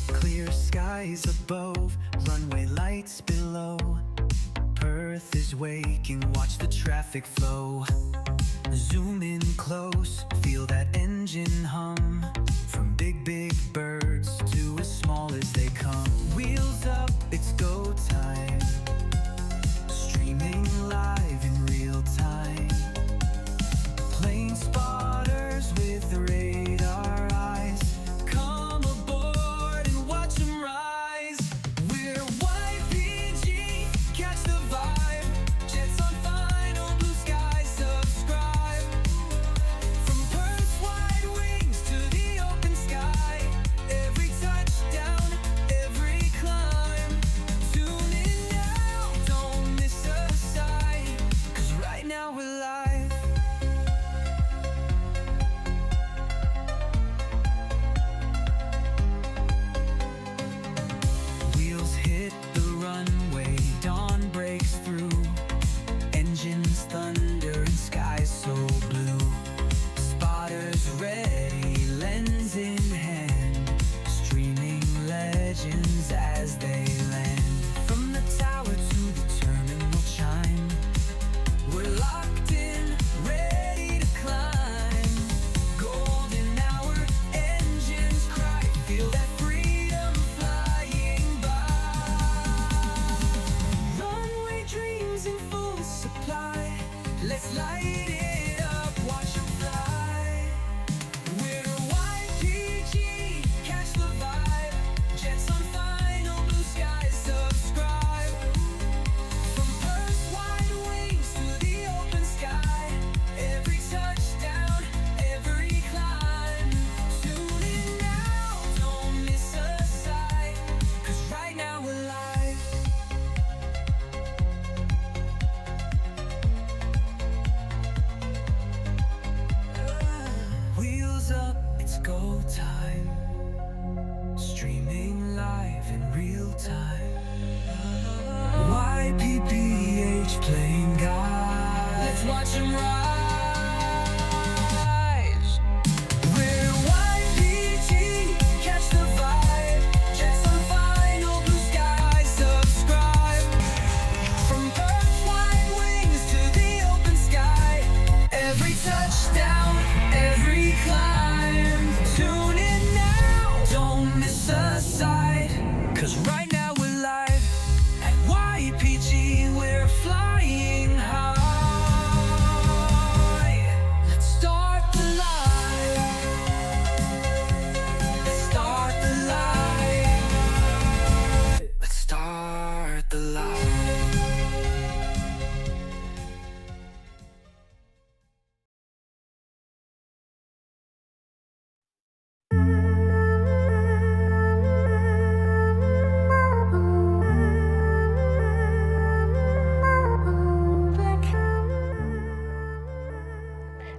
Clear skies above, runway lights below. Perth is waking, watch the traffic flow. Zoom in close, feel that engine hum. From big birds to as small as they come. Wheels up, it's go time. Streaming live in real time. Plane spotters with the radar eyes. Come aboard and watch them rise. We're YPG, catch the vibe. Jets on final blue skies, subscribe. From Perth's wide wings to the open sky. Every touchdown, every climb. Tune in now, don't miss a sight. 'Cause right now we're live. Wheels hit the runway, dawn breaks through. Engines thunder and skies so blue. Spotters ready, lens in hand. Streaming legends as they land. From the tower to the terminal chime. We're locked in, ready to climb. Golden hour, engines cry. Feel that freedom flying by. Runway dreams in full supply. Let's light it up, watch them fly. We're YPG, catch the vibe. Jets on final blue skies, subscribe. From Perth's wide wings to the open sky. Every touchdown, every climb. Tune in now, don't miss a sight. 'Cause right now we're live. Wheels up, it's go time. Streaming live in real time. YPPH playing guide. Let's watch them rise. We're YPG, catch the vibe. Jets on final blue skies, subscribe. From Perth's wide wings to the open sky. Every touchdown, every climb. Tune in now, don't miss a sight. 'Cause right now we're live. At YPG, we're flying high. Let's start the live. Let's start the live. Let's start the live.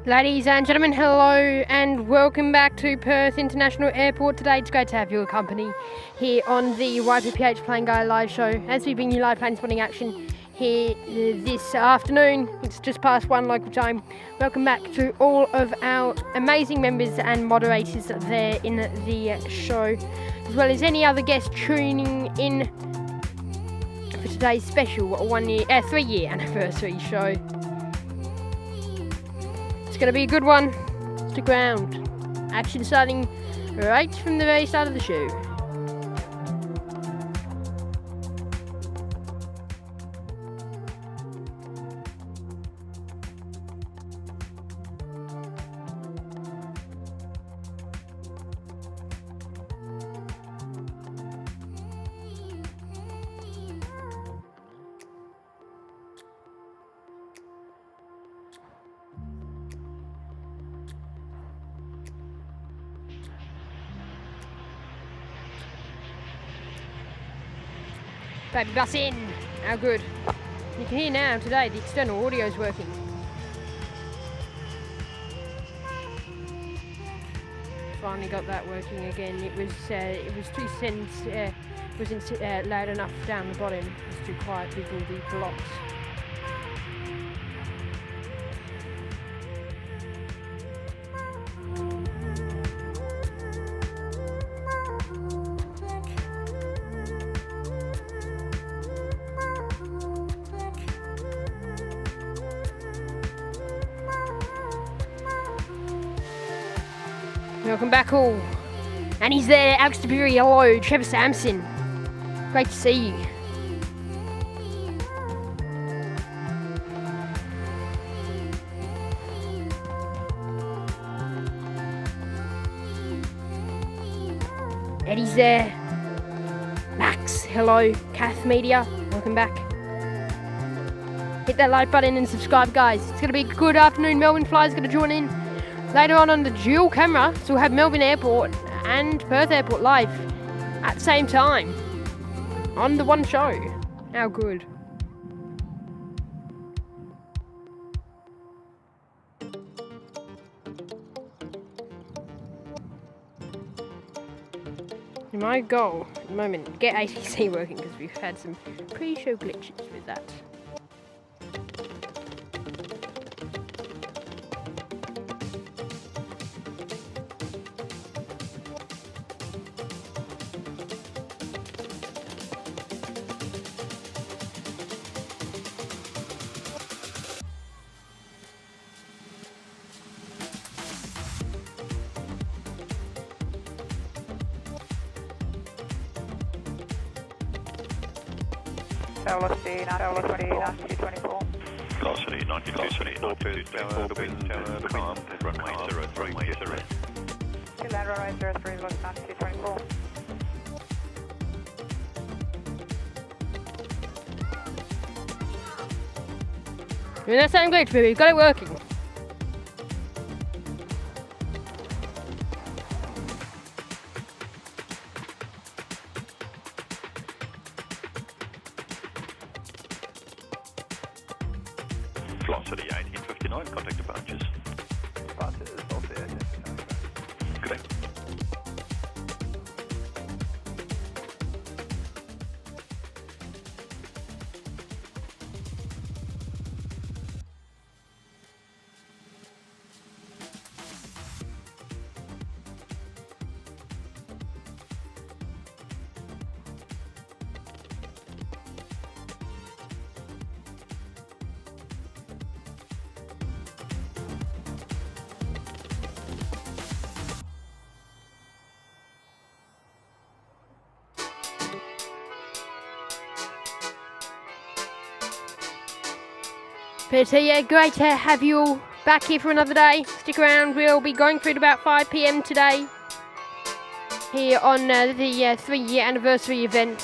Ladies and gentlemen, hello and welcome back to Perth International Airport. Today it's great to have your company here on the YPPH Plane Guy live show as we bring you live plane spotting action here this afternoon. It's just past 1 local time. Welcome back to all of our amazing members and moderators there in the show, as well as any other guests tuning in for today's special 3-year anniversary show. It's going to be a good one. Stick around. Action starting right from the very start of the show. Baby bus in. How good. You can hear now today the external audio is working. Finally got that working again. It was too wasn't loud enough down the bottom. It was too quiet with all the blocks. Welcome back all. And he's there, Alex DeBury, hello, Trevor Sampson. Great to see you. Eddie's there. Max, hello. Kath Media, welcome back. Hit that like button and subscribe, guys. It's going to be a good afternoon. Melbourne Flyers going to join in later on the dual camera, so we'll have Melbourne Airport and Perth Airport live at the same time on the one show. How good. My goal at the moment, get ATC working, because we've had some pre-show glitches with that. Velocity 9224. Velocity 9224, calm, runway 03, Land runway 03, velocity 9224. Doing that same glitch, baby. We've got it working. Velocity 1859, contact departures. Departures, velocity 1859. Good day. But yeah, great to have you all back here for another day. Stick around, we'll be going through at about 5 PM today here on the 3-year anniversary event.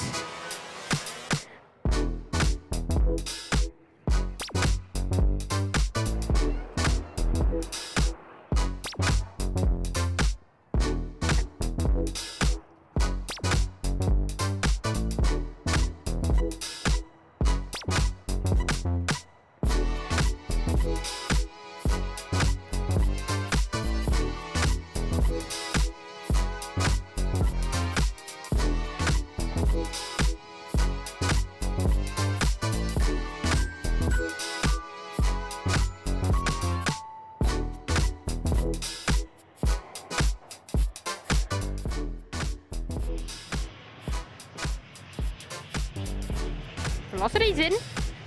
Velocity's in.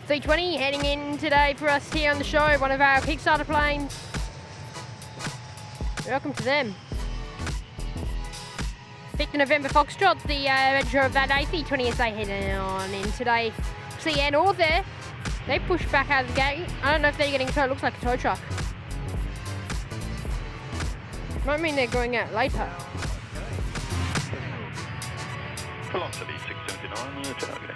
320 heading in today for us here on the show, one of our Kickstarter planes. Welcome to them. Victor November Foxtrot, the manager of that A320SA heading on in today. See, and all there, they pushed back out of the gate. I don't know if they're getting towed, looks like a tow truck. Might mean they're going out later. Velocity 679, targeting.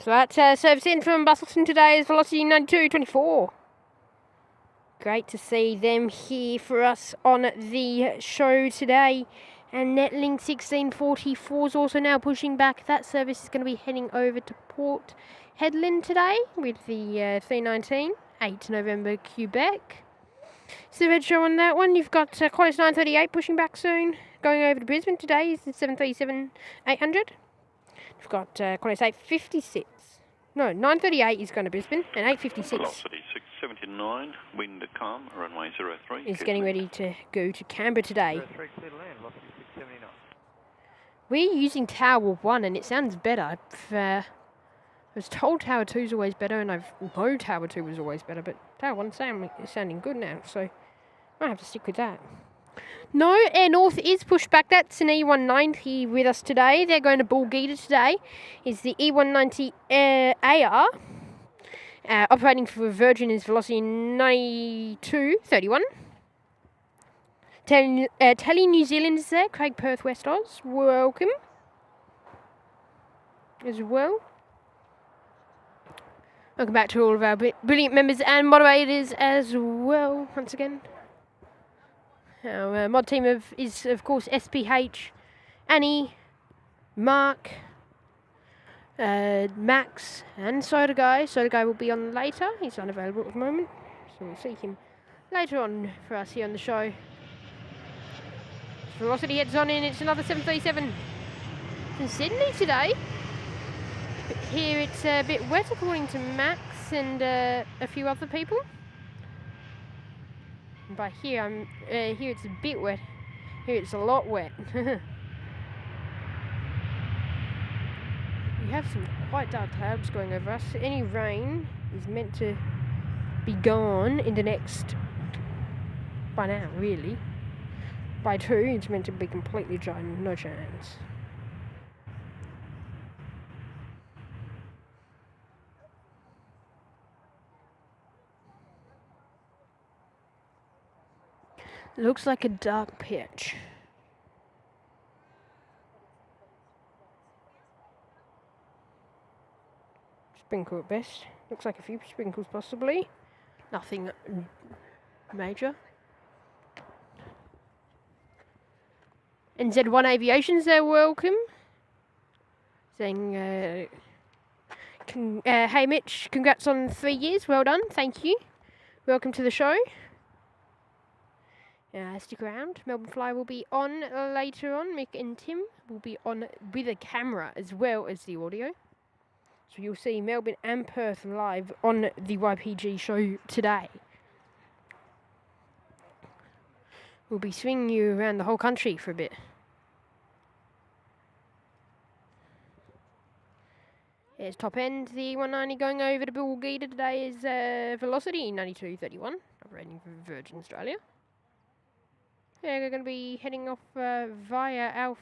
So that's service in from Bustleton today is Velocity 9224. Great to see them here for us on the show today. And Netlink 1644 is also now pushing back. That service is going to be heading over to Port Hedland today with the 319, 8 November, Quebec. So the red show on that one, you've got Qantas 938 pushing back soon. Going over to Brisbane today is the 737-800. We've got Qantas 856. No, 938 is going to Brisbane, and 856 Velocity 679, wind calm, runway 03. is getting ready to go to Canberra today. 03 clear to land, velocity 679. We're using Tower 1 and it sounds better. I was told Tower 2 is always better, and I know Tower 2 was always better, but Tower 1 is sounding good now, so I might have to stick with that. No, Air North is pushed back. That's an E190 with us today. They're going to Bulgita today. Is the E190 AR. Operating for Virgin is Velocity 9231. Tele New Zealand is there. Craig Perth West Oz. Welcome. As well. Welcome back to all of our brilliant members and moderators as well. Once again. Our mod team is, of course, SPH, Annie, Mark, Max, and Soda Guy. Soda Guy will be on later. He's unavailable at the moment, so we'll see him later on for us here on the show. Velocity heads on in. It's another 737 in Sydney today. But here it's a bit wet, according to Max and a few other people. By here, here it's a bit wet. Here it's a lot wet. We have some quite dark clouds going over us. Any rain is meant to be gone in the next, by now really. By 2, it's meant to be completely dry, no chance. Looks like a dark pitch. Sprinkle at best. Looks like a few sprinkles possibly. Nothing major. NZ1 Aviation's there, welcome. Saying, hey Mitch, congrats on 3 years, well done, thank you. Welcome to the show. Stick around. Melbourne Fly will be on later on. Mick and Tim will be on with a camera as well as the audio. So you'll see Melbourne and Perth live on the YPG show today. We'll be swinging you around the whole country for a bit. There's top end. The 190 going over to Bulgita today is Velocity 9231, operating for Virgin Australia. Yeah, they're going to be heading off via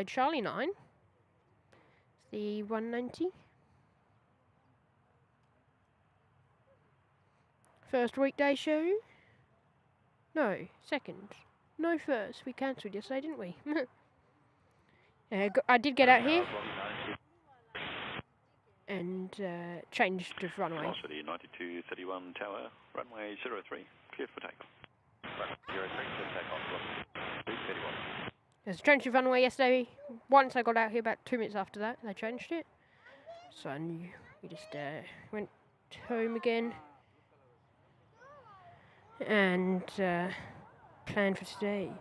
Charlie 9. It's the 190. First weekday show? No, second. No, first. We cancelled yesterday, didn't we? I did get out here and changed of runway. Velocity 9231 tower, runway 03, clear for takeoff. There's a change of runway yesterday. Once I got out here, about 2 minutes after that, they changed it. So I knew we just went home again and planned for today.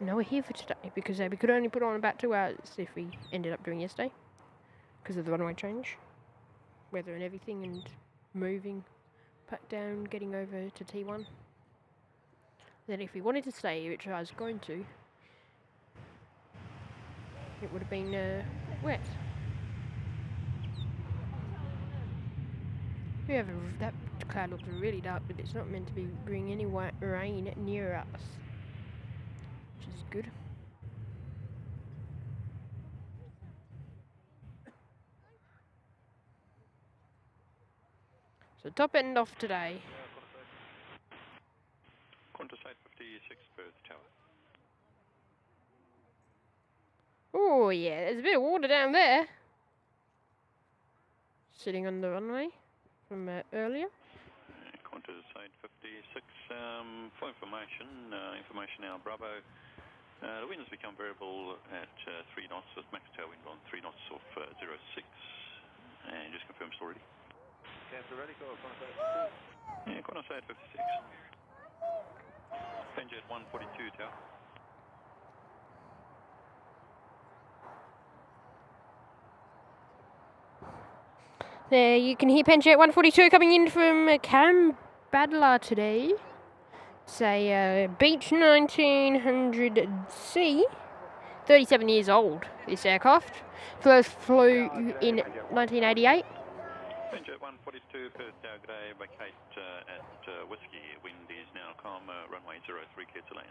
No, we're here for today because we could only put on about 2 hours if we ended up doing yesterday because of the runway change, weather and everything, and moving back down, getting over to T1. Then if we wanted to stay, which I was going to, it would have been wet. That cloud looks really dark, but it's not meant to be bringing any rain near us, which is good. So top end off today. Qantas 8 56 Perth Tower. Oh yeah, there's a bit of water down there. Sitting on the runway from earlier. Qantas 856. For information, information now Bravo. The wind has become variable at 3 knots with max tailwind on 3 knots off 06. And just confirm it's already. Cancel ready, go, Qantas Yeah, Qantas 856. Penjet 142 Tower. There you can hear Penjet 142 coming in from Cam Badler today. Say Beach 1900C. 37 years old, this aircraft. First flew in 1988. Penjet 142 Perth Tower, g'day, vacate at Whiskey. Wind is now calm, runway 03, clear to land.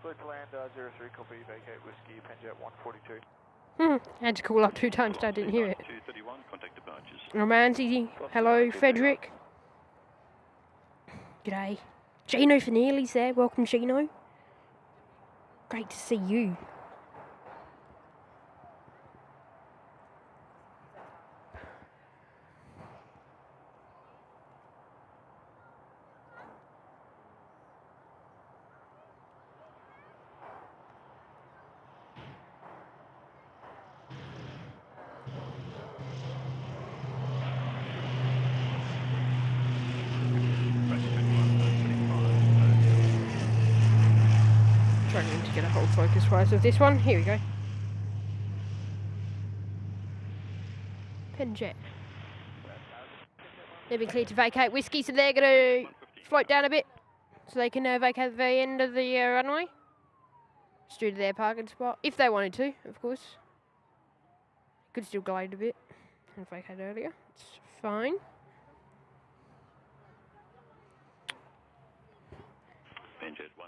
Clear to land, 03, copy, vacate Whiskey, Penjet 142. Had to call up 2 times, so I didn't hear it. 231, contact departures. Romancy, hello, Frederick. G'day. Gino Finelli's there, welcome Gino. Great to see you. Struggling to get a whole focus wise of this one. Here we go. Penjet. They've been cleared to vacate Whiskey, so they're going to float down a bit so they can vacate at the very end of the runway. Just due to their parking spot, if they wanted to, of course. Could still glide a bit and vacate earlier. It's fine.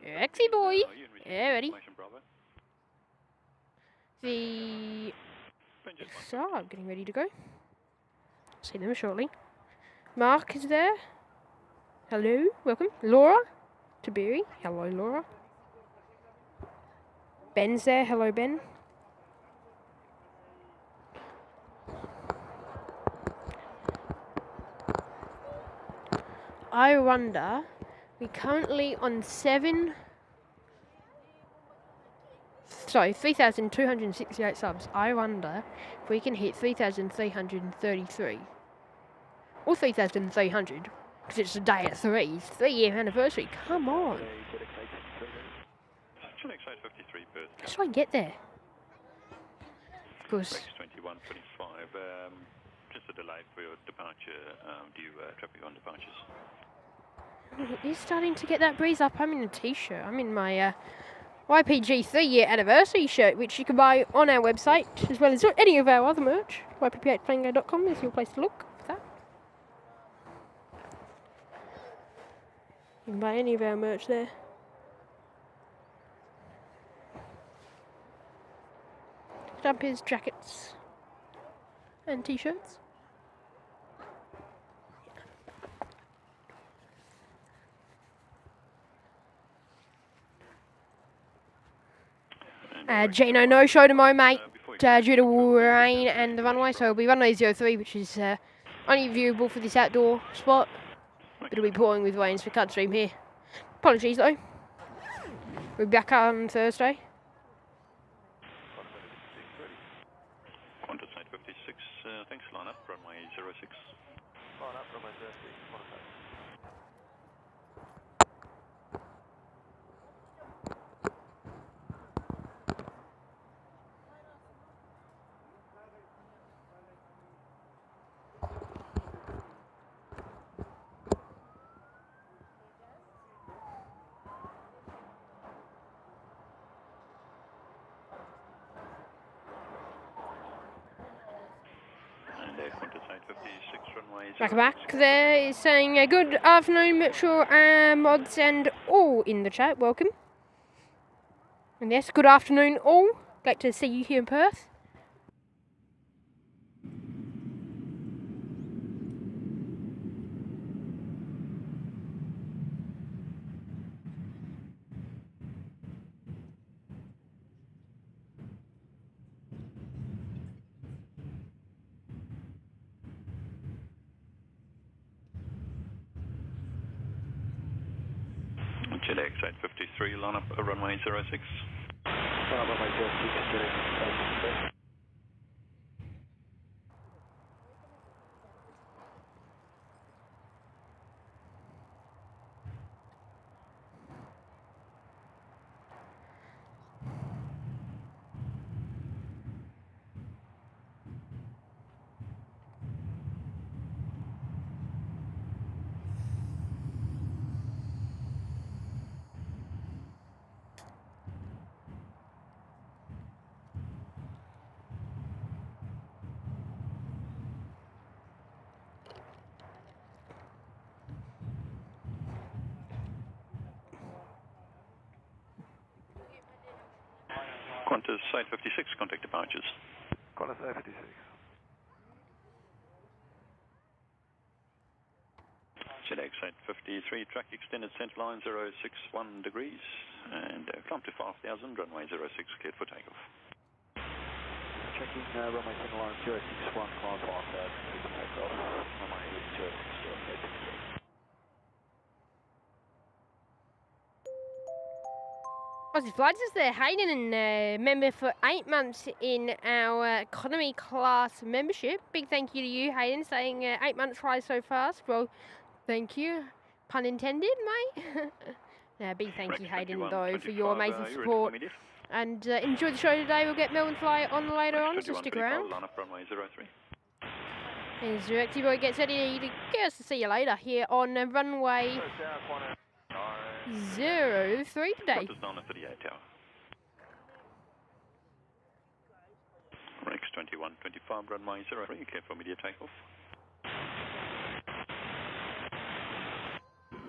Exy boy. Yeah, ready. The XR getting ready to go. See them shortly. Mark is there. Hello, welcome. Laura, Tabiri. Hello, Laura. Ben's there. Hello, Ben. I wonder. We're currently on 3,268 subs. I wonder if we can hit 3,333 or 3,300 because it's a day at 3. It's 3-year anniversary. Come on. How should I get there? Of course. 21:25. Just a delay for your departure. Due traffic on departures. It is starting to get that breeze up. I'm in a t-shirt. I'm in my YPG 3-year anniversary shirt, which you can buy on our website, as well as any of our other merch. YPPHplayingGo.com is your place to look for that. You can buy any of our merch there. Jumpers, jackets, and t-shirts. Gino no-show tomorrow, mate, due to rain and the runway, so it'll be runway 03, which is only viewable for this outdoor spot. But it'll be pouring with rains for cut stream here. Apologies, though. We'll be back on Thursday. Qantas 856, thanks, line up, runway 06. Line up, runway 06, Qantas 8. Back there is saying good afternoon, Mitchell, mods and all in the chat. Welcome. And yes, good afternoon all. Glad to see you here in Perth. FedEx 853, line up runway 06. Line up runway 06, getting Qantas 856, contact departures. Qantas 856. FedEx 853, track extended centre line 061 degrees, and climb to 5,000, runway 06, cleared for takeoff. Checking runway 10 line 061, climb 5,000, clear for takeoff. Runway 060, Aussie Flights is there, Hayden, and member for 8 months in our economy class membership. Big thank you to you, Hayden, saying 8 months flies so fast. Well, thank you. Pun intended, mate. Big thank you, Hayden, though, for your amazing support. And enjoy the show today. We'll get Melbourne Flight on later on, so stick around. Line up runway 03. As Directy Boy gets ready to get us to see you later here on runway 03 today. Qantas 938 tower. Rex 2125, runway 03, clear for immediate takeoff.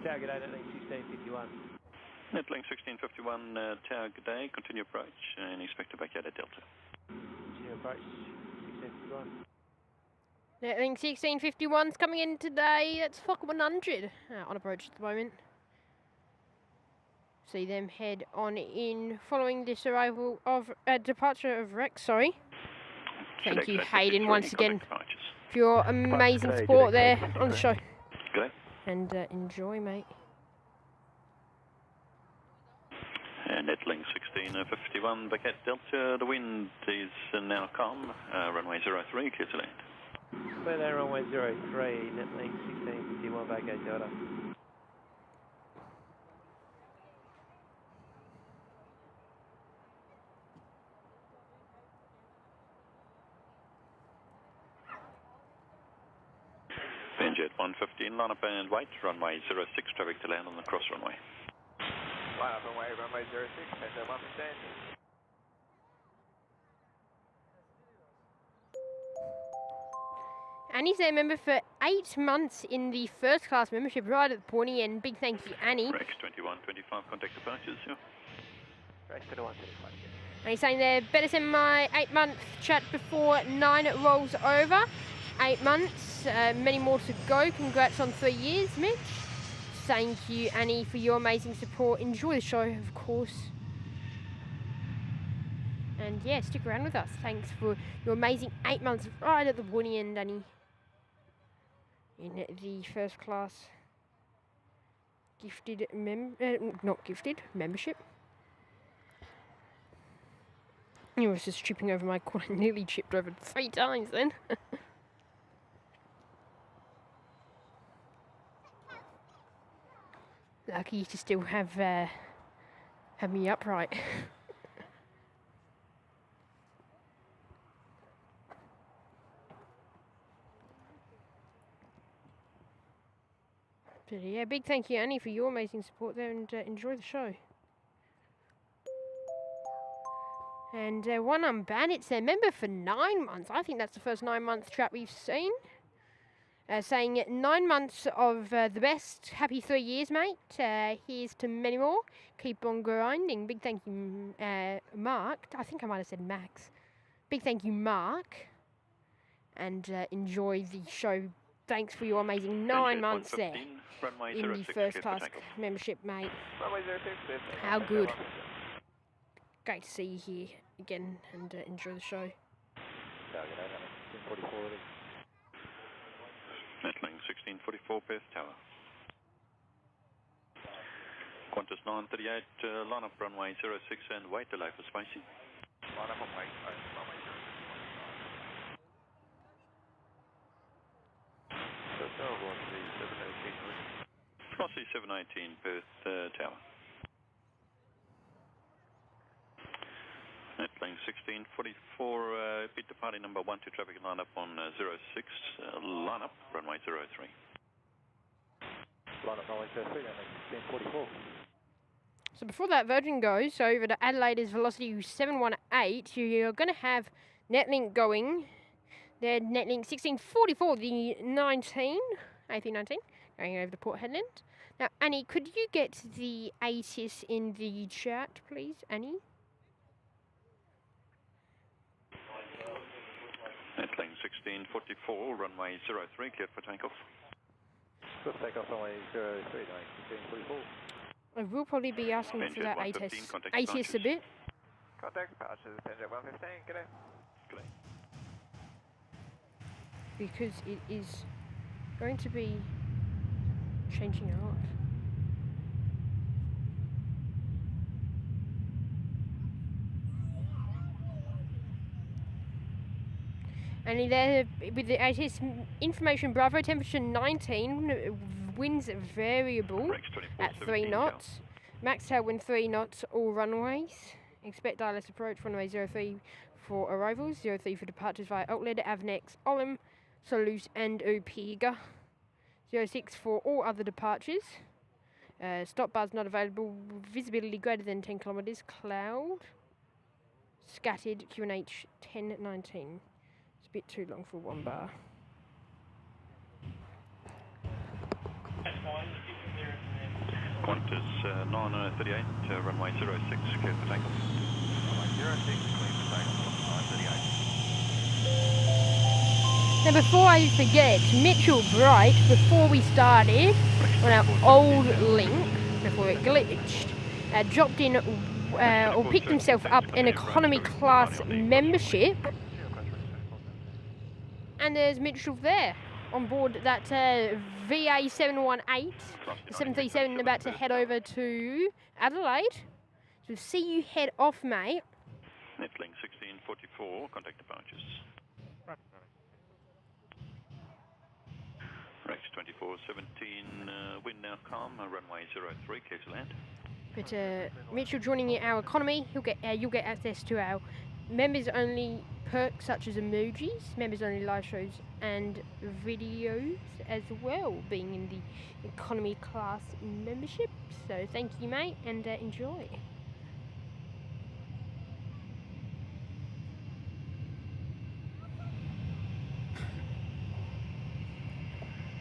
Tower, good day, Netlink 1651. Netlink 1651, tower, good day, continue approach and expect to vacate at Delta. Continue approach 1651. Netlink 1651's coming in today. That's Fokker 100 on approach at the moment. See them head on in following this arrival of departure of Rex. Sorry. Thank you, Hayden, once again for your amazing support there on the show. Good day. And enjoy, mate. Netlink 1651, back at Delta. The wind is now calm. Runway 03, clear to land. Clear there, runway 03, Netlink 1651, vacate Delta. Jet 115, line up and wait, runway 06, traffic to land on the cross runway. line up runway 06, Panda 115. Annie's there, member for 8 months in the first class membership, right at the pointy end. Big thank you, Annie. Rex 2125, contact departures, yeah. Rex 2125. And he's saying there, better send my 8-month chat before 9 rolls over. 8 months, many more to go. Congrats on 3 years, Mitch. Thank you, Annie, for your amazing support. Enjoy the show, of course. And yeah, stick around with us. Thanks for your amazing 8 months right at the pointy end, Annie. In the first class gifted membership. I was just tripping over my quad. I nearly chipped over 3 times then. Lucky to still have me upright. But yeah, big thank you, Annie, for your amazing support there, and enjoy the show. And one Bandits there, member for 9 months. I think that's the first 9-month chat we've seen. Saying 9 months of the best. Happy 3 years, mate. Here's to many more. Keep on grinding. Big thank you, Mark. I think I might have said Max. Big thank you, Mark. And enjoy the show. Thanks for your amazing 9 months there in the first class membership, mate. How good. Great to see you here again and enjoy the show. Netlink 1644, Perth Tower. Qantas 938, line up runway 06 and wait delay for spacing. Line up and wait, runway 06. So velocity 718. Velocity 718 Perth Tower. At length 1644, beat departing number 12 traffic line up on 06, line up runway 03. Line up runway 03, length 1644. So before that Virgin goes over to Adelaide's velocity 718, you're going to have Netlink going. They're Netlink 1644, the 1819, going over to Port Hedland. Now, Annie, could you get the ATIS in the chat, please, Annie? Netlink 1644, runway 03, cleared for takeoff. Good takeoff runway 03, length 1644. I will probably be asking for that ATIS a bit. Contact departures, Penjet 115, good day. Good day. Because it is going to be changing a lot. And there with the ATIS information Bravo, temperature 19, winds variable at 3 knots, max tailwind 3 knots, all runways. Expect ILS approach runway 03 for arrivals, 03 for departures via Auckland, Avnex, Olam, Toulouse and Upega, 06 for all other departures. Stop bars not available, visibility greater than 10 kilometres, cloud, scattered QNH 1019. It's a bit too long for one bar. Qantas 938, runway 06, cleared for takeoff. Runway 06, cleared for takeoff, 938. Now before I forget, Mitchell Bright, before we started, on our old link, before it glitched, dropped in, or picked himself up an economy class membership. And there's Mitchell there, on board that VA 718, the 737, about to head over to Adelaide. So see you head off, mate. Netlink 1644, contact departures. Rex 2417, wind now calm, runway 03, clear to land. But Mitchell joining our economy, you'll get access to our members only perks such as emojis, members only live shows and videos as well, being in the economy class membership. So thank you, mate, and enjoy.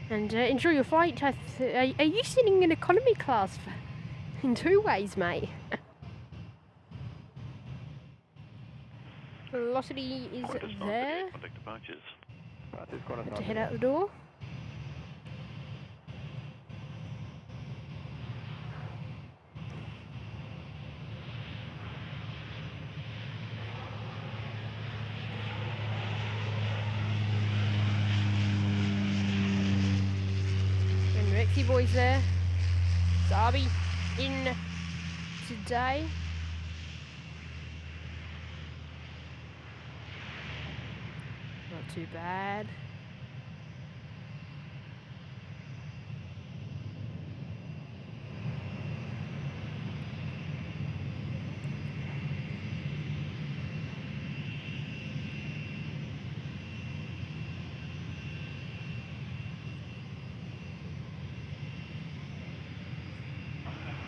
And enjoy your flight. Are you sitting in economy class in two ways, mate? Velocity is there. Contact departures. To head out the door. And Rexy boys there. Zabi in today. Not too bad.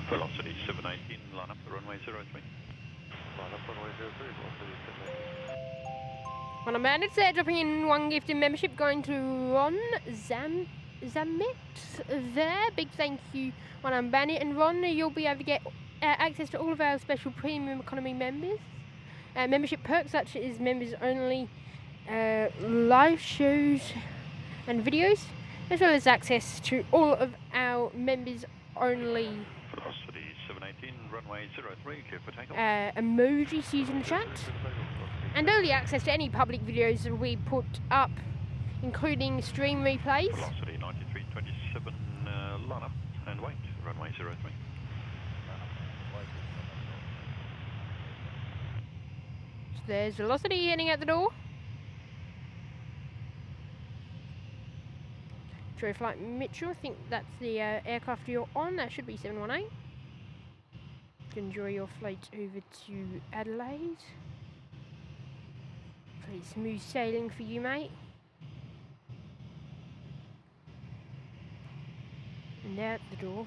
Velocity 718, line up the runway 03. Line up runway 03, velocity 718. When I'm bandits there, dropping in one gifted membership, going to Ron Zamet there. Big thank you, When I'm bandit. And Ron, you'll be able to get access to all of our special premium economy members. Membership perks such as members only live shows and videos, as well as access to all of our members only Velocity 718, runway 03, clear for takeoff. emojis used in the chat, and early access to any public videos that we put up, including stream replays. Velocity 9327, line up and wait, runway 03. So there's Velocity heading out the door. True Flight Mitchell, I think that's the aircraft you're on. That should be 718. Enjoy your flight over to Adelaide. Pretty smooth sailing for you, mate. And out the door.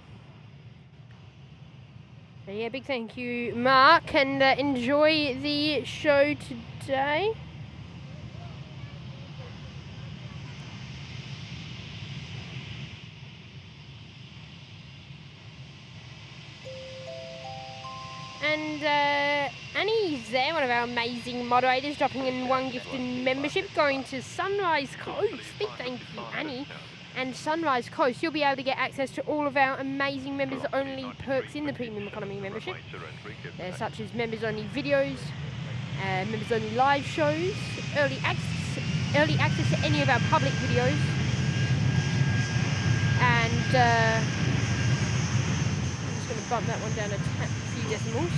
So yeah, big thank you, Mark, and enjoy the show today. And Annie's there, one of our amazing moderators, dropping in one gifted membership going to Sunrise Coast. Big thank you, Annie. And Sunrise Coast, you'll be able to get access to all of our amazing members-only perks in the Premium Economy membership, such as members-only videos, members-only live shows, early access to any of our public videos, and I'm just going to bump that one down a few decimals.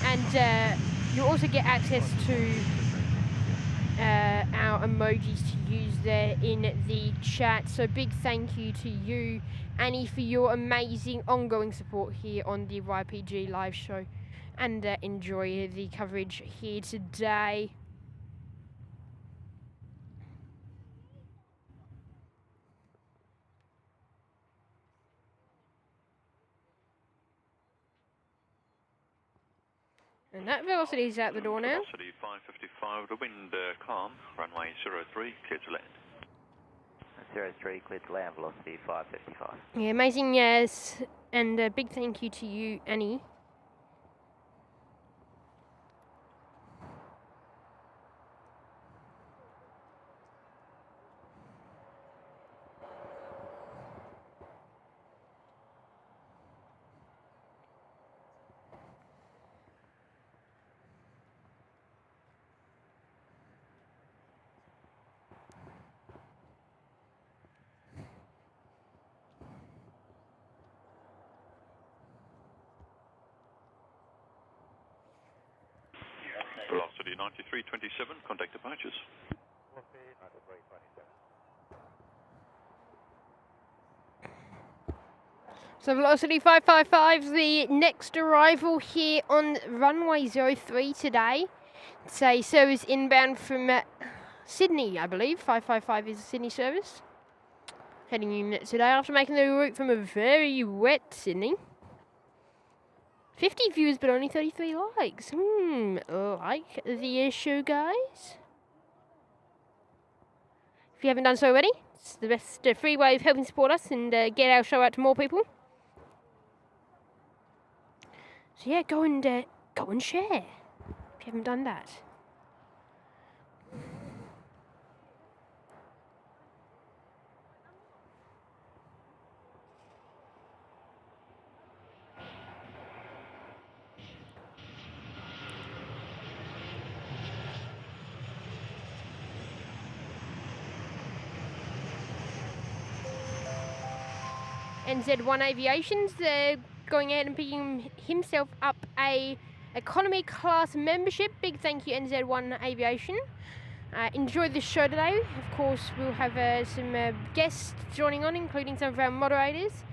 And you'll also get access to our emojis to use there in the chat. So big thank you to you, Annie, for your amazing ongoing support here on the YPG live show, and enjoy the coverage here today. And that velocity is out the door now. Velocity 555, the wind calm, runway 03, clear to land. 03, clear to land, velocity 555. Yeah, amazing, yes. And a big thank you to you, Annie. Velocity 9327, contact departures. So velocity 555, the next arrival here on runway 03 today. It's a service inbound from Sydney, I believe. 555 is a Sydney service. Heading in today after making the route from a very wet Sydney. 50 views but only 33 likes. Like the issue, guys. If you haven't done so already, it's the best free way of helping support us and get our show out to more people. So yeah, go and share if you haven't done that. NZ1 Aviation's going ahead and picking himself up a economy class membership. Big thank you, NZ1 Aviation. Enjoy this show today. Of course, we'll have some guests joining on, including some of our moderators,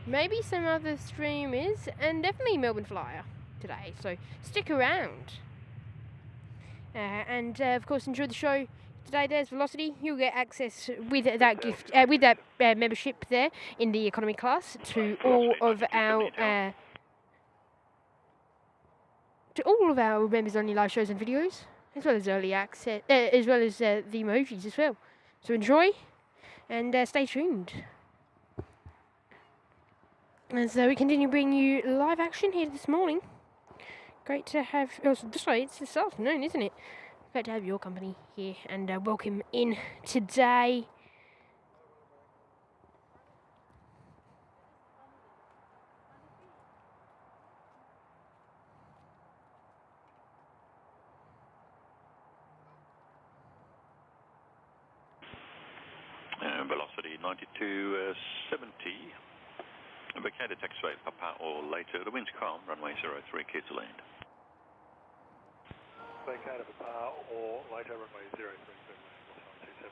maybe some other streamers, and definitely Melbourne Flyer today. So stick around. And of course, enjoy the show. Today there's Velocity. You'll get access with that gift, with that membership there in the economy class to all of our members only live shows and videos, as well as early access, as well as the emojis as well. So enjoy and stay tuned as we continue bringing you live action here this morning. Great to have. Oh, sorry, it's this afternoon, isn't it? Great to have your company here and welcome in today. Velocity 9270. Vacated taxiway Papa or later. The wind's calm, runway 03, clear to land. vacate of a bar or later runway 03, what's 27.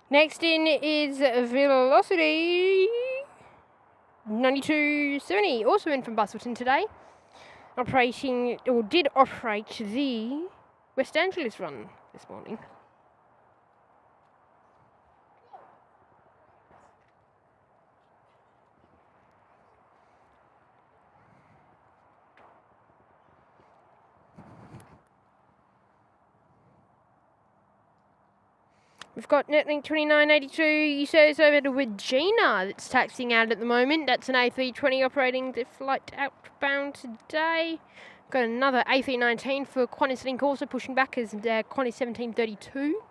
Next in is Velocity 9270, also in from Bustleton today. Operating, or did operate the West Angeles run this morning. We've got Netlink 2982, you service over to Regina that's taxiing out at the moment. That's an A320 operating the flight outbound today. Got another A319 for Qantas Link also pushing back as Qantas 1732.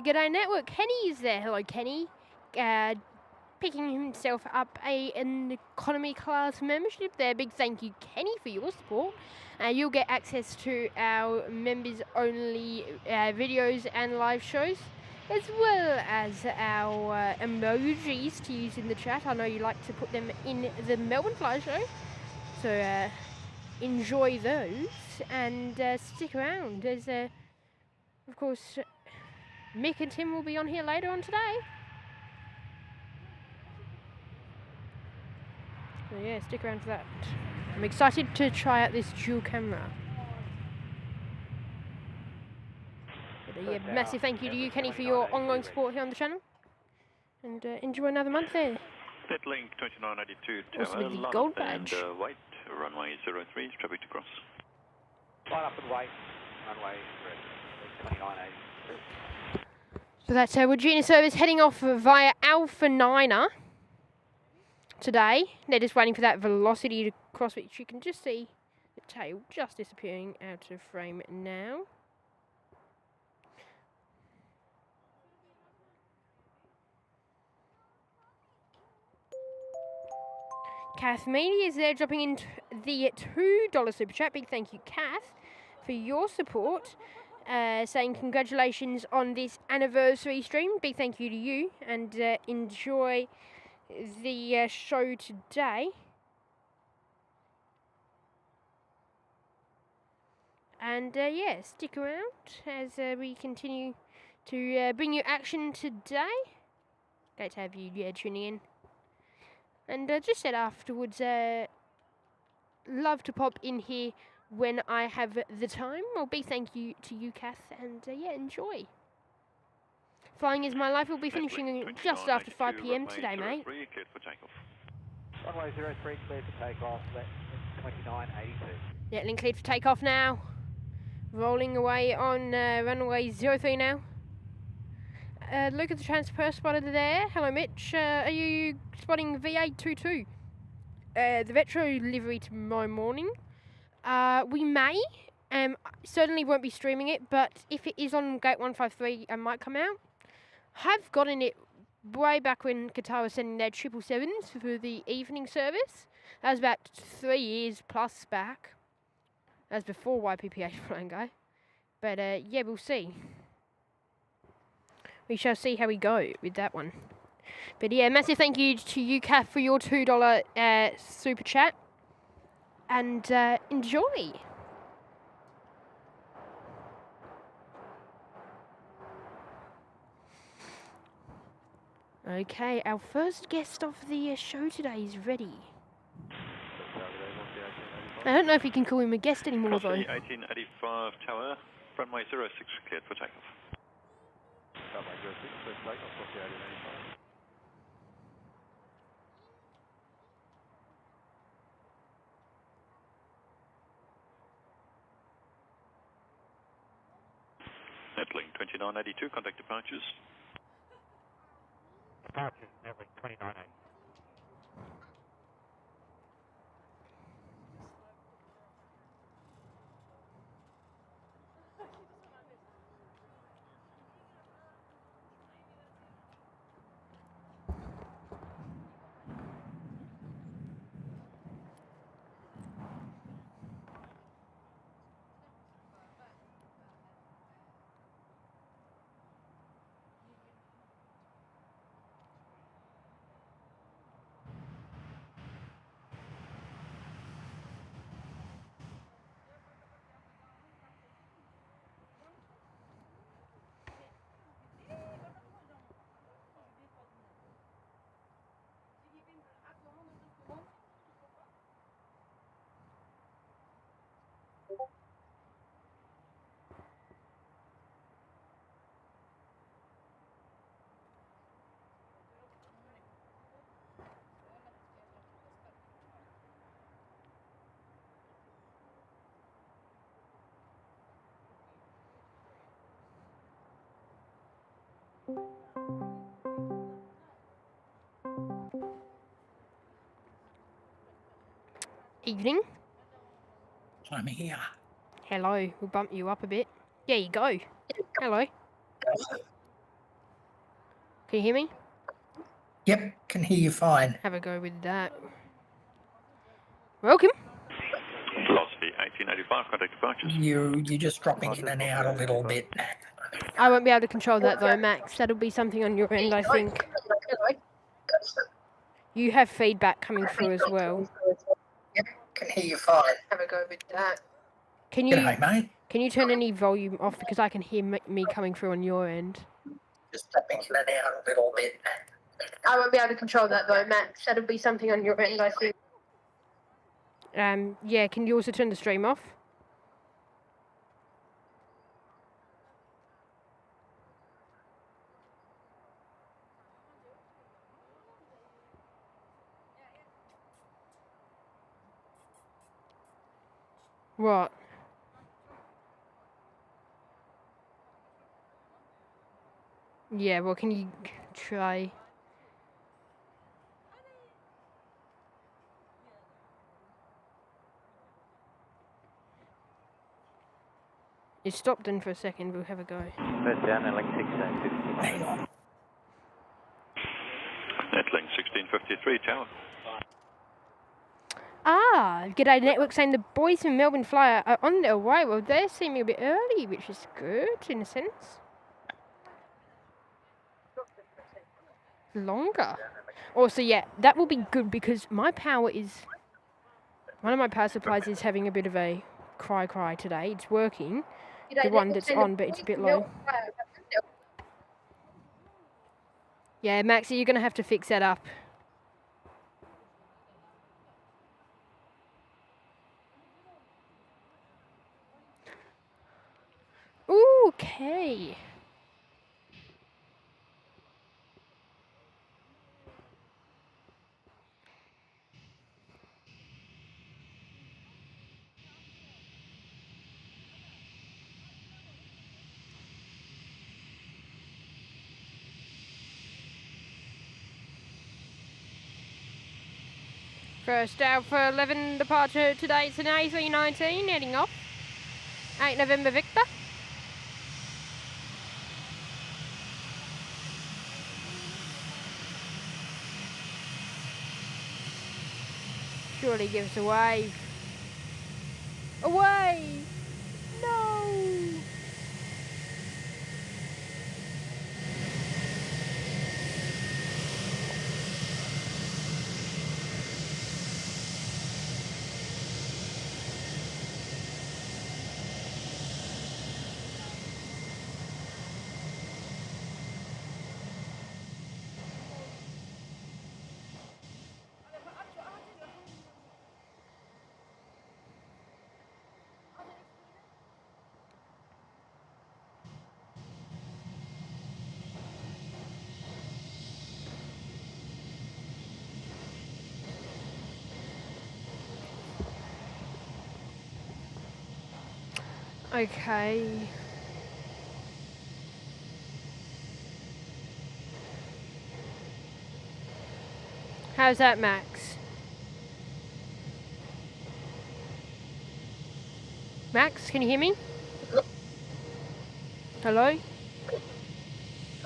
G'day Network, Kenny is there. Hello Kenny. Picking himself up an economy class membership there. Big thank you Kenny for your support. You'll get access to our members only videos and live shows, as well as our emojis to use in the chat. I know you like to put them in the Melbourne Fly Show, so enjoy those and stick around. There's of course Mick and Tim will be on here later on today. So yeah, stick around for that. I'm excited to try out this dual camera. But yeah, massive thank you to you, Kenny, for your ongoing support here on the channel. And enjoy another month there. Netlink 2982 Also Tower, with the line gold up and badge. wait, runway 03, traffic to cross. Line up and wait, runway 2980. So that's Regina service heading off via Alpha 9er today. They're just waiting for that velocity to cross, which you can just see the tail just disappearing out of frame now. Kath Media is there dropping in the $2 super chat. Big thank you, Kath, for your support. Saying congratulations on this anniversary stream. Big thank you to you, and enjoy the show today. And yeah, stick around as we continue to bring you action today. Great to have you tuning in. And just said afterwards, love to pop in here when I have the time. Well, big thank you to you, Kath, and yeah, enjoy. Flying is my life. We'll be finishing just after 5 PM today, mate. Cleared for takeoff. Runway 03 cleared for takeoff, that's 2982. Yeah, link cleared for takeoff now. Rolling away on runway 03 now. Look at the transfer spotter there. Hello, Mitch. Are you spotting V822? The retro livery tomorrow morning. We may. Certainly won't be streaming it, but if it is on Gate 153, I might come out. I've gotten it way back when Qatar was sending their 777s for the evening service. That was about 3 years plus back. That was before YPPH Flying Guy. But yeah, we'll see. We shall see how we go with that one. But yeah, massive thank you to you, Kath, for your $2 super chat. And enjoy. Okay, our first guest of the show today is ready. I don't know if you can call him a guest animour though. 1885 Tower, Runway 06 cleared for takeoff. Runway 06, first takeoff, copy 1885. Netlink 2982, contact departures. Departures, Netlink 2980. Evening. I'm here. Hello. We'll bump you up a bit. There you go. Hello. Can you hear me? Yep, can hear you fine. Have a go with that. Welcome. Velocity 1885, contact departures. You're just dropping in and out a little bit. I won't be able to control that though, Max. That'll be something on your end, I think. You have feedback coming through as well. Yep, can hear you fine. Have a go with that. G'day, mate. Can you turn any volume off because I can hear me coming through on your end? Just dropping in and out a little bit. I won't be able to control that though, Max. That'll be something on your end, I think. Yeah, can you also turn the stream off? What? Yeah, well, can you try? It stopped in for a second. We'll have a go. First down, Netlink 1650. Hang on. Netlink 1653, tower. Ah, G'day Network saying the boys from Melbourne Flyer are on their way. Well, they're seeming a bit early, which is good in a sense. Longer. Also, yeah, that will be good because my power is... One of my power supplies is having a bit of a cry today. It's working. The one that's on, but it's a bit low. Yeah, Maxie, you're going to have to fix that up. Okay. First Alpha 11 departure today. It's an A319 heading off. 8 November Victor. Surely gives a wave. A wave! No! Okay. How's that, Max? Max, can you hear me? Hello?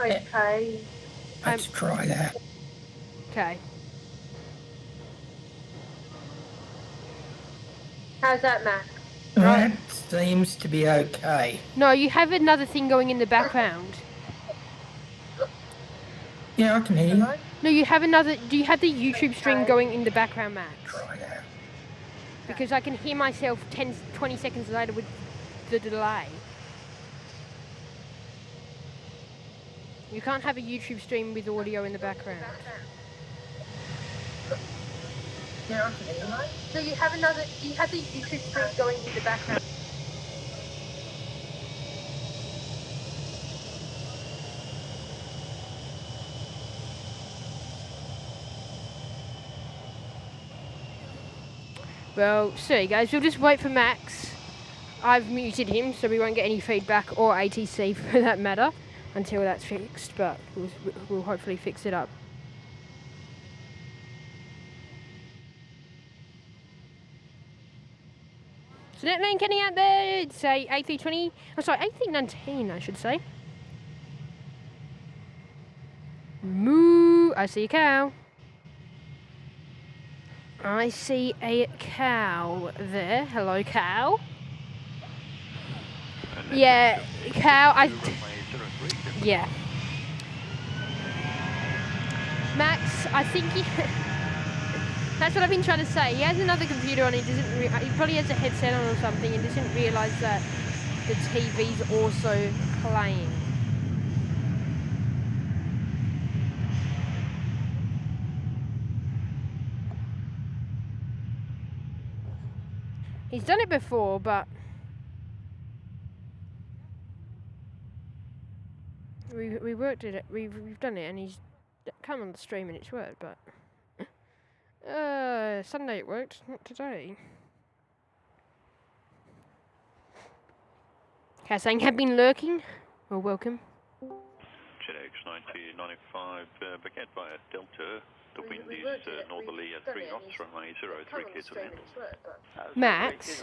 Okay. Let's try that. Okay. How's that, Max? That seems to be okay. No, you have another thing going in the background. Yeah, I can hear you. No, you have another. Do you have the YouTube stream going in the background, Max? Try that. Because I can hear myself 20 seconds later with the delay. You can't have a YouTube stream with audio in the background. Yeah, I can hear you. No, you have another. You have the YouTube stream going in the background. Well, sorry guys, we'll just wait for Max. I've muted him so we won't get any feedback or ATC for that matter until that's fixed, but we'll hopefully fix it up. So that lane getting out there, say 8320, oh sorry, 8319 I should say. Moo, I see a cow. I see a cow there. Hello, cow. Yeah, cow. Yeah. Max, I think he. That's what I've been trying to say. He has another computer on. He doesn't. He probably has a headset on or something, and doesn't realise that the TV's also playing. He's done it before, but we worked it. We've done it, and he's come on the stream and it's worked. But Sunday it worked, not today. Saying have been lurking. Well, welcome. JX 1995 Baguette via Delta. The wind is northerly at 3 knots, runway 03 clear to land. Max.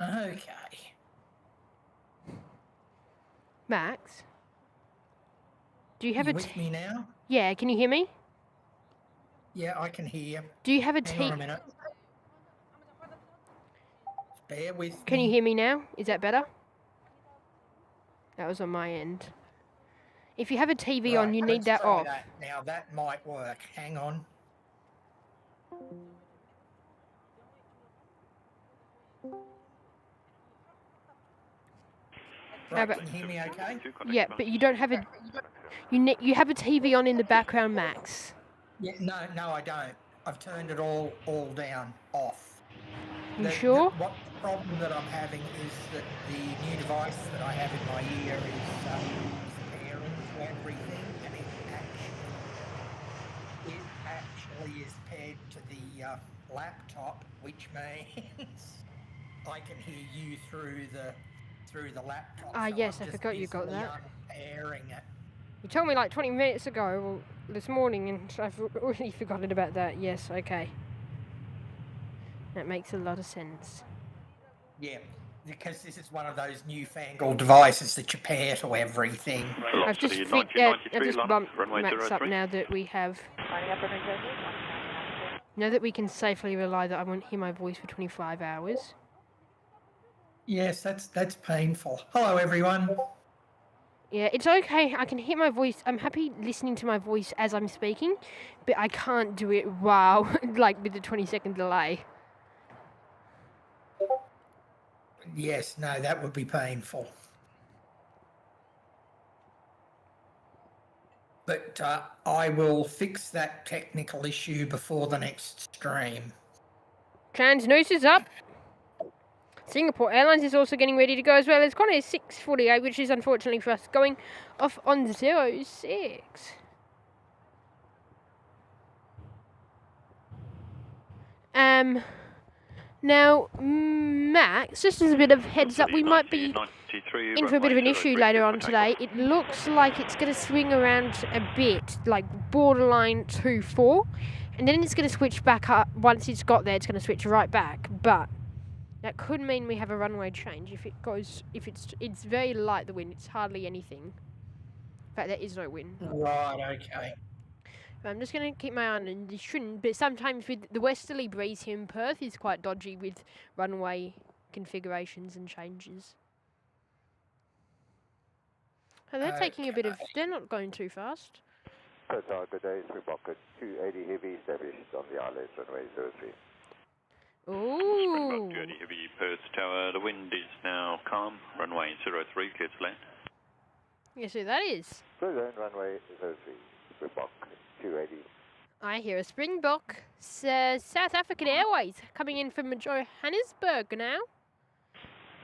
Okay. Max. Do you have You a with me now? Yeah, can you hear me? Yeah, I can hear you. Do you have a Hang on a minute. Bear with me. Can you hear me now? Is that better? That was on my end. If you have a TV on, you need that try off. that. Now that might work. Hang on. Right, can you hear me okay? Yeah, but you don't have a. You have a TV on in the background, Max. Yeah, no, I don't. I've turned it all down, off. You sure? What the problem that I'm having is that the new device that I have in my ear is pairing to everything, and it actually is paired to the laptop, which means I can hear you through the laptop. Ah, so yes, I'm I just forgot you got busily that. unpairing it. You told me like 20 minutes ago, well, this morning, and I've already forgotten about that. Yes, okay. That makes a lot of sense. Yeah, because this is one of those newfangled devices that you pair to everything. I've just bumped Max up now that we have. Now that we can safely rely that I won't hear my voice for 25 hours. Yes, that's painful. Hello, everyone. Yeah, it's okay. I can hear my voice. I'm happy listening to my voice as I'm speaking, but I can't do it while, like, with the 20-second delay. Yes, no, that would be painful. But I will fix that technical issue before the next stream. Transnose is up. Singapore Airlines is also getting ready to go as well. It's Qantas 648, which is unfortunately for us going off on 06. Now, Max, just as a bit of heads up, we might be in for a bit of an issue later on today. It looks like it's going to swing around a bit, like borderline 2-4, and then it's going to switch back up. Once it's got there, it's going to switch right back. But that could mean we have a runway change if it goes. If it's very light, the wind. It's hardly anything. In fact, there is no wind. Right, okay. I'm just going to keep my eye on it. It shouldn't, but sometimes with the westerly breeze here in Perth is quite dodgy with runway configurations and changes. Oh, they're taking a bit of... They're not going too fast. Perth Tower, good day, Springbok, 280 heavy established on the ILS runway 03. Ooh. Springbok 280 heavy, Perth Tower. The wind is now calm. Runway 03, clear to land. Yes, who that is? Blue zone, runway 03, Springbok 280. I hear a Springbok. South African Airways coming in from Johannesburg now.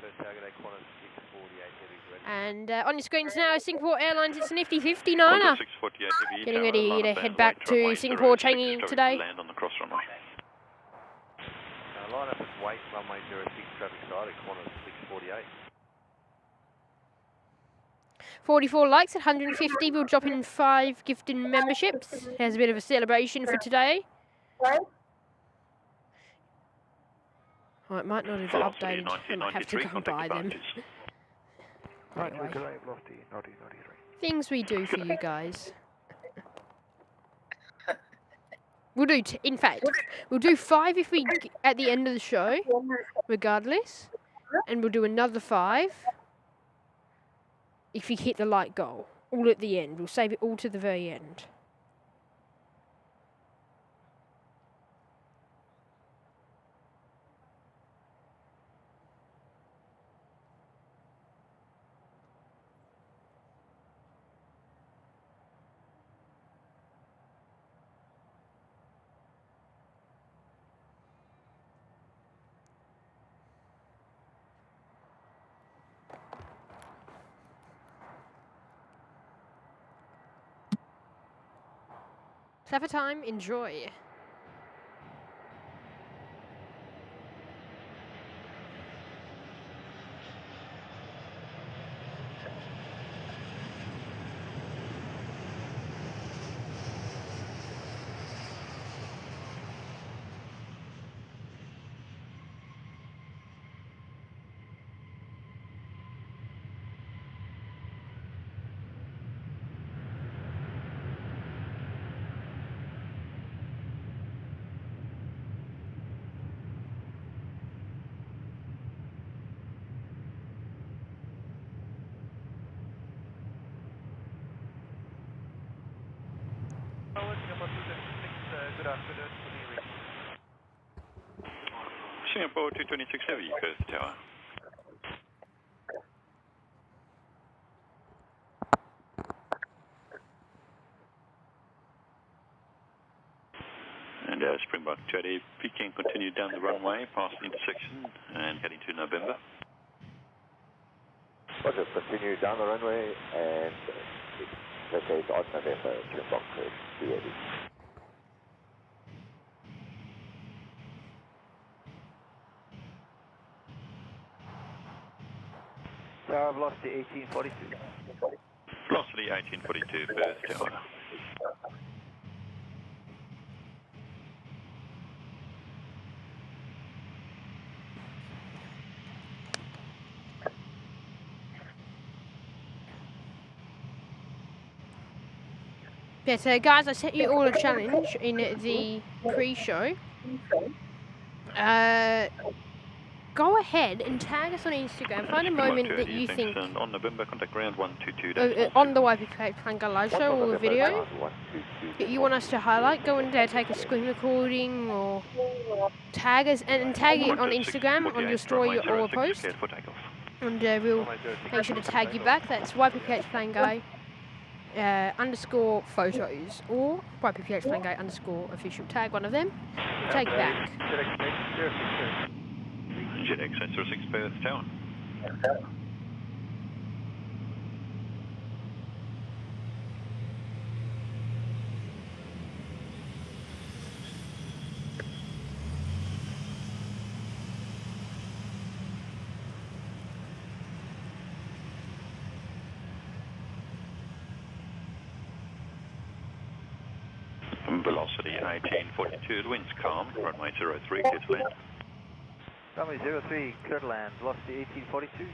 First target, Qantas 648 heavy. And on your screens now, Singapore Airlines, it's a nifty 59er. Getting ready to head back to Singapore Changi today. Land on the cross runway. Line up and wait, runway 06, traffic side at Qantas 648. 44 likes at 150. We'll drop in 5 gifted memberships. There's a bit of a celebration for today. Oh, it might not have updated. I might have to go and buy them. Anyway. Things we do for you guys. We'll do, in fact, we'll do 5 if we at the end of the show, regardless, and we'll do another 5 if we hit the like goal. All at the end. We'll save it all to the very end. Have a time, enjoy. Good afternoon. Singapore 226 heavy, Perth Tower. And Springbok 280, if you can continue down the runway past the intersection and heading to November. Roger, continue down the runway and locate on November, Springbok 280. Tower velocity 1842. Velocity 1842, Perth Tower. Yeah, so guys, I set you all a challenge in the pre-show. Go ahead and tag us on Instagram. Find a moment that you think on November, contact ground 122. on the YPPH Plango Live Show or a video that you want us to highlight. Go and take a screen recording or tag us and tag it on Instagram on your story or a post, and we'll make sure to tag you back. That's YPPH Plango _ photos or YPPH Plango _ official. Tag one of them. We'll take it back. JetX 06 Perth Tower. 1842, the wind's calm, runway 03, clear to land. Runway 03, clear to land, velocity 1842.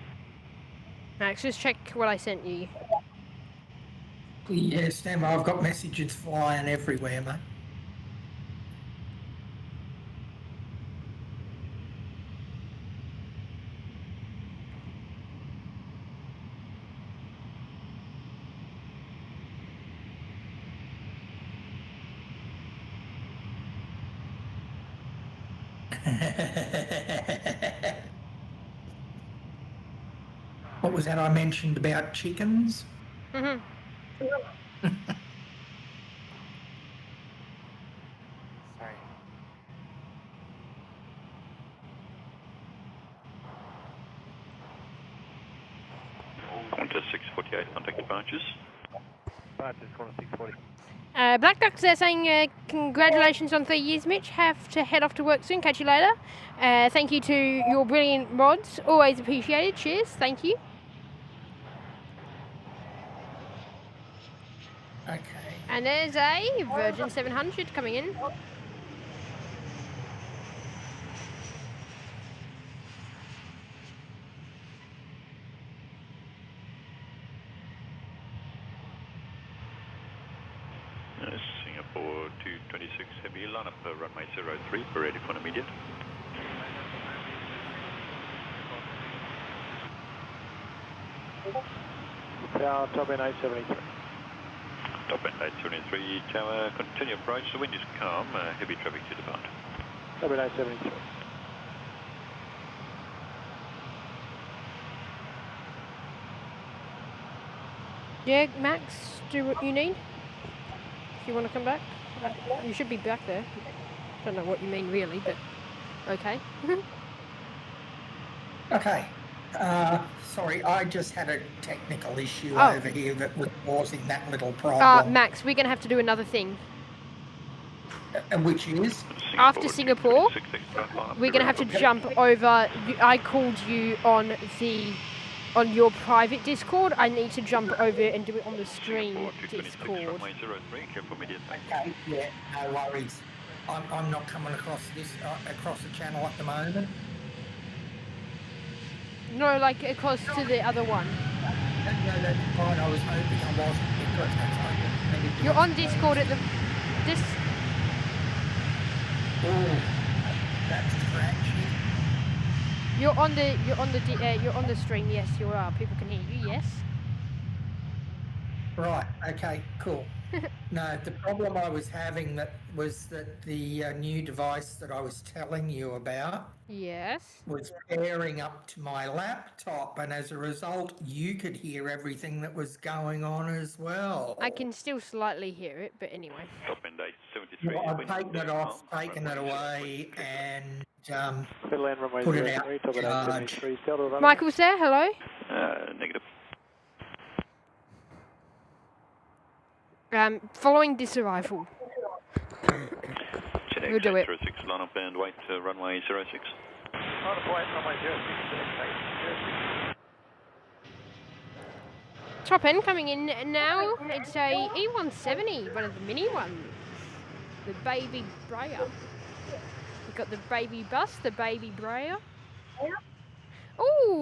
Max, just check what I sent you. Yeah, stand by. I've got messages flying everywhere, mate. What was that I mentioned about chickens? Mhm. Sorry. Qantas 648, contact departures. Departures, Qantas 640. Black Ducks are saying congratulations on 3 years, Mitch. Have to head off to work soon. Catch you later. Thank you to your brilliant mods. Always appreciated. Cheers. Thank you. Okay. And there's a Virgin 700 coming in. Singapore 226 heavy, line up runway 03, we're ready for an immediate. Tower, top end 873. Top end 873, tower, continue approach, the wind is calm, heavy traffic to depart. Top end 873. Yeah, Max, do what you need. If you want to come back, you should be back there. Don't know what you mean really, but okay. Okay. Sorry, I just had a technical issue Oh. over here that was causing that little problem. Max, we're gonna have to do another thing. Which is? After Singapore, 226, extra, line up, we're gonna have to jump over. I called you on your private Discord. I need to jump over and do it on the stream Singapore 226, Discord. runway 03, clear for immediate. Okay, yeah, no worries. I'm not coming across this across the channel at the moment. No, like across to the other one. No, that's fine. I was hoping I wasn't because that's You're on Discord at the this. Oh, that's scratchy. You're on the stream. Yes, you are. People can hear you. Yes. Right. Okay. Cool. No, the problem I was having was that the new device that I was telling you about Yes. was pairing up to my laptop, and as a result, you could hear everything that was going on as well. I can still slightly hear it, but anyway. Top end 873. Well, I've wind taken is it off, calm, taken it runway 03, away, clear to land. and Clear land, runway put it 03, out top end charge. 873. Delta available. Michael's there. Hello. Negative. Following this arrival. We'll do it. 06, line up and wait to runway 06. On the point, runway 06. Top end coming in now. It's a E170, one of the mini ones. The baby Brayer. We've got the baby bus, the baby Brayer. We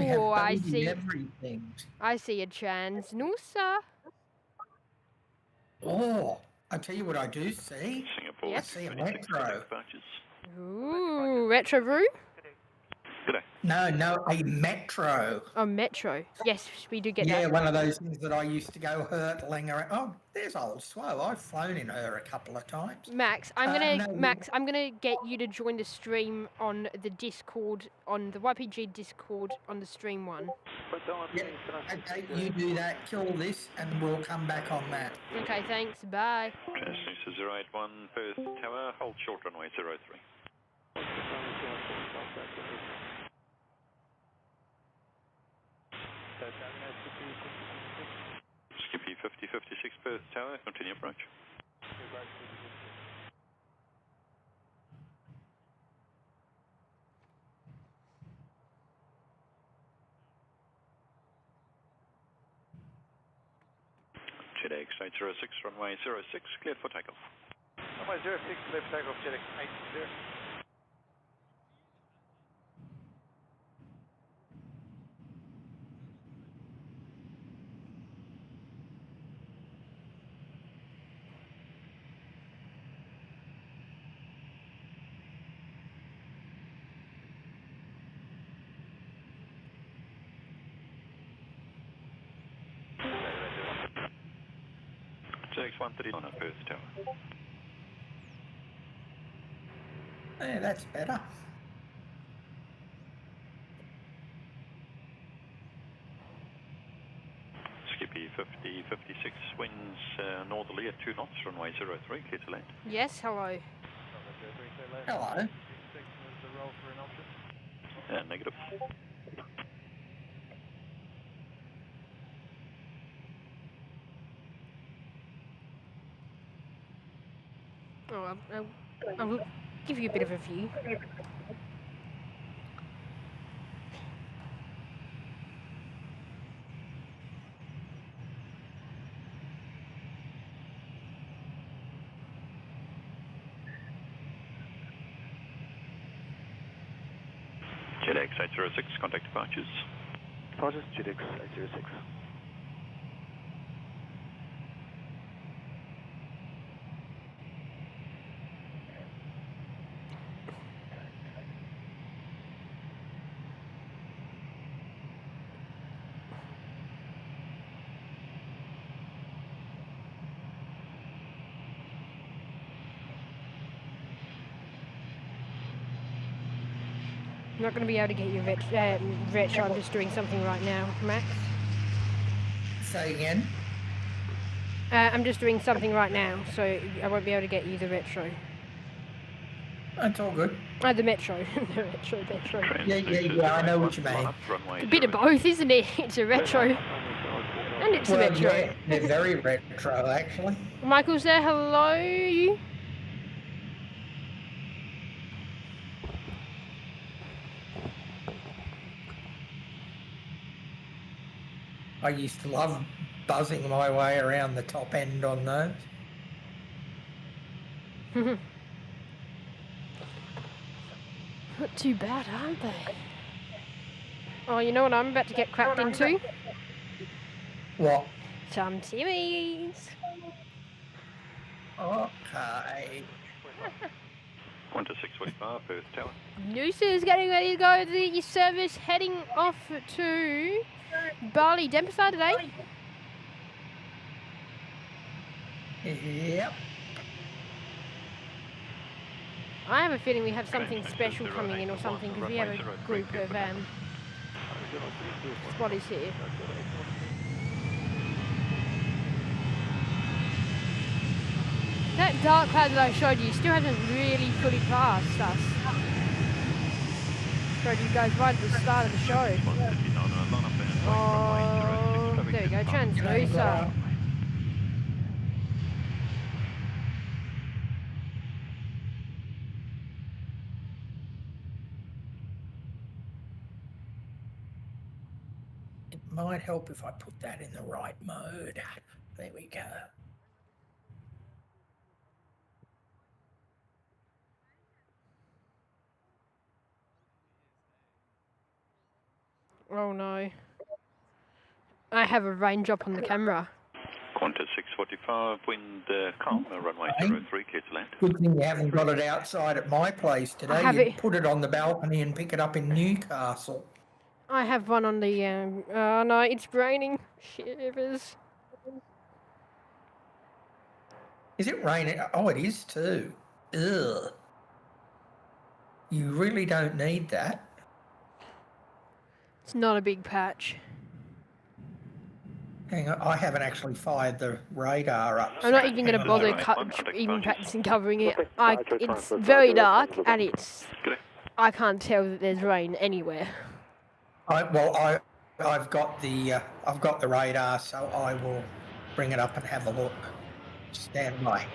have Oh, I baby see. everything. I see a chance. Noosa. Oh, I tell you what I do see. Singapore Yes. I see a 26, metro. contact departures. Ooh, retro roo. G'day. No, a metro. Oh, metro. Yes, we do get Yeah, that. one of those things that I used to go hurtling around. Oh, there's old Swow. I've flown in her a couple of times. Max, I'm gonna get you to join the stream on the Discord, on the YPG Discord, on the stream one. Yeah, okay, you do that, kill this, and we'll come back on that. Okay, thanks. Bye. This is 081 Perth Tower, hold short runway 03. Skippy 5056 Perth Tower, continue approach. JetX 806, runway 06, cleared for takeoff. Runway 06, clear for takeoff, JetX 860. JX 139 at Perth Tower. Yeah, that's better. Skippy 50, 56, winds northerly at 2 knots, runway 03, clear to land. Yes, hello. Hello. The roll for an option. Negative. Oh, I will give you a bit of a view. JetX 806, contact departures. Departures, JetX 806. I'm not going to be able to get your retro. I'm just doing something right now, Max. Say again. I'm just doing something right now, so I won't be able to get you the retro. That's all good. Oh, the metro. The retro. Yeah, I know what you mean. It's a bit of both, isn't it? It's a retro. And it's a metro. Yeah, they're very retro, actually. Michael's there, hello. I used to love buzzing my way around the top end on those. Not too bad, aren't they? Oh, you know what I'm about to get cracked into? What? Some Timmies. Okay. 1 to 645, Perth Tower. Noosa's getting ready to go to the service, heading off to Bali. Dempsey today. Yep. I have a feeling we have something special coming in or something, because we have a group of spotters here. That dark cloud that I showed you still hasn't really fully passed us. Showed you guys right at the start of the show. Oh, there we go, transducer. It might help if I put that in the right mode. There we go. Oh no. I have a rain drop on the camera. Qantas 645, wind calm, runway 03, clear to land. Good thing you haven't got it outside at my place today. have You it. put it on the balcony and pick it up in Newcastle. I have one on the, oh no, it's raining. Shivers. Is it raining? Oh, it is too. Ugh. You really don't need that. It's not a big patch. Hang on, I haven't actually fired the radar up. I'm not even going to bother even practicing covering it. It's very dark and I can't tell that there's rain anywhere. I've got the radar, so I will bring it up and have a look. Stand by.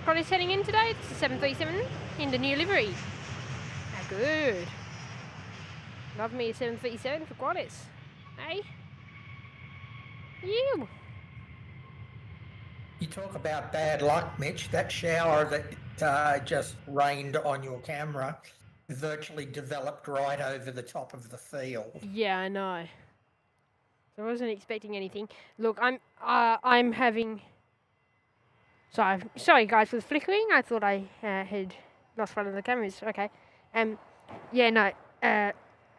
Qantas heading in today. It's a 737 in the new livery. How good. Love me a 737 for Qantas. Hey? You. You talk about bad luck, Mitch. That shower that just rained on your camera virtually developed right over the top of the field. Yeah, I know. So I wasn't expecting anything. Look, I'm having. Sorry guys for the flickering. I thought I had lost one of the cameras. Okay. Yeah, no. I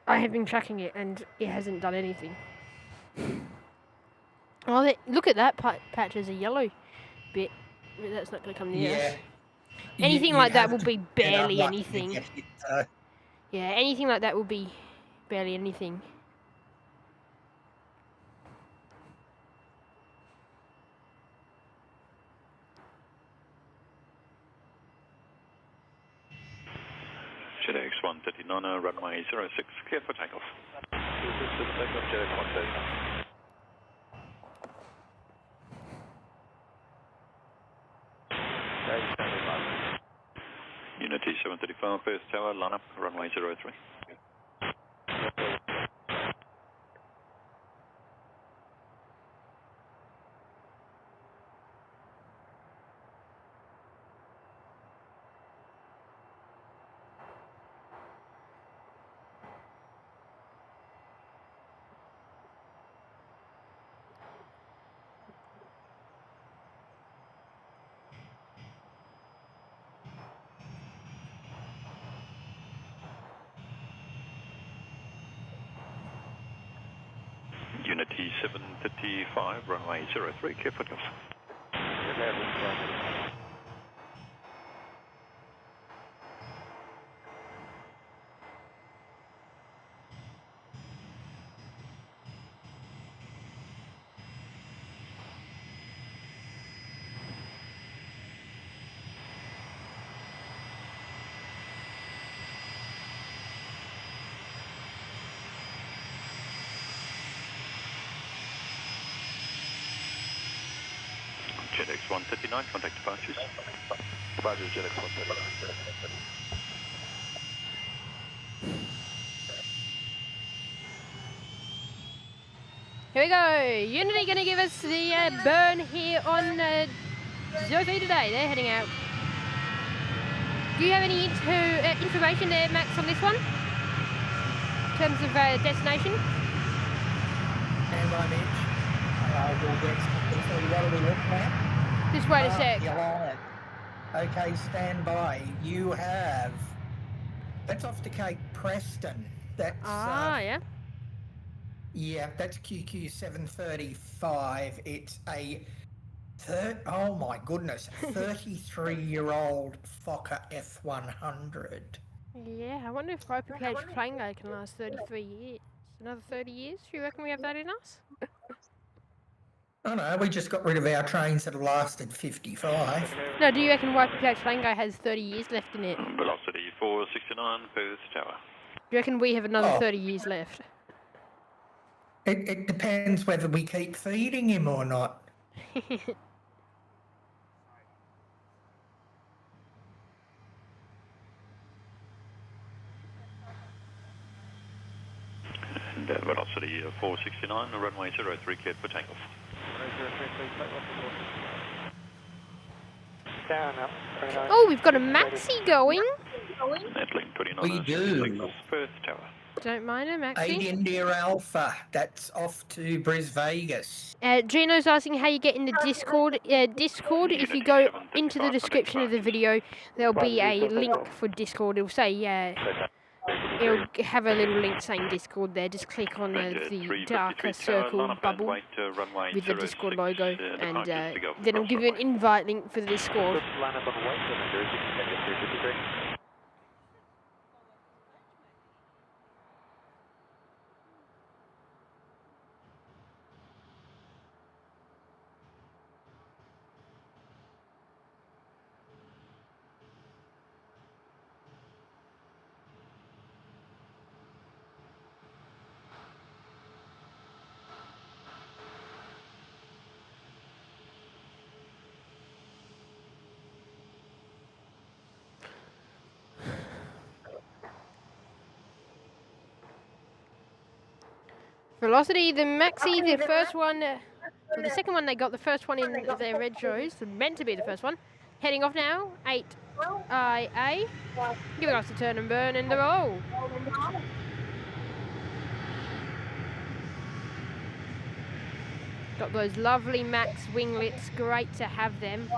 have been tracking it and it hasn't done anything. Oh, look at that patch as a yellow bit. But that's not going to come near us. Anything You'd like that have will to be get barely unlucky to anything. get hit, though. Yeah, anything like that will be barely anything. JetX 139, runway 06, clear for takeoff. Takeoff, JetX 139. Unity 735, Perth Tower, line up, runway 03. Unity 735, runway 03, clear for takeoff. JetX 139, contact departures. Departures, JetX 139. Here we go. Unity going to give us the burn here on 03 today. They're heading out. Do you have any information there, Max, on this one? In terms of destination? Stand by, Mitch. We'll get something for you. What are we looking at? Just wait a sec. You're lying. Okay, stand by. You have... That's off to Cape Preston. That's... Yeah. Yeah, that's QQ 735. It's a... oh my goodness, 33-year-old Fokker F100. Yeah, I wonder if YPPH plane guy can last 33 years. Another 30 years? Do you reckon we have that in us? Oh no, we just got rid of our trains that have lasted 55. No, do you reckon YPPH plane guy has 30 years left in it? Do Velocity 469, Perth Tower. you reckon we have another 30 years left? It depends whether we keep feeding him or not. And velocity 469, runway 03, cleared for takeoff. Oh, we've got a Maxi going. Netlink 29, We do. Perth Tower. Don't mind a 8 Maxi. India Alpha, that's off to Vegas. Gino's asking how you get in the Discord. Discord, if you go into the description of the video, there'll be a link for Discord. It'll say, it'll have a little link saying Discord there. Just click on the darker circle bubble with the Discord logo, and then it'll give you an invite link for the Discord. Velocity, the Maxi, the first one Well, the second one they got, the first one in their red shows, meant to be the first one. Heading off now, 8IA, giving us a turn and burn and the roll. Got those lovely Max winglets, great to have them.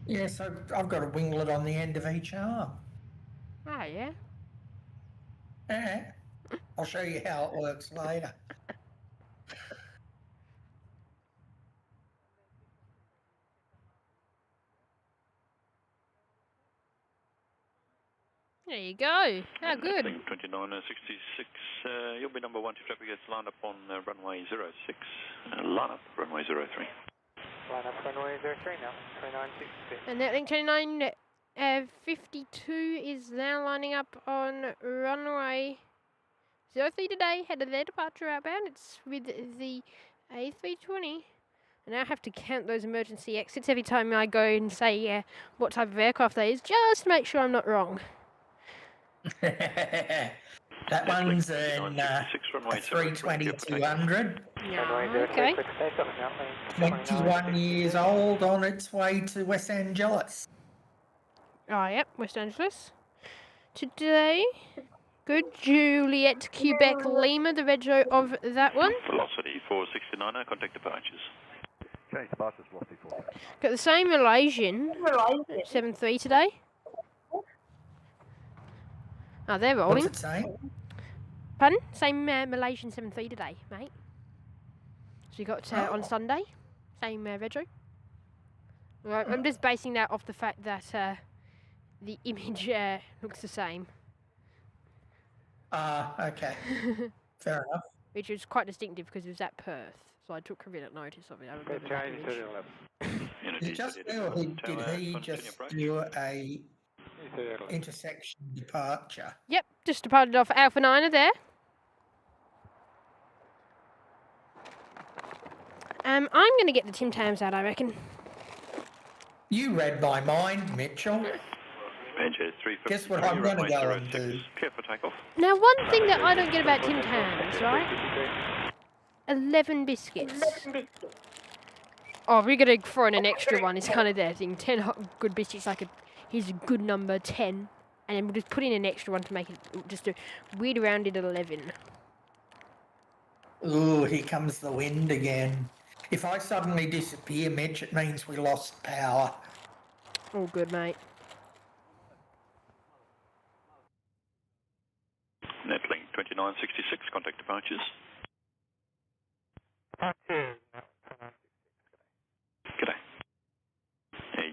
Yes, I've got a winglet on the end of each arm. Oh, yeah. I'll show you how it works later. There you go. How good. 2966, you'll be number 1 to traffic gets lined up on runway 06. Line up runway 03. Line up runway 03 now, 2966. And that link 2952 is now lining up on runway 03 today, head of their departure outbound. It's with the A320. And I have to count those emergency exits every time I go and say what type of aircraft that is, just to make sure I'm not wrong. That one's in 320-200. Yeah, okay. 21 years old, on its way to Los Angeles. Oh, yep, West Angeles. Today, good Juliet, Quebec, Lima, the rego of that one. Velocity 469, contact departures. Change departures, velocity 4. Got the same Malaysian, 73 today. Oh, they're rolling. What's it saying? Pardon? Same Malaysian 73 today, mate. So you got on Sunday, same rego. Right, I'm just basing that off the fact that the image looks the same. Okay. Fair enough. Which is quite distinctive because it was at Perth. So I took a minute notice of it. I remember that image. Did he just do a intersection departure? Yep, just departed off Alpha 9 there. I'm going to get the Tim Tams out, I reckon. You read my mind, Mitchell. Guess what I'm going to go and do? Clear for takeoff. Now, one thing that I don't get about Tim Tams, right? 11 biscuits. Oh, we're going to throw in an extra one. It's kind of their thing. 10 good biscuits, like here's a good number, 10. And then we'll just put in an extra one to make it just a weird rounded 11. Ooh, here comes the wind again. If I suddenly disappear, Mitch, it means we lost power. All good, mate. Netlink 2966, contact departures. G'day.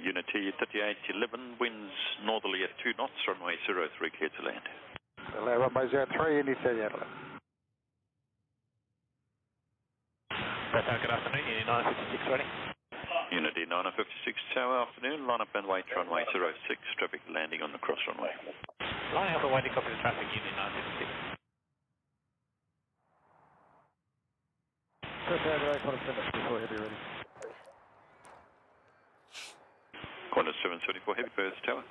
Unity 3811, winds northerly at 2 knots, runway 03 clear to land. Hello, runway 03, Indy 3811. Good afternoon, Unity 956 ready. Unity 956, tower afternoon, line up and wait, runway 06, traffic landing on the cross runway. Line up and waiting, copy the traffic, Unity 956. Before heavy ready. Qantas 774 heavy, Perth tower.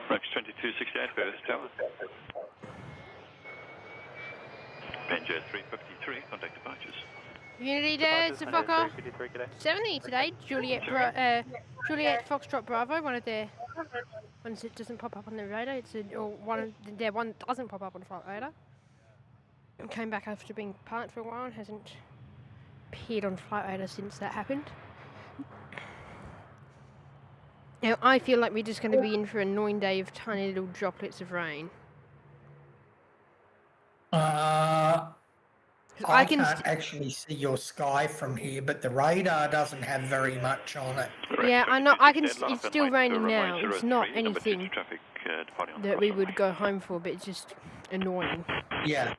Rex 2268 Perth tower. Benjo 353, contact departures. Unity there's the fucker. 70 today, Juliet Foxtrot Bravo, one of their ones that doesn't pop up on the radar. It's one doesn't pop up on the flight radar. And came back after being parked for a while and hasn't appeared on flight radar since that happened. Now I feel like we're just going to be in for an annoying day of tiny little droplets of rain. I can't actually see your sky from here, but the radar doesn't have very much on it. Yeah, I know. It's still raining now. It's not anything that we would go home for, but it's just annoying. Yeah.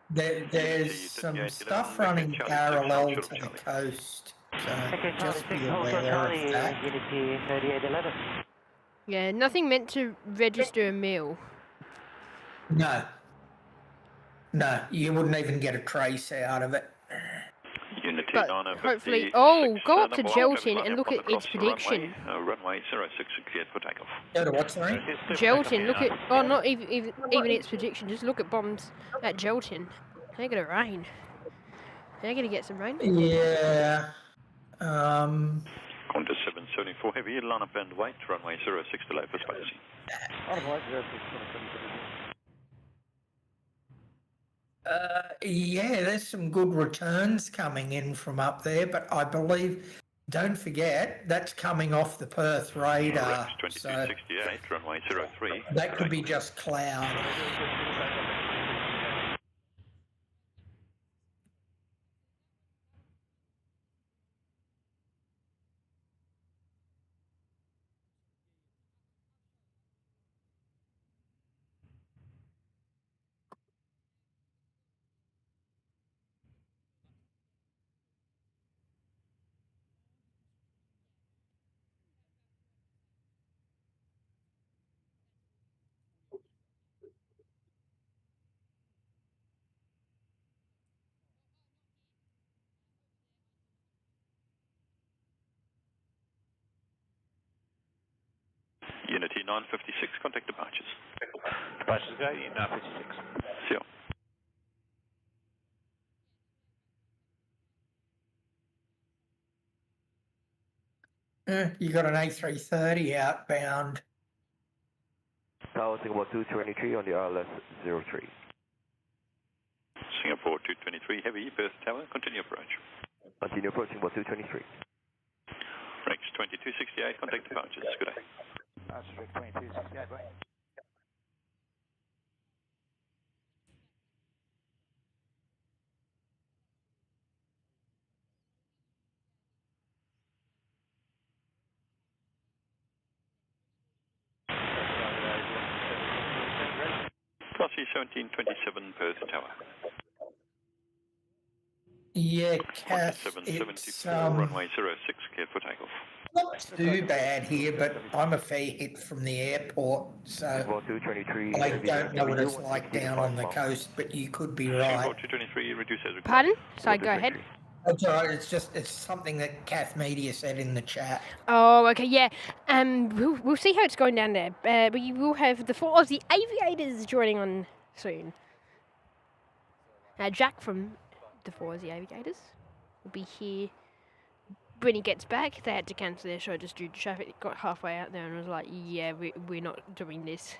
There's some stuff running parallel to the coast, so just be aware of that. Yeah, nothing meant to register a meal. No, you wouldn't even get a trace out of it. Unity But 956, hopefully, oh, go up to number one, Gelton line and up look on at the its cross prediction. runway 06 cleared for takeoff. Go to what, sorry? Gelton, look at, oh, not even its prediction, just look at bombs at Gelton. They're going to rain. They're going to get some rain. Yeah. Qantas 774 heavy, line up and wait, runway 06 delay for spacing. On the way, 06, 20, Yeah, there's some good returns coming in from up there, but I believe, don't forget, that's coming off the Perth radar. Rex So 2268, runway 03. that could be just cloud. Unity 956, contact departures. Departures go, Unit 956. See you. You got an A330 outbound. Tower Singapore 223 on the RLS 03. Singapore 223 heavy, Perth Tower, continue approach. Continue approaching Singapore 223. Rex 2268, contact departures. Good day. That's Rex 2268, right? Classy 1727, Perth Tower. Yeah, Qantas Kath, 774, runway 06, cleared for takeoff. not too bad here, but I'm a fair hit from the airport, so Singapore 223. I don't know what it's like down on the coast, but you could be Singapore right. 223, reduce as required. Pardon? Sorry, go ahead. It's all right, it's something that Kath Media said in the chat. Oh, okay, yeah. We'll see how it's going down there. We will have the 4 Aussie Aviators joining on soon. Jack from the 4 Aussie Aviators will be here when he gets back. They had to cancel their show just due to traffic. It got halfway out there and was like, yeah, we're not doing this.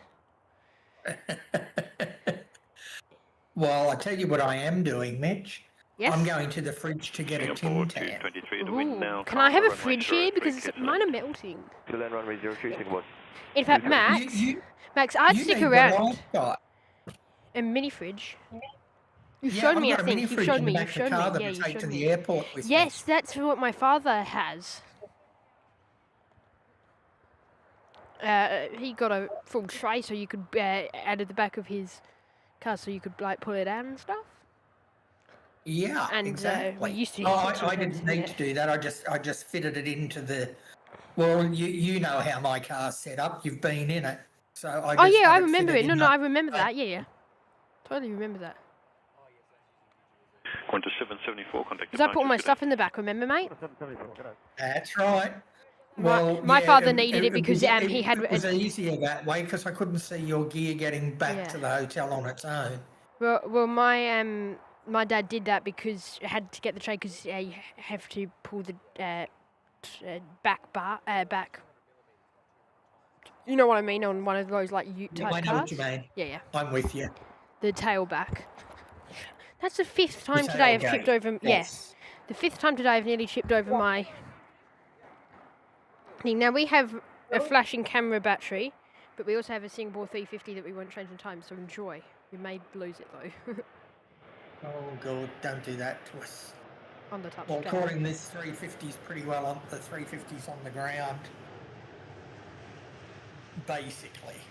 Well, I tell you what I am doing, Mitch. Yes? I'm going to the fridge to get a Singapore Tim Tam. 223, the wind now. Can I have a runway fridge here? 03, Because cleared for mine are landing. melting. To land runway 03, Singapore. In fact, Max, Max, I'd you stick need what around. I've got. A mini fridge. You've Yeah, shown I've me, I got a think. mini You've fridge shown in me. the You've back of the shown car me. that Yeah, I you've take to shown the me. airport with Yes, that's what my father has. He got a full tray so you could add at the back of his car so you could like pull it out and stuff. me. Yeah, And, exactly. we used to Oh, use it I didn't sometimes, need to do that. I just fitted it into the. Well, you know how my car's set up. You've been in it, so I. Oh Just yeah, I had remember fitted it. No, in no, up. I remember that. Yeah, yeah. Totally remember that. Qantas 774, contact Because I put all my departures. stuff in the back, remember, mate? That's right. My yeah, father needed it because was- he had. It was easier that way because I couldn't see your gear getting back Yeah. to the hotel on its own. Well, my dad did that because I had to get the tray because you have to pull the back. You know what I mean, on one of those like Ute Yeah, type I know cars. what you mean. Yeah, yeah. I'm with you. The tail back. That's the 5th time today I've tailgate, tripped over. yes. Yeah, the 5th time today I've nearly tripped over my thing. Now we have a flashing camera battery, but we also have a Singapore 350 that we won't change in time. So enjoy. We may lose it though. Oh God, don't do that to us. On the touchdown. Well, according to this 350's pretty well on the 350's on the ground. Basically.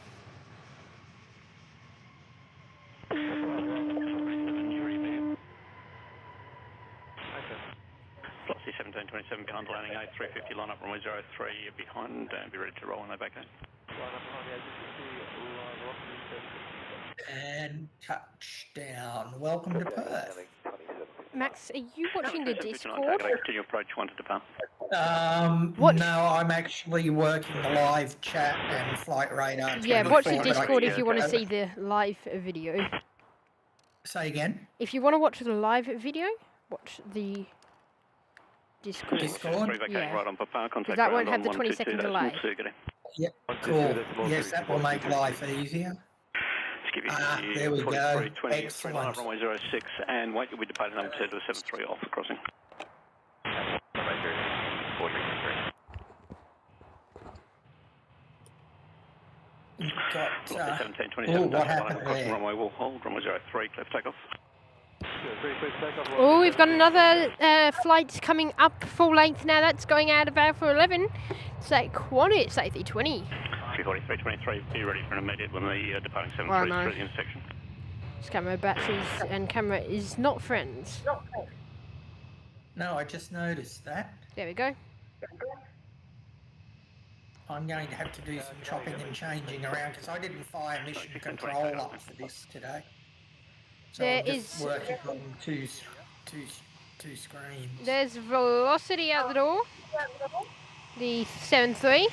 Flossie 1727, behind landing A350, line up runway 03, behind, be ready to roll on the back end. And touchdown. Welcome to Perth. Max, are you watching the 59 Discord? target, continue approach 1 to depart. What- No, I'm actually working the live chat and flight radar. Yeah, watch the 24, but I Discord if can't you want to go- see the live video. Say again. If you want to watch the live video, watch the Discord. Discord? 3 vacating Yeah. right on Papa, contact that won't ground have on the 20-second 122.2, delay. get in. Yep, cool. Yes, that will make life easier. Just give you There we go. 43.20, Excellent. line up runway 06, and wait, you'll be departing number 2 to 73 off the crossing. You've got, 1727, what happened crossing there? runway will hold, runway 03, clear for takeoff. Oh, we've got another flight coming up full length now. That's going out of Alpha 11. It's like Qantas A320. 343.23, be ready for an immediate when the departing 73 Well, is no. through the intersection. This camera batteries and camera is not friends. No, I just noticed that. There we go. I'm going to have to do some chopping and changing around because I didn't fire mission control up for this today. So There I'm just is- working on two screens. There's Velocity out the door. The 7-3.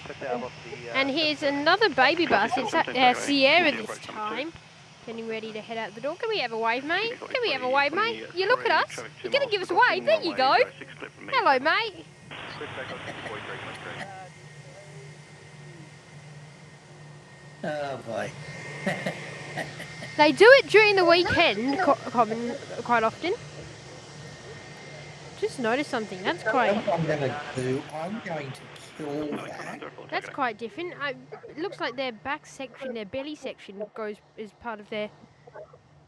And here's another baby bus. It's at Sierra this time. Getting ready to head out the door. Can we have a wave, mate? Can we have a wave, mate? You look at us. You're going to give us a wave. There you go. Hello, mate. Oh boy. They do it during the weekend quite often. Just noticed something. That's quite. What I'm going to do, I'm going to kill that. That's quite different. It looks like their back section, their belly section, goes as part of their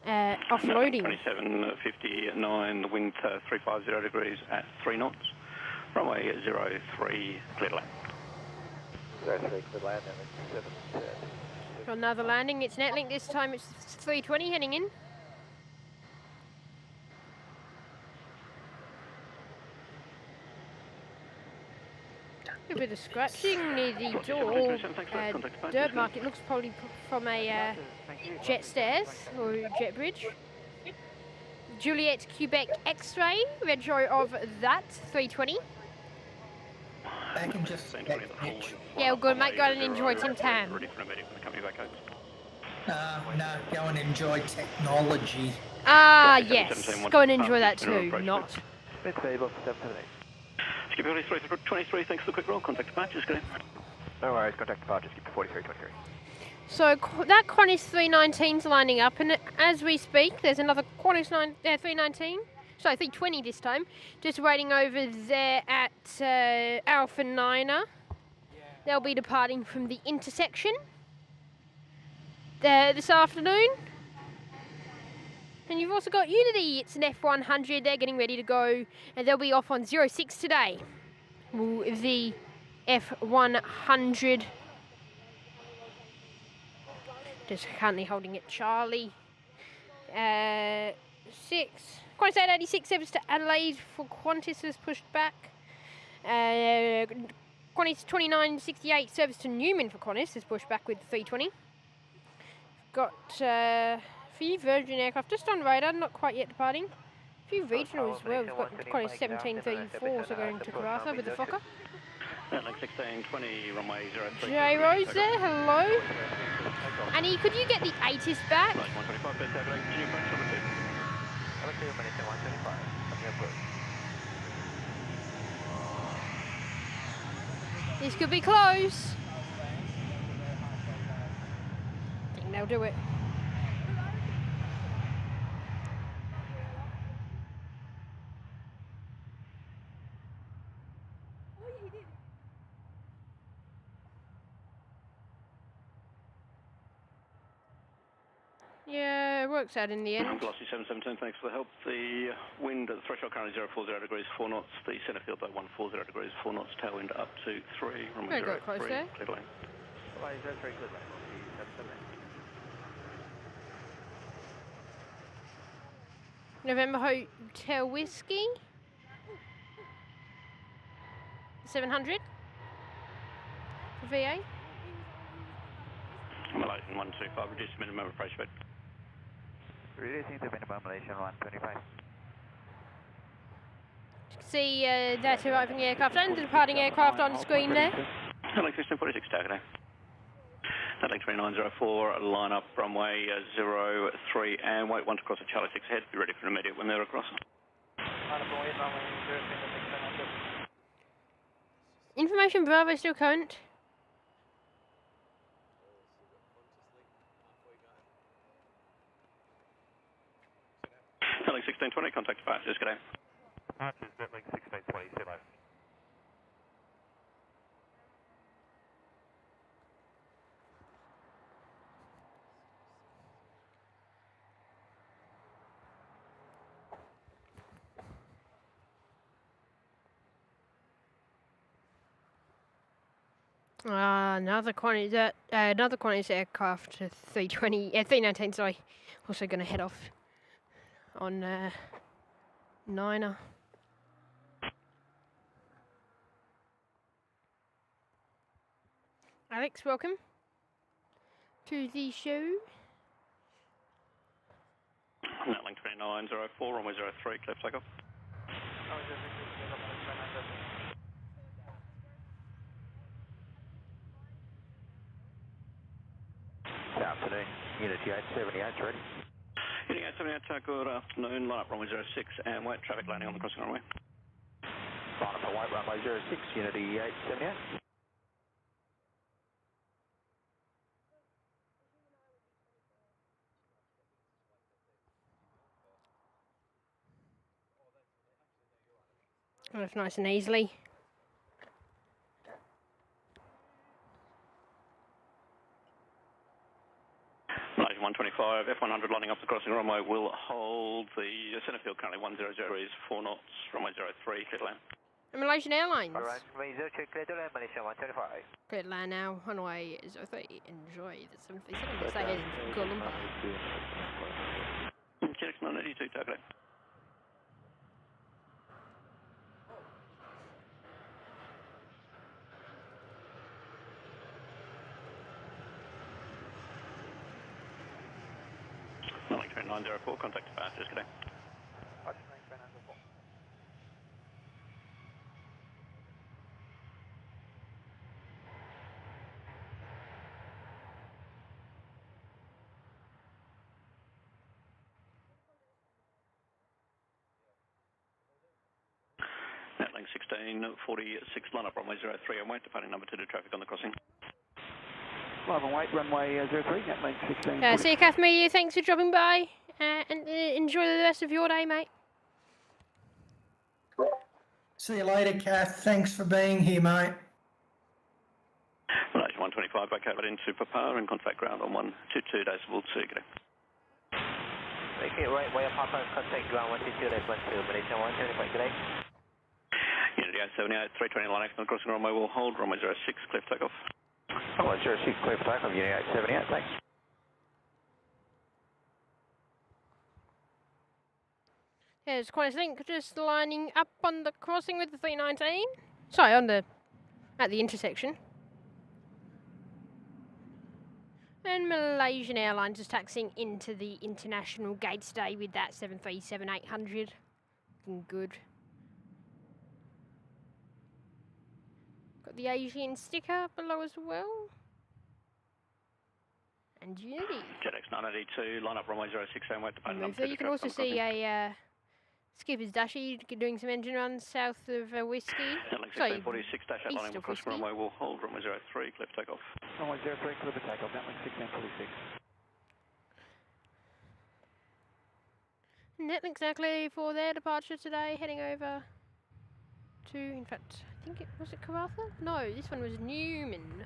offloading. 27.59, the wind 350 degrees at 3 knots. Runway 03, clear to land. 03, clear land, and 7. Got another landing. It's Netlink this time. It's 320 heading in. A bit of scratching near the door. Dirt mark. It looks probably from a jet stairs or jet bridge. Juliet Quebec X-ray. Retro of that 320. Back and just Yeah, well, good, mate. Go and enjoy Tim Tam. Ready for an immediate when the company vacates. no, go and enjoy technology. Ah, yes. Go and enjoy that too. Not. Skip 43.23, thanks for the quick roll. Contact departures, get in. No worries, contact departure, skip 43.23. So that Qantas 319's lining up, and as we speak, there's another Qantas 320 this time, just waiting over there at Alpha 9er. They'll be departing from the intersection this afternoon. And you've also got Unity, it's an F100, they're getting ready to go, and they'll be off on 06 today. The F100. Just currently holding it. Charlie 6. Qantas 886 service to Adelaide for Qantas is pushed back. Qantas 2968 service to Newman for Qantas is pushed back with 320. Got a few Virgin aircraft just on radar, not quite yet departing. A few regional as well. We've got Qantas 1734 so going to Karratha with the Fokker. Link 1620, runway 03. J Rose there, hello. Annie, could you get the ATIS back? 125, best average, continue approach number 2. This could be close. I think they'll do it. Yeah, it works out in the end. Velocity 717, thanks for the help. The wind at the threshold currently 040 degrees, 4 knots. The centre field though 140 degrees, 4 knots. Tailwind up to 3. Runway Very close 03, there. clear to land. November Hotel Whiskey. 700 for VA. Malaysian 125, reduce minimum approach speed. Reducing the minimum Malaysian 125. see that arriving aircraft and the departing aircraft on screen there. Link 1646, target Link 2904, line up runway 03 and wait 1 to cross at Charlie 6 ahead. Be ready for an immediate when they're across. Information Bravo still current. Link 1620, contact departures, good day. Departures, Link 1620, say hello. Another Qantas aircraft, 319, sorry. Also going to head off on Niner. Alex, welcome to the show. Link 2904, runway 03, clear for takeoff. Good afternoon, Unity 878 ready. Unity 878, good afternoon, line up runway 06 and wait, traffic landing on the crossing runway. Line up and wait runway 06, Unity 878. That's nice and easily. Malaysia 125, F100 lining up the crossing runway will hold the center field currently 100 degrees, 4 knots, runway 03, clear to land. Malaysian Airlines. Alright, runway 02, clear to land, Malaysia 125. Clear to land now, runway 03. Enjoy the 737. Let's stay here in Kuala Lumpur. GX 982, target. Link 2904, contact departures, good day. Link 1646, line up runway 03 and wait, departing number 2 to traffic on the crossing. Live and wait, runway 03, Link 16. See you, Kath Media. Thanks for dropping by. And enjoy the rest of your day, mate. See you later, Kath. Thanks for being here, mate. Malaysia 125, back over into Papa and contact ground on 122 decibel 2, good day. Make it right, way up, Papa, contact ground 122 decibel 2, Malaysia 125, good day. Unity 878, 320 line action on the crossing runway will hold, runway 06, clear for takeoff. Runway 06, clear for takeoff, Unity 878, thanks. There's Qantas Link just lining up on the crossing with the 319. Sorry, at the intersection. And Malaysian Airlines is taxiing into the international gate today with that 737-800. Looking good. Got the Asian sticker below as well. And Unity. JetX 982, line up runway 06 and wait departing number 2 So to you can traffic also on the see crossing. a skipper's dashy doing some engine runs south of Whiskey. Link Sorry, 1646, dash 8 east lining of the crossing Whiskey. runway will hold, runway 03, clear for takeoff. Runway 03, clear for takeoff, Link 1646. Netlink's now clear for their departure today, heading over to, in fact, I think was it Karratha? No, this one was Newman.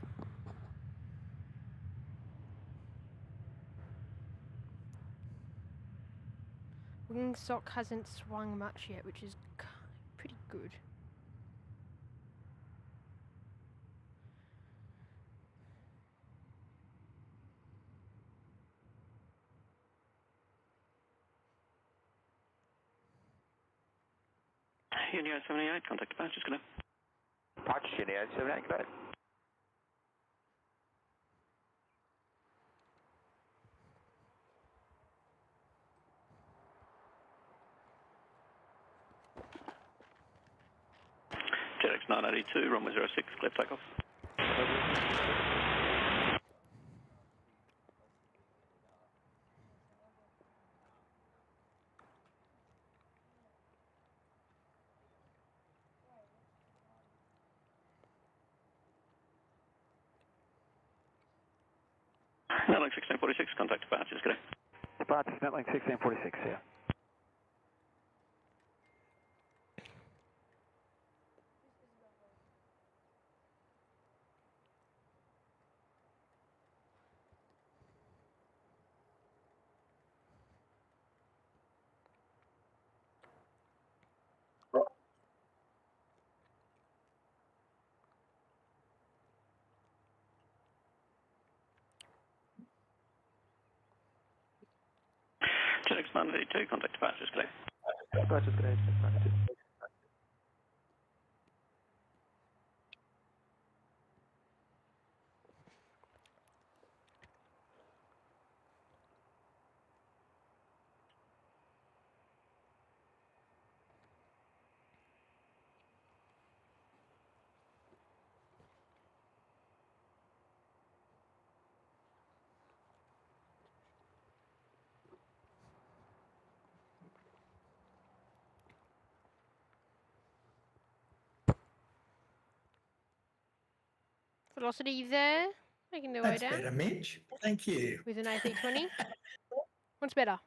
Wingsock hasn't swung much yet, which is pretty good. Unity 878, contact departures, good day. Departure, Unity 878, good day. JetX 982, runway 06, clear for takeoff. Netlink 1646, contact departures, good day. Departures, Netlink 1646, yeah. JetX 982, contact departures, good day. Departures, good day, 92. Velocity there, making their way That's down better, Mitch. Thank you. with an A320. What's better?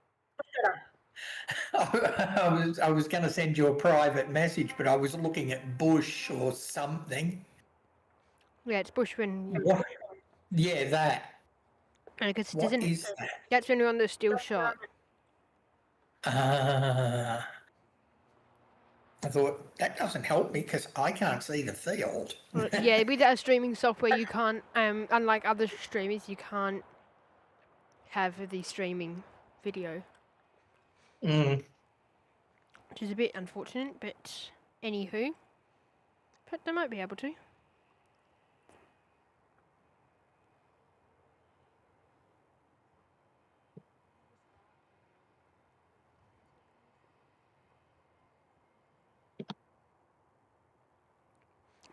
I was going to send you a private message, but I was looking at bush or something. Yeah, it's bush when you, What? Yeah, that. because it What doesn't. is that? That's when you're on the still shot. I thought that doesn't help me because I can't see the field. Well, yeah, with that streaming software, you can't. Unlike other streamers, you can't have the streaming video, Mm. which is a bit unfortunate. But anywho, but they might be able to.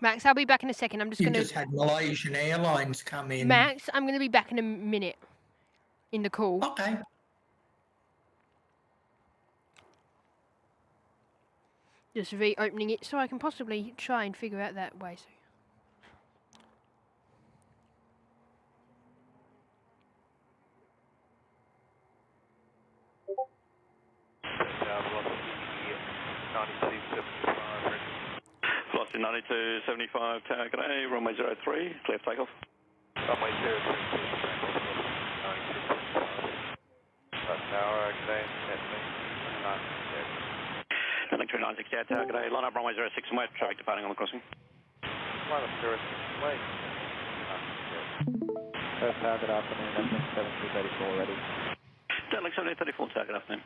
Max, I'll be back in a second. I'm just You gonna. just had Malaysian Airlines come in. Max, I'm gonna be back in a minute. In the call. Okay. Just reopening it so I can possibly try and figure out that way. So. Velocity 9275, tower, good day, runway 03, clear for takeoff. Runway 03, tower, good day, Netlink 3968, tower, good day, line up runway 06 and wait, traffic departing on the crossing. Line up 06, wait. Perth tower, good afternoon, Netlink 7234 ready. Netlink 7034, tower, good afternoon.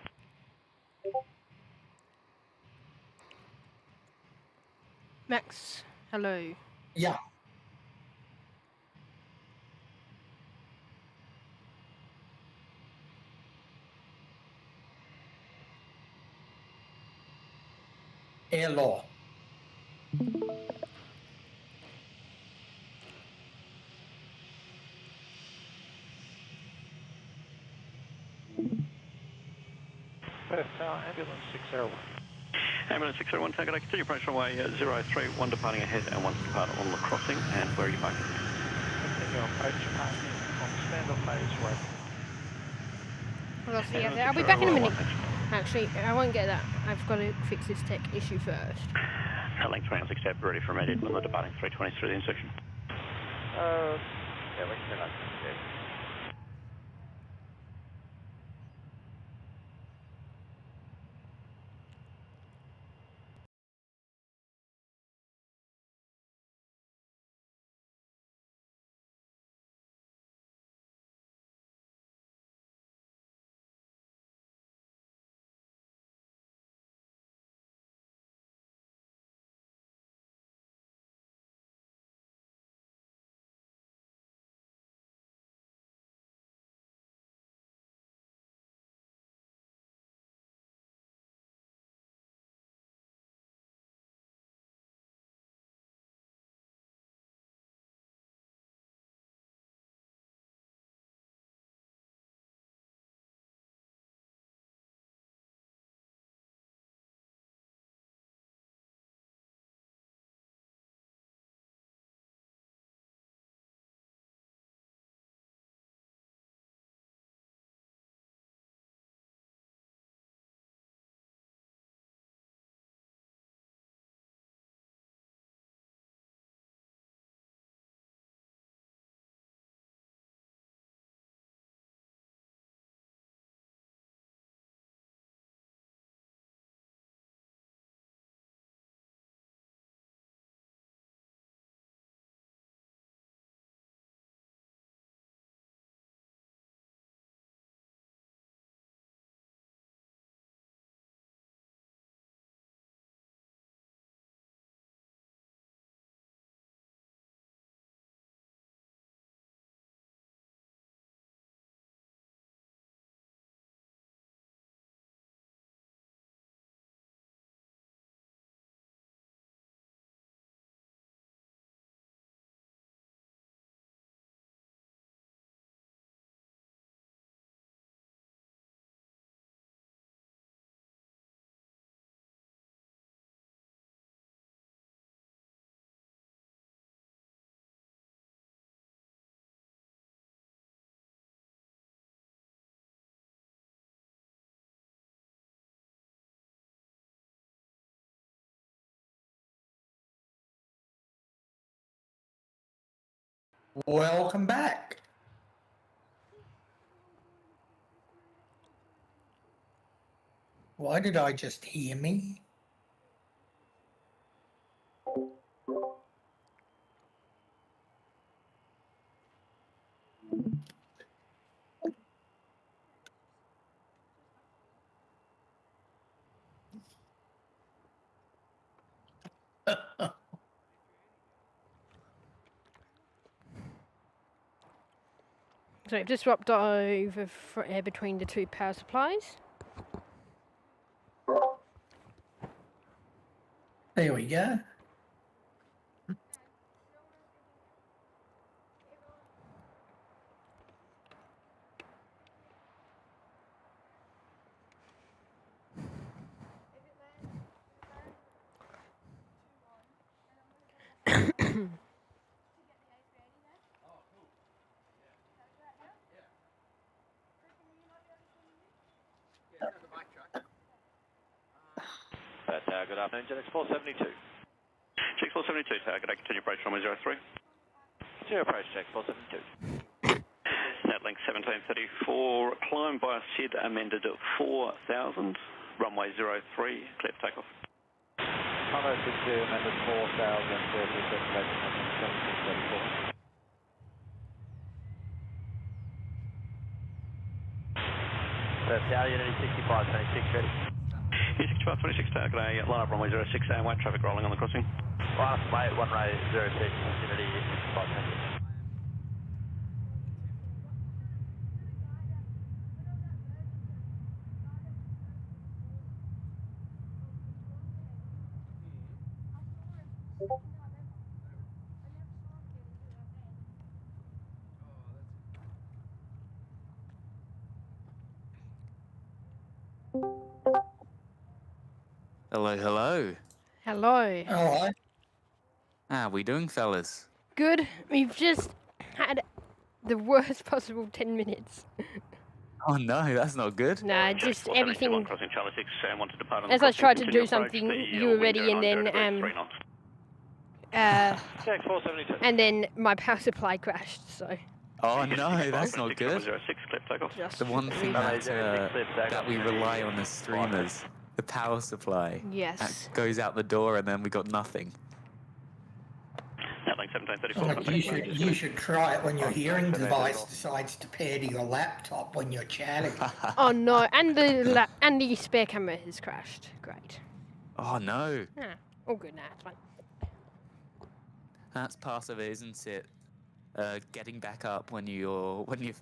Max, hello. Yeah. Air law. Perth tower, ambulance 601. Ambulance 601, tower, good day, continue approach runway 03, one departing ahead and one to depart on the crossing, and where are you parking? Continue approach parking on standoff phase right. Well, I'll see you there. I'll be back in a minute. Actually, I won't get that. I've got to fix this tech issue first. Netlink 3968, ready for immediate when the departing 320 through the intersection. Yeah, we can turn on. Welcome back. Why did I just hear me? So I've just swapped over between the two power supplies. There we go. Good afternoon, Jet X472. Check 472, tower, good day, continue approach runway 03. Zero approach, Jet X472. Natlink 1734, climb via SID amended at 4,000, runway 03, clear for takeoff. 1062, amended 4,000, clear for approach runway 1734. Tower Unity 6526 ready. 6526 tower, good day, line up runway 06 and white traffic rolling on the crossing. Last mate, 1 ray 06, Unity 6526. Hello, hello. Hello. All right. How are we doing, fellas? Good. We've just had the worst possible 10 minutes. Oh no, that's not good. Nah, just everything. Crossing Charlie 6 and want to depart on As the I tried to continue do approach, something, the, you were wind ready, and bearing then 3 knots. Jet X472. and then my power supply crashed. So Oh no, that's not good. 06, clear for takeoff. just The one thing that we rely on as streamers, the power supply. yes. That goes out the door and then we got nothing. Natlink 1734. Like you should try it when your hearing device decides to pair to your laptop when you're chatting. Oh no, and the spare camera has crashed. Great. Oh no, Ah, all good now. It's fine. that's part of it, isn't it? Getting back up when you've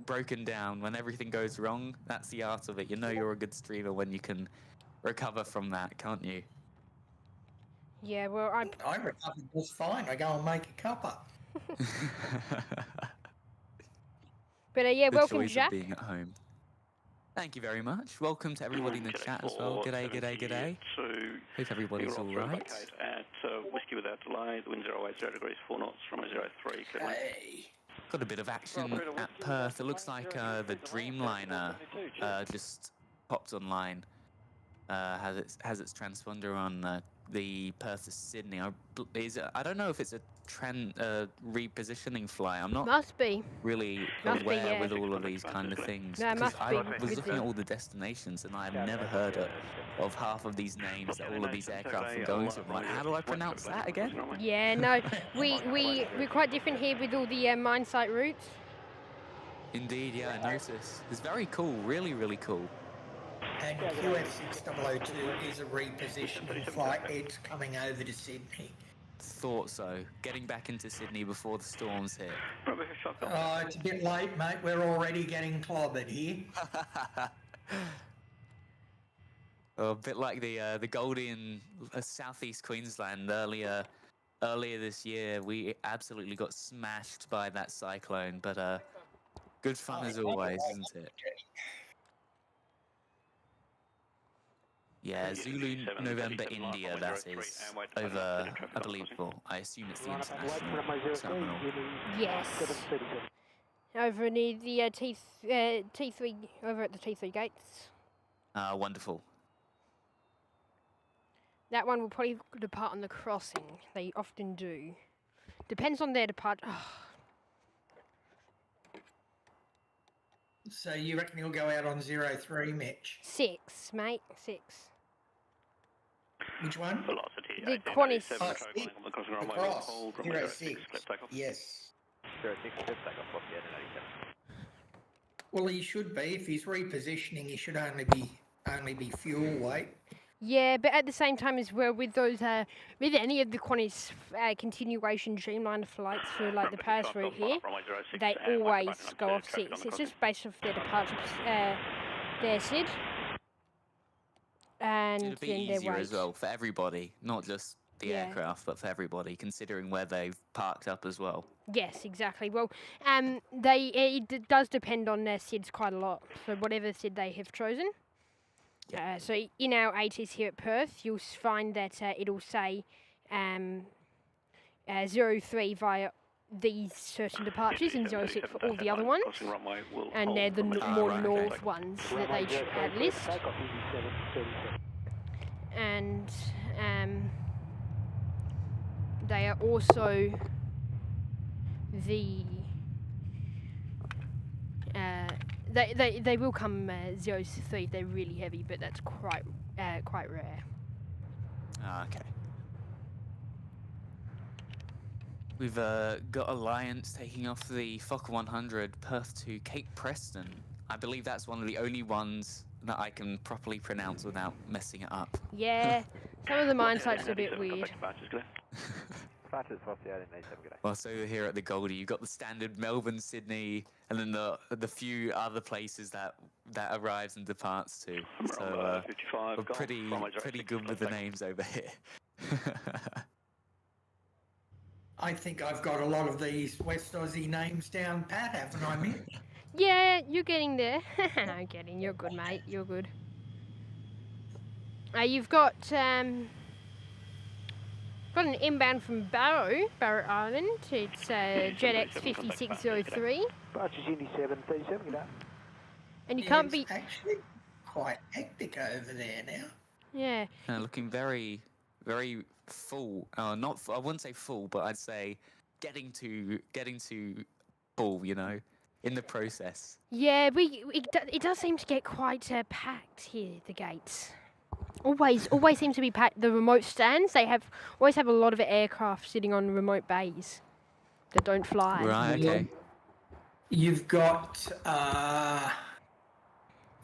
broken down, when everything goes wrong. That's the art of it. You know you're a good streamer when you can recover from that, can't you? Yeah, well, I recovered just fine. I go and make a cuppa. But yeah, Good welcome, choice Jack. of being at home. Thank you very much. Welcome to everybody in the chat as well. G'day, g'day, g'day. Hope everybody's all right. At whiskey without delay, the wind 080 degrees, 4 knots, runway 03, clear. Hey. Got a bit of action at Perth. It looks like the Dreamliner just popped online. Has its transponder on the Perth to Sydney. I don't know if it's a repositioning fly. I'm not Must be. really Must be, aware yeah. with all of these kind of things. No, it because must I be. was Good looking at thing. all the destinations and I've never heard of half of these names that all of these aircraft are going to. I'm like, how do I pronounce that again? Yeah, no, we're quite different here with all the mine site routes. Indeed, yeah, I noticed. It's very cool, really, really cool. And QF6002 is a repositioning flight. It's coming over to Sydney. Thought so. Getting back into Sydney before the storms hit. Oh, it's a bit late, mate. We're already getting clobbered here. Oh, a bit like the Goldie in southeast Queensland earlier this year. We absolutely got smashed by that cyclone, but good fun as always, isn't it? Yeah, Zulu November India, that is, over, I believe, well, I assume it's the international terminal. Yes. Over near the T3, over at the T3 gates. Wonderful. That one will probably depart on the crossing. They often do. Depends on their depart. Oh, So you reckon he'll go out on 03, Mitch? 6, mate. 6. Which one? Velocity The 1897, Qantas. traffic lining on the crossing The runway will cross. hold, runway 06, 06. clear takeoff. Yes. 06, clear takeoff, copy, 87. Well, he should be. If he's repositioning, he should only be fuel weight. Yeah, but at the same time as well, with those, with any of the Qantas continuation Dreamliner flights for like the Paris route here, they always go off 6. It's just based off their departure, their SID, and It'd be then their easier weight. as well for everybody, not just the Yeah. aircraft, but for everybody, considering where they've parked up as well. Yes, exactly. Well, it does depend on their SIDs quite a lot. So whatever SID they have chosen. Yeah. So in our ATs here at Perth, you'll find that it'll say 03 via these certain departures and 06 for all the other ones. And they're the more north ones that they list. And they are also the they will come 03 if they're really heavy, but that's quite rare. Ah, okay. We've got Alliance taking off the Fokker 100 Perth to Cape Preston. I believe that's one of the only ones that I can properly pronounce without messing it up. Yeah, some of the mine sites are a bit weird. Well, so here at the Goldie, you've got the standard Melbourne, Sydney, and then the few other places that arrives and departs to. So we're pretty good with the names over here. I think I've got a lot of these West Aussie names down pat, haven't I, Mitch? Yeah, you're getting there. I'm getting. You're good, mate. You're good. You've got an inbound from Barrow Island. It's JetX 5603. And you can't be. It's actually quite hectic over there now. Yeah. Looking very, very full. Not. I wouldn't say full, but I'd say getting to full. You know, in the process. Yeah, it does seem to get quite packed here. The gates. Always seem to be packed. The remote stands, always have a lot of aircraft sitting on remote bays that don't fly. Right. Okay. You've got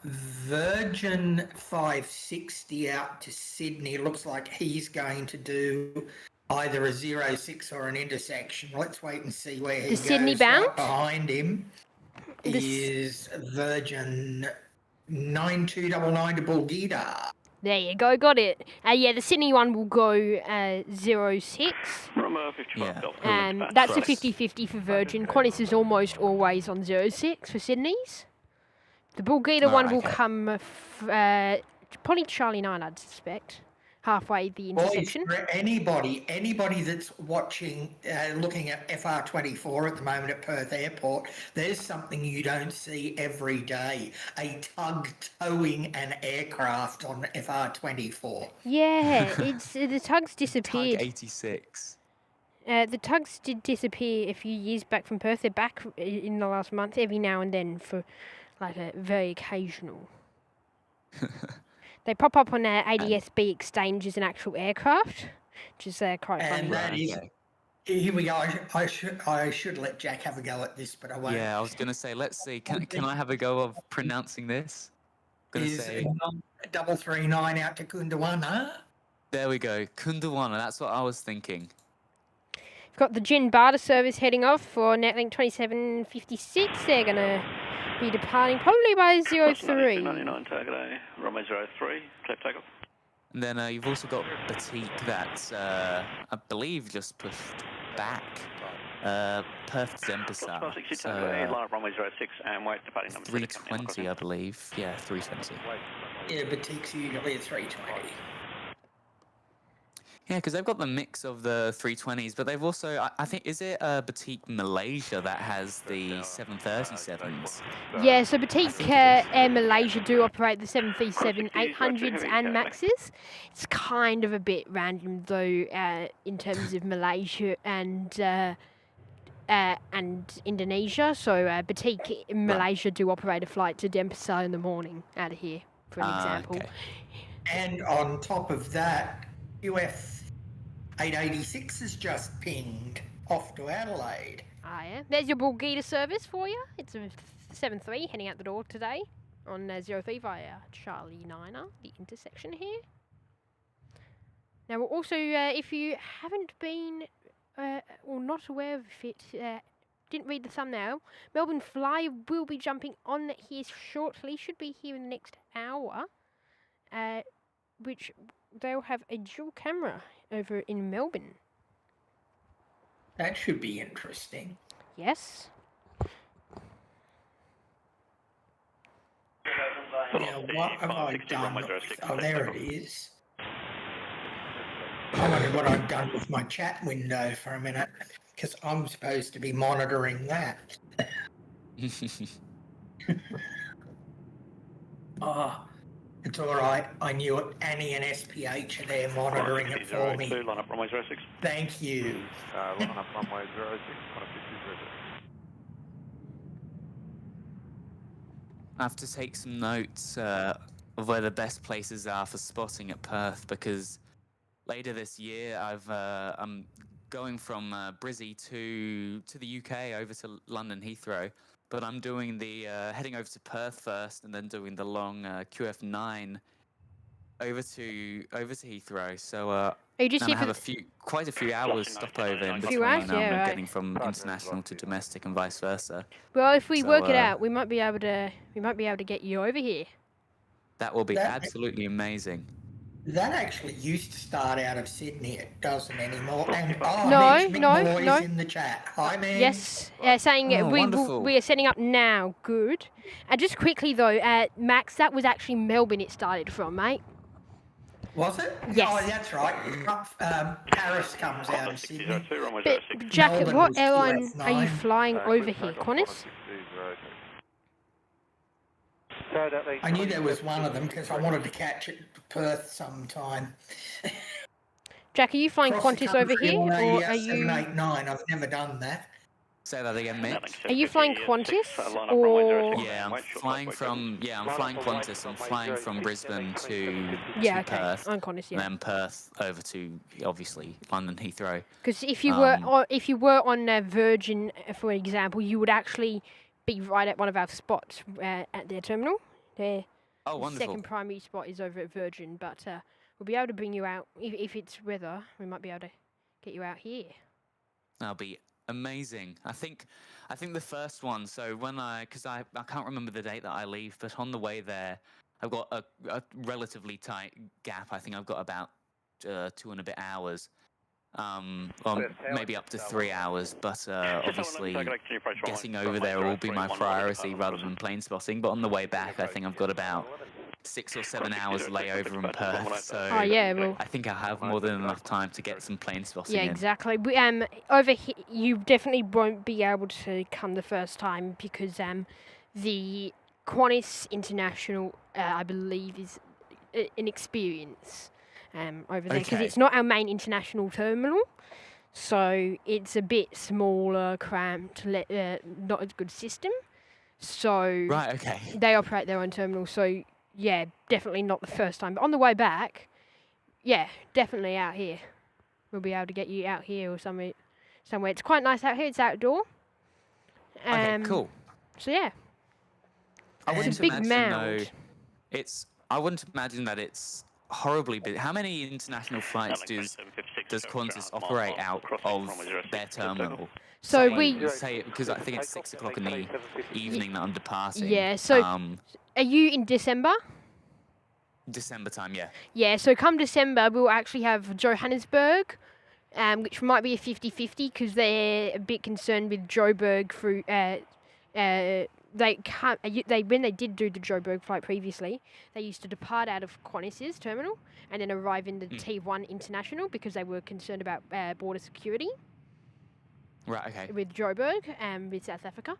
Virgin 560 out to Sydney. Looks like he's going to do either a 06 or an intersection. Let's wait and see where he goes. Sydney bound? Right behind him is Virgin 9299 to Bulgaria. There you go, got it. Yeah, the Sydney one will go 06. Yeah. That's a 50-50 for Virgin. Qantas is almost always on 06 for Sydney's. The Bulgaria one will come probably Charlie 9, I'd suspect. Halfway the intersection. Boys, for anybody that's watching, looking at FR24 at the moment at Perth Airport, there's something you don't see every day: a tug towing an aircraft on FR24. Yeah, the tugs disappeared. Tug 86. The tugs did disappear a few years back from Perth. They're back in the last month, every now and then for like a very occasional. They pop up on ADS-B exchange as an actual aircraft, which is quite funny. And that is, here we go. I should let Jack have a go at this, but I won't. Yeah, I was gonna say, let's see. Can I have a go of pronouncing this? Is 339 out to Kundawana? There we go, Kundawana. That's what I was thinking. We've got the Gin Barter service heading off for Netlink 2756. They're gonna be departing probably by 03. 99 target A, runway 03, clear takeoff. And then you've also got Batik that's, I believe, just pushed back. Perth Zempasar. Runway 06 and wait departing number 320, I believe. Yeah, 320. Yeah, Batik's usually a 320. Yeah, because they've got the mix of the 320s, but they've also, I think, is it Batik Malaysia that has the 737s? Yeah, so Batik Air Malaysia do operate the 737 800s and Maxes. It's kind of a bit random though in terms of Malaysia and and Indonesia. So Batik in Malaysia do operate a flight to Denpasar in the morning out of here, for an example. Okay. And on top of that, UF 886 has just pinged off to Adelaide. Ah, yeah. There's your Bulgita service for you. It's a 7-3 heading out the door today on 03 via Charlie 9er, the intersection here. Now, we're also, if you haven't been or not aware of it, didn't read the thumbnail, Melbourne Fly will be jumping on here shortly, should be here in the next hour, which they'll have a dual camera over in Melbourne. That should be interesting. Yes. Now, what have I done? Oh, there it is. I wonder what I've done with my chat window for a minute, because I'm supposed to be monitoring that. Oh, it's all right. I knew it. Annie and SPH are there monitoring it for me. Line up runway 06. Thank you. Line up runway 06, I have to take some notes of where the best places are for spotting at Perth, because later this year I'm going from Brizzy to the UK over to London Heathrow, but I'm doing the heading over to Perth first and then doing the long QF9 over to Heathrow. So Are you just and here I for have quite a few hours stopover in Few between hours? Yeah, right. getting from international to domestic and vice versa. Well, if we So, work it out, we might be able to get you over here. That will be That- absolutely amazing. That actually used to start out of Sydney. It doesn't anymore. And No, Mitch no, McMoy no. is in the chat. Hi, man. Yes, saying Oh, wonderful. we are setting up now. Good. Just quickly though, Max, that was actually Melbourne. It started from, mate. Was it? Yes. Oh, that's right. Paris comes out of Sydney. 02, runway But 06. Jack, Melbourne what was airline QF9. are you flying over here, Qantas? I knew there was one of them because I wanted to catch it to Perth sometime. Jack, are you flying Across the Qantas over country here, on a, or are you 789. I've never done that. Say that again, Mitch. Are you flying Qantas, line up runway or 06. Yeah, I'm flying from Qantas. I'm flying from Brisbane to okay, Perth, on Qantas, and yeah? then Perth over to obviously London Heathrow. Because if you were on Virgin, for example, you would actually be right at one of our spots at their terminal. Their Oh, wonderful! second primary spot is over at Virgin, but we'll be able to bring you out if it's weather. We might be able to get you out here. That'll be amazing. I think the first one. So because I can't remember the date that I leave, but on the way there, I've got a relatively tight gap. I think I've got about 2 and a bit hours. Well, maybe up to 3 hours, but obviously getting over there will be my priority rather than plane spotting. But on the way back, I think I've got about 6 or 7 hours layover in Perth, so Oh yeah, well, I think I'll have more than enough time to get some plane spotting yeah, in. exactly. Over here, you definitely won't be able to come the first time because the Qantas International, I believe, is an experience over there because Okay. it's not our main international terminal, so it's a bit smaller, cramped, not a good system. So Right, okay. they operate their own terminal, so yeah, definitely not the first time. But on the way back, yeah, definitely out here. We'll be able to get you out here or somewhere. It's quite nice out here. It's outdoor. Okay, cool. So yeah, I wouldn't it's a big imagine mound. though. I wouldn't imagine that it's horribly busy. How many international flights does Qantas operate out of their terminal? So Say because I think it's 6 o'clock in the evening that I'm departing. Yeah, so are you in December? December time, yeah. Yeah, so come December, we'll actually have Johannesburg, which might be a 50-50 because they're a bit concerned with Joburg through. They can't. When they did do the Joburg flight previously, they used to depart out of Qantas's terminal and then arrive in the T1 International because they were concerned about border security. Right. Okay. With Joburg with South Africa,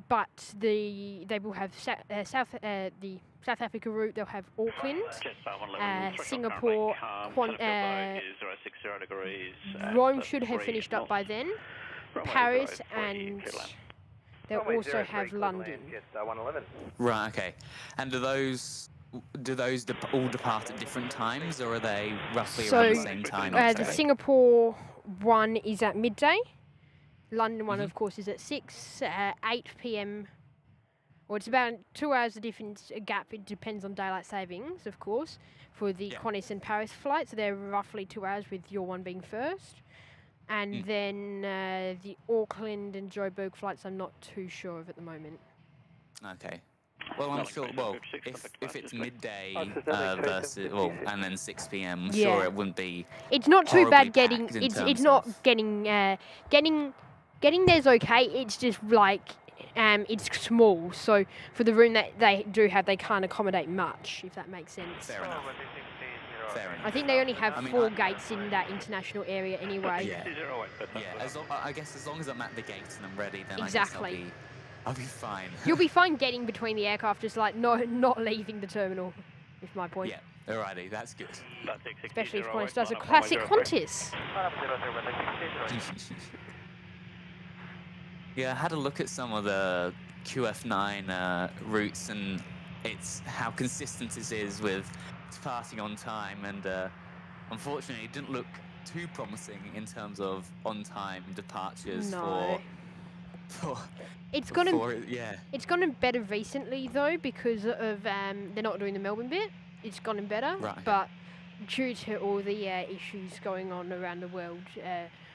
but they will have the South Africa route. They'll have Auckland, Singapore, Rome should have finished up by then. Paris, and they'll Runway also 03, have clear to London. land, Jetstar 111. Right. Okay. And do those all depart at different times, or are they roughly around the same time? The Singapore one is at midday. London one, of course, is at 8 p.m. Or it's about 2 hours of difference gap. It depends on daylight savings, of course, for the Qantas and Paris flight. So they're roughly 2 hours, with your one being first. And then the Auckland and Joburg flights, I'm not too sure of at the moment. Okay. Well, I'm sure. Well, if it's midday versus and then 6 p.m., I'm sure it wouldn't be. It's not too bad getting. packed in It's terms not of- getting there's okay. It's just like it's small. So for the room that they do have, they can't accommodate much. If that makes sense. Fair enough. Fair enough. I think they only have 4 gates in that international area anyway. Yeah. I guess as long as I'm at the gates and I'm ready, then Exactly. I guess I'll be fine. You'll be fine getting between the aircraft, just like not leaving the terminal. Is my point. Yeah. Alrighty, that's good. Especially if Qantas does a classic Qantas. Yeah, I had a look at some of the QF9 routes, and it's how consistent it is with departing on time, and unfortunately it didn't look too promising in terms of on-time departures for it's gotten better recently though, because of they're not doing the Melbourne bit. It's gotten better, but due to all the issues going on around the world,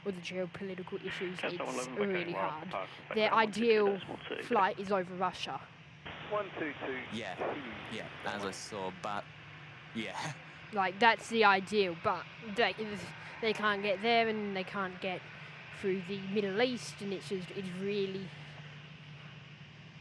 or the geopolitical issues, it's really hard. Their ideal flight is over Russia. 122. Yeah, as I saw, but like that's the ideal, but they can't get there, and they can't get through the Middle East, and it's really.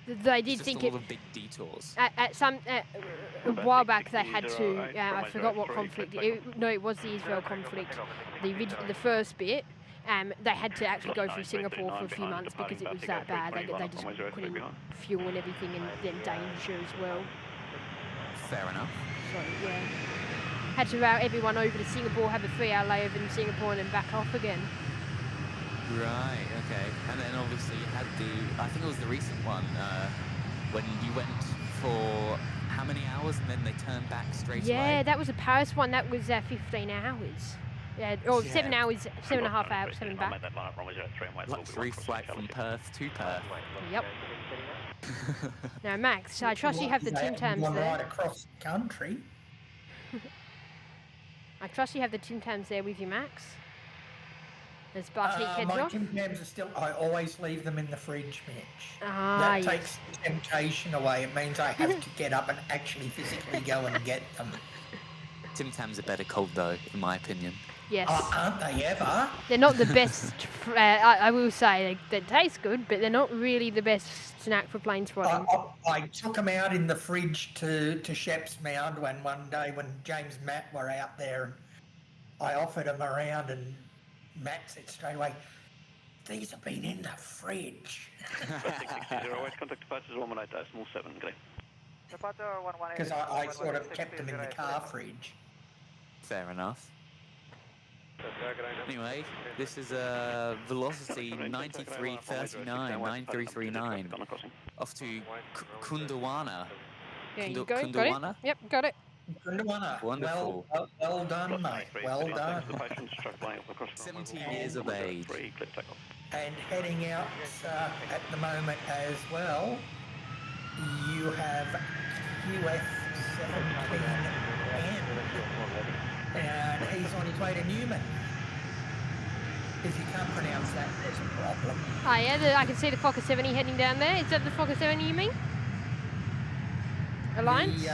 They did think all the big detours. A while back they had to. I forgot what conflict. It was the Israel conflict. The first bit. They had to actually go through Singapore for a few months because it was that bad. They just couldn't fuel and everything, and then danger as well. Fair enough. So yeah, had to route everyone over to Singapore, have a 3-hour layover in Singapore, and then back off again. Right, okay. And then obviously you had I think it was the recent one, when you went for how many hours and then they turned back straight away? Yeah, that was a Paris one. That was 15 hours. Yeah, 7 hours, 7.5 hours, 7 back. Luxury flight from Perth to Perth. Yep. Now, Max, I trust you have the Tim Tams there. Right across the country. I trust you have the Tim Tams there with you, Max. As Bartik heads my off. Tim Tams are still. I always leave them in the fridge, Mitch. That takes the temptation away. It means I have to get up and actually physically go and get them. Tim Tams are better cold though, in my opinion. Yes. Aren't they ever? They're not the best. I will say they taste good, but they're not really the best snack for plane spotting. I took them out in the fridge to Shep's Mound one day when James and Matt were out there, and I offered them around, and Matt said straight away, "These have been in the fridge." Contact departures 118, small 7, clear. Because I sort of kept them in the car fridge. Fair enough. Anyway, this is velocity 9339, 9339, off to Kundawana. Yeah, you go. Got Kundawana? it. Yep, got it. Kundawana. Wonderful. Well done, mate. Well done. 17 years of age. And heading out at the moment as well, you have QF17N. And he's on his way to Newman. If you can't pronounce that, there's a problem. Oh yeah, I can see the Fokker 70 heading down there. Is that the Fokker 70 you mean? Alliance?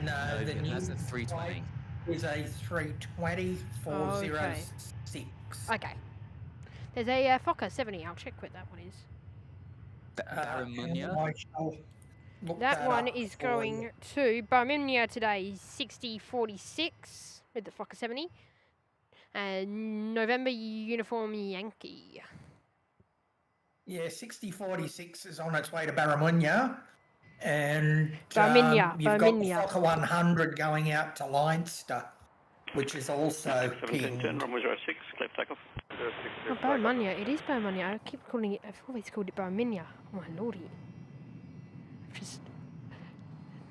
No, the new that's a 320. Is a 320 406. Okay. There's a Fokker 70. I'll check what that one is. Baramunya? That one is going to Baramunya today, 6046 with the Fokker 70. And November Uniform Yankee. Yeah, 6046 is on its way to Baramunya. And you've got the Fokker 100 going out to Leinster, which is also pinged. 10, runway 06, clear takeoff. Oh, Baraminya. It is Baraminya. I keep calling it. I've always called it Baraminya. Oh my lordy.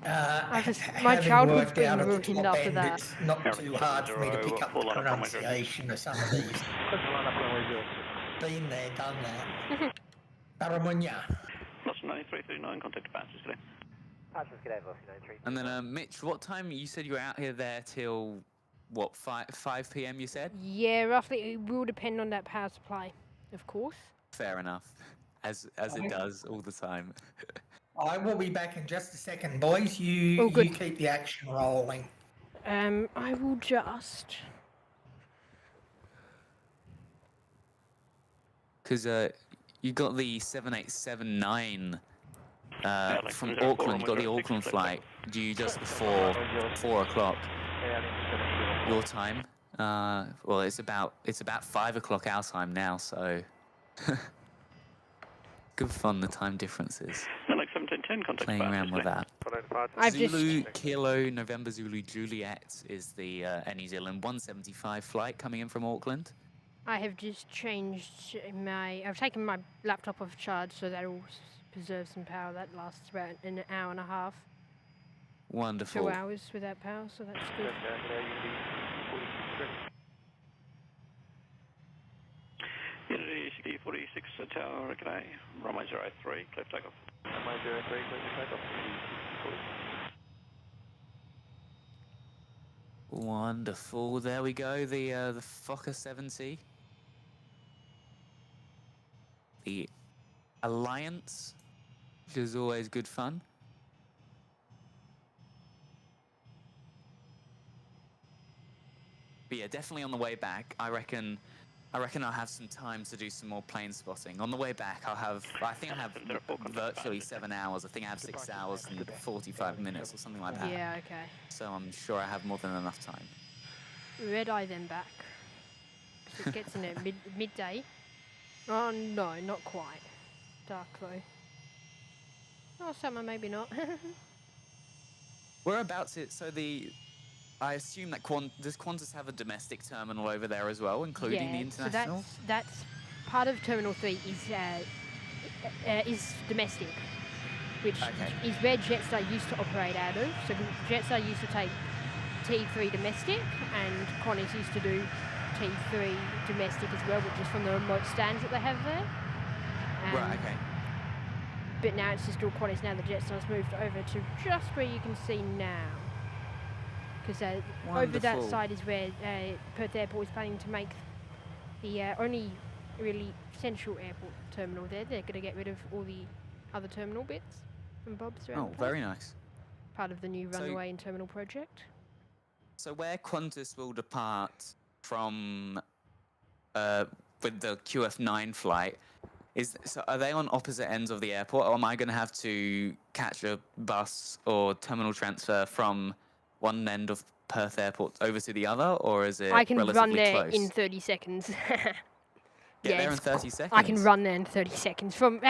My Having childhood's worked been out at the ruined top after end, that. it's not too hard for me to pick up the pronunciation of some of these. Been there, done that. Baraminya. Plus 9339, contact departures today. And then, Mitch, what time you said you were out here there till, what, 5 p.m. you said? Yeah, roughly. It will depend on that power supply, of course. Fair enough, as it does all the time. I will be back in just a second, boys. You keep the action rolling. I will just. Because you got the 7879 from Auckland. You got the Auckland flight due just before 4 o'clock your time. Well, it's about 5 o'clock our time now, so good fun. The time differences. Playing around with that. Zulu Kilo November Zulu Juliet is the Air New Zealand 175 flight coming in from Auckland. I have just changed I've taken my laptop off charge, so that'll preserve some power. That lasts about an hour and a half. Wonderful. 2 hours without power, so that's good. Unity 46 tower, g'day. Runway 03, clear for takeoff. Runway 03, clear for takeoff. Wonderful. There we go. The Fokker 70. The Alliance, which is always good fun. But yeah, definitely on the way back, I reckon I'll have some time to do some more plane spotting. On the way back, I think I have virtually 7 hours. I think I have 6 hours and 45 minutes or something like that. Yeah, okay. So I'm sure I have more than enough time. Red eye then back. Because it gets in at midday. Oh no, not quite. Dark though. Oh, summer maybe not. Whereabouts it? So I assume that does Qantas have a domestic terminal over there as well, including the international? So that's part of Terminal 3 is domestic, which is where Jetstar used to operate out of. So Jetstar used to take T3 domestic, and Qantas used to do T3 domestic as well, which is from the remote stands that they have there. Right, okay. But now it's just all Qantas. Now the Jetstar's moved over to just where you can see now. Because over that side is where Perth Airport is planning to make the only really central airport terminal there. They're going to get rid of all the other terminal bits and bobs around the place. Very nice. Part of the new runway and terminal project. So where Qantas will depart from with the QF9 flight, are they on opposite ends of the airport, or am I going to have to catch a bus or terminal transfer from one end of Perth Airport over to the other, or is it I can relatively run there close? in 30 seconds. Get there in 30 seconds? I can run there in 30 seconds. From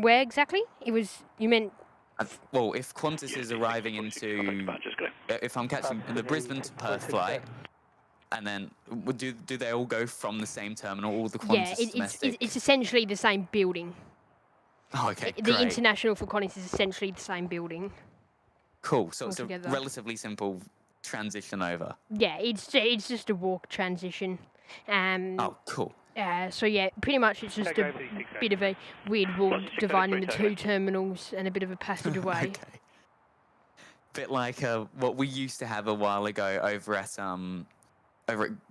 where exactly? You meant... well, if Qantas is arriving into... If I'm catching the Brisbane to Perth flight, and then do they all go from the same terminal, all the Qantas domestic? It's essentially the same building. Oh, okay, The international for Qantas is essentially the same building. Cool, so it's a relatively simple transition over. Yeah, it's just a walk transition. Oh, cool. So yeah, pretty much it's just a bit of a weird wall dividing the two terminals and a bit of a passageway. Okay. Bit like what we used to have a while ago over at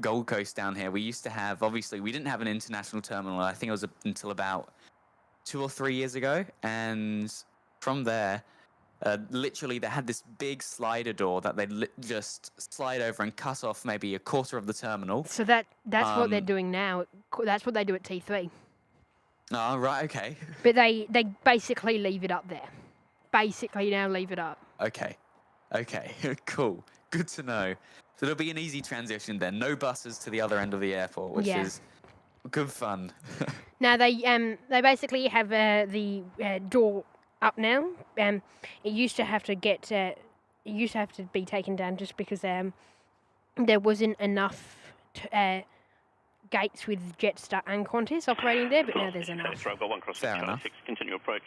Gold Coast down here. We used to have, obviously, we didn't have an international terminal. I think it was until about 2 or 3 years ago, and from there. Literally, they had this big slider door that they'd just slide over and cut off maybe a quarter of the terminal. So that's what they're doing now. That's what they do at T3. Oh, right, okay. But they basically leave it up there. Basically now leave it up. Okay, cool. Good to know. So it'll be an easy transition then. No buses to the other end of the airport, which is good fun. Now they basically have the door up now. It used to have to be taken down just because there wasn't enough gates with Jetstar and Qantas operating there, but now there's Okay, enough. so I've got 1 cross Fair Charlie enough. 6, continue approach.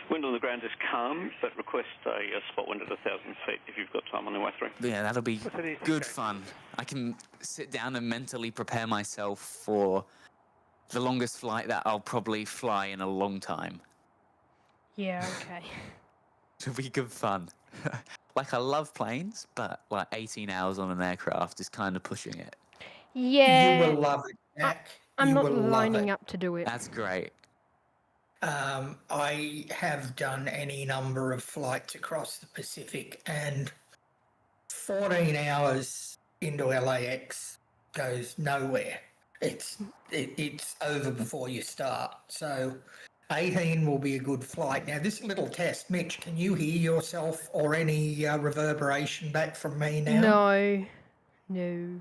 Wind on the ground is calm, but request a spot wind at 1,000 feet if you've got time on the way through. Yeah, that'll be What's it easy good track? fun. I can sit down and mentally prepare myself for the longest flight that I'll probably fly in a long time. Yeah, okay. It'll be good fun. Like, I love planes, but like 18 hours on an aircraft is kind of pushing it. Yeah. You will love it, Jack. I'm You not will love lining it. up to do it. That's great. I have done any number of flights across the Pacific, and 14 hours into LAX goes nowhere. It's over before you start. So 18 will be a good flight. Now, this little test, Mitch, can you hear yourself or any reverberation back from me now? No. No.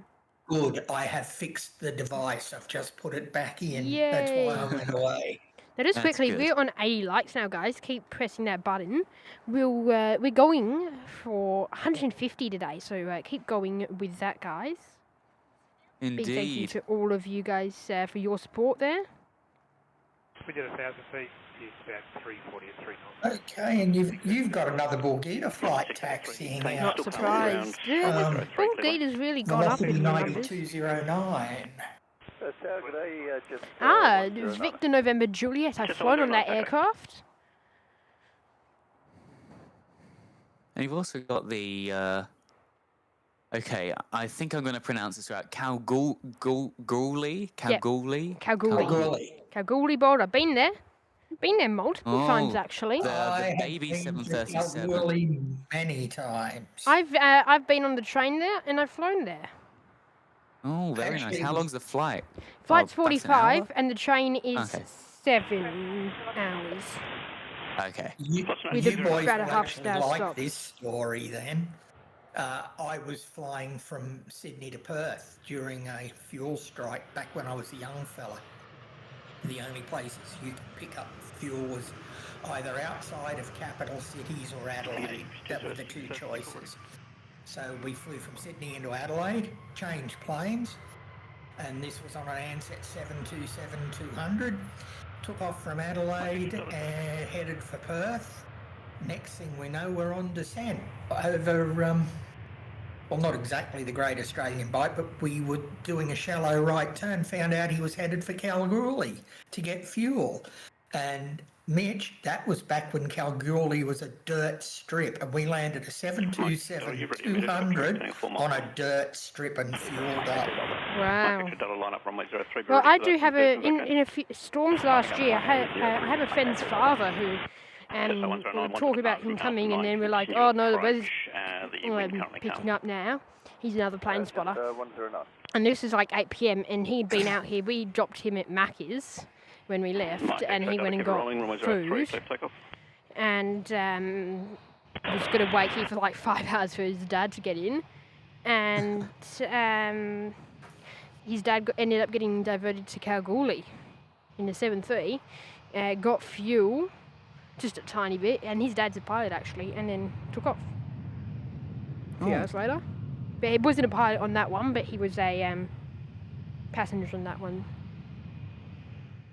Good. I have fixed the device. I've just put it back in. Yay. That's why I went away. Now, just That's quickly, good. we're on 80 likes now, guys. Keep pressing that button. We're going for 150 today, so keep going with that, guys. Big thank you Indeed. to all of you guys for your support there. We did 1,000 feet. It's about 340 at 3 knots. Okay, and you've got another Bulgita flight taxiing Thanks. out. Not Still surprised. coming around. Yeah, Bulgita's really gone up Velocity in numbers. 9209. It's Victor November Juliet. I've Just flown on on the that right, okay. aircraft. And you've also got the, okay, I think I'm going to pronounce this right. Kalgoorlie? Kalgoorlie? Kalgoorlie. Kalgoorlie. Kalgoorlie Boulder. Been there. Been there multiple times, Oh, actually. The I have baby been to 737. Kalgoorlie many times. I've been on the train there and I've flown there. Oh, very nice. Actually, How long's the flight? Flight's Oh, that's an hour? 45 and the train is Okay. 7 hours. Okay. You, With you a boys about a will half actually star like stop. this story then. I was flying from Sydney to Perth during a fuel strike back when I was a young fella. The only places you could pick up fuel was either outside of capital cities or Adelaide. That were the two choices. So we flew from Sydney into Adelaide, changed planes, and this was on an Ansett 727-200. Took off from Adelaide and headed for Perth. Next thing we know, we're on descent over, well, not exactly the Great Australian Bight, but we were doing a shallow right turn, found out he was headed for Kalgoorlie to get fuel. And Mitch, that was back when Kalgoorlie was a dirt strip, and we landed a 727-200 on a dirt strip and fueled up. Wow. Line up runway 03. Well, I do have in a few storms last year. I had a friend's father who we were talking about him coming, and then we're like, oh no, the weather's picking up now. He's another plane spotter. And this is like 8 p.m. and he'd been out here. We dropped him at Macca's when we left, and he went and got food. And was going to wait here for like 5 hours for his dad to get in. And his dad ended up getting diverted to Kalgoorlie in the 7-3, got fuel, just a tiny bit, and his dad's a pilot actually, and then took off a few hours later. But he wasn't a pilot on that one, but he was a passenger on that one.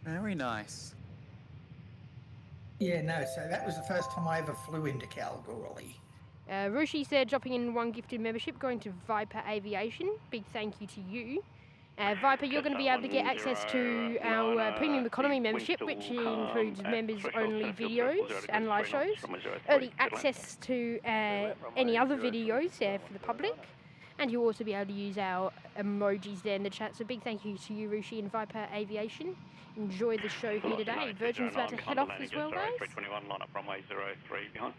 Very nice. Yeah, no, so that was the first time I ever flew into Kalgoorlie. Rushi said, dropping in 1 gifted membership, going to Viper Aviation. Big thank you to you. Viper, you're going to be able to get access to our premium economy membership, which includes members-only videos and live shows, early access to any other videos for the public, and you'll also be able to use our emojis there in the chat. So big thank you to you, Rushi and Viper Aviation. Enjoy the show here today. Virgin's about to head off as well, guys. 321, line up runway 03 behind.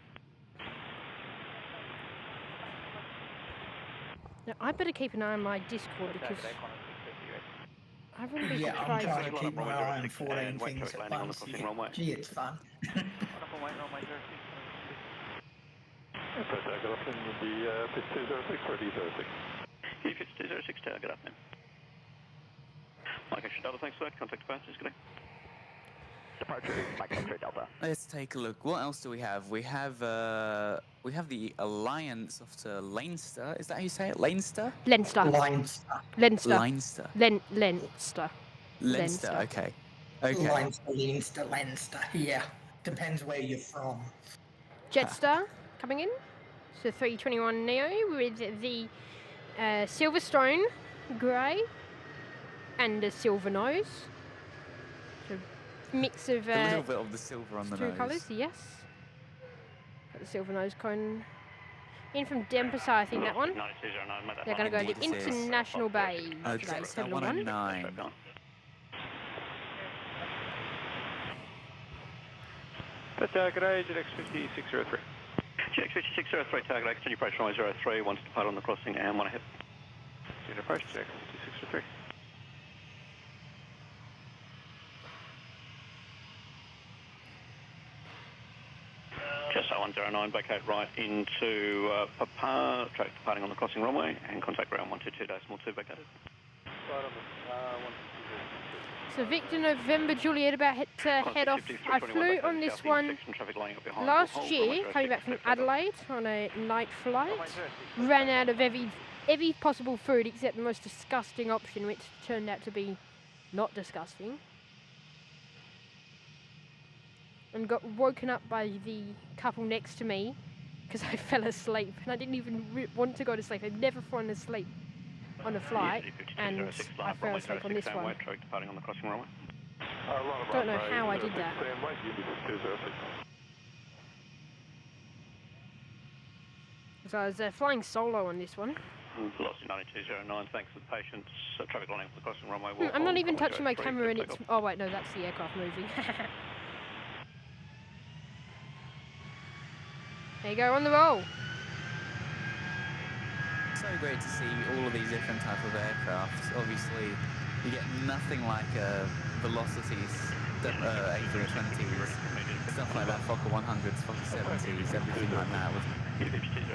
Now, I better keep an eye on my Discord because I wouldn't be Yeah, I'm surprised. trying to keep my eye on 14 things at once. Gee, it's fun. If it's 206, get up now. Mike, thanks for that. Contact departures, good day. departure Mike X-ray Delta. Let's take a look. What else do we have? We have the Alliance off to Leinster. Is that how you say it? Leinster? Leinster. Leinster. Leinster. Leinster. Leinster. Leinster. Okay. Okay. Leinster. Yeah. Depends where you're from. Jetstar coming in. So 321 Neo with the Silverstone grey and a silver nose. So mix of A little bit of the silver on the two nose. colours, yes. Got the silver nose cone in from Dempsey, I think that one. They're going to go to Indeed it is. International Bay today, Jetstar 701. 109. G'day, JetX 5603. GX 5603, target X, continue approach runway 03, one to depart on the crossing and one ahead. Unit approach, JetX 5603. Jetstar 109, vacate right into Papa, track departing on the crossing runway, and contact ground 122.2 vacated. Right on the So Victor November Juliet about to head off. I flew on this one last year, coming back from Adelaide on a night flight. Ran out of every possible food except the most disgusting option, which turned out to be not disgusting. And got woken up by the couple next to me because I fell asleep. And I didn't even want to go to sleep. I've never fallen asleep on a flight, and I fell asleep on this one. Don't know how I did that. So I was flying solo on this one. Velocity 9209, thanks for the patience. Traffic lining for the crossing runway. I'm not even touching my camera and it's... Oh wait, no, that's the aircraft moving. There you go, on the roll. So great to see all of these different type of aircraft. Obviously, you get nothing like Velocities, A320s, stuff like that, Fokker 100s, Fokker 70s, everything like that.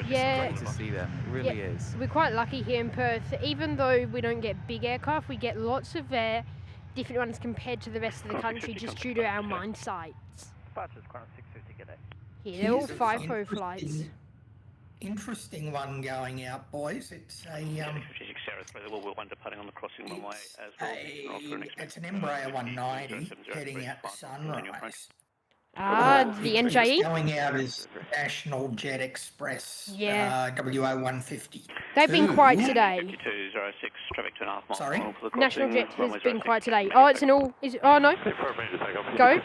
Yeah, It's great to see them. It really is. We're quite lucky here in Perth. Even though we don't get big aircraft, we get lots of different ones compared to the rest of the country, just due to our mine sites. Departures, Crown 650, g'day. Here, they're all FIFO flights. Interesting one going out, boys. It's a it's an Embraer 190 heading out to Sunrise. Ah, the It's NJE? going out as National Jet Express. Yeah. WO150. They've been quiet today. 5206, traffic 2.5 miles. Sorry? National Jet has been quiet today. Oh, it's an all... Oh, no. Go.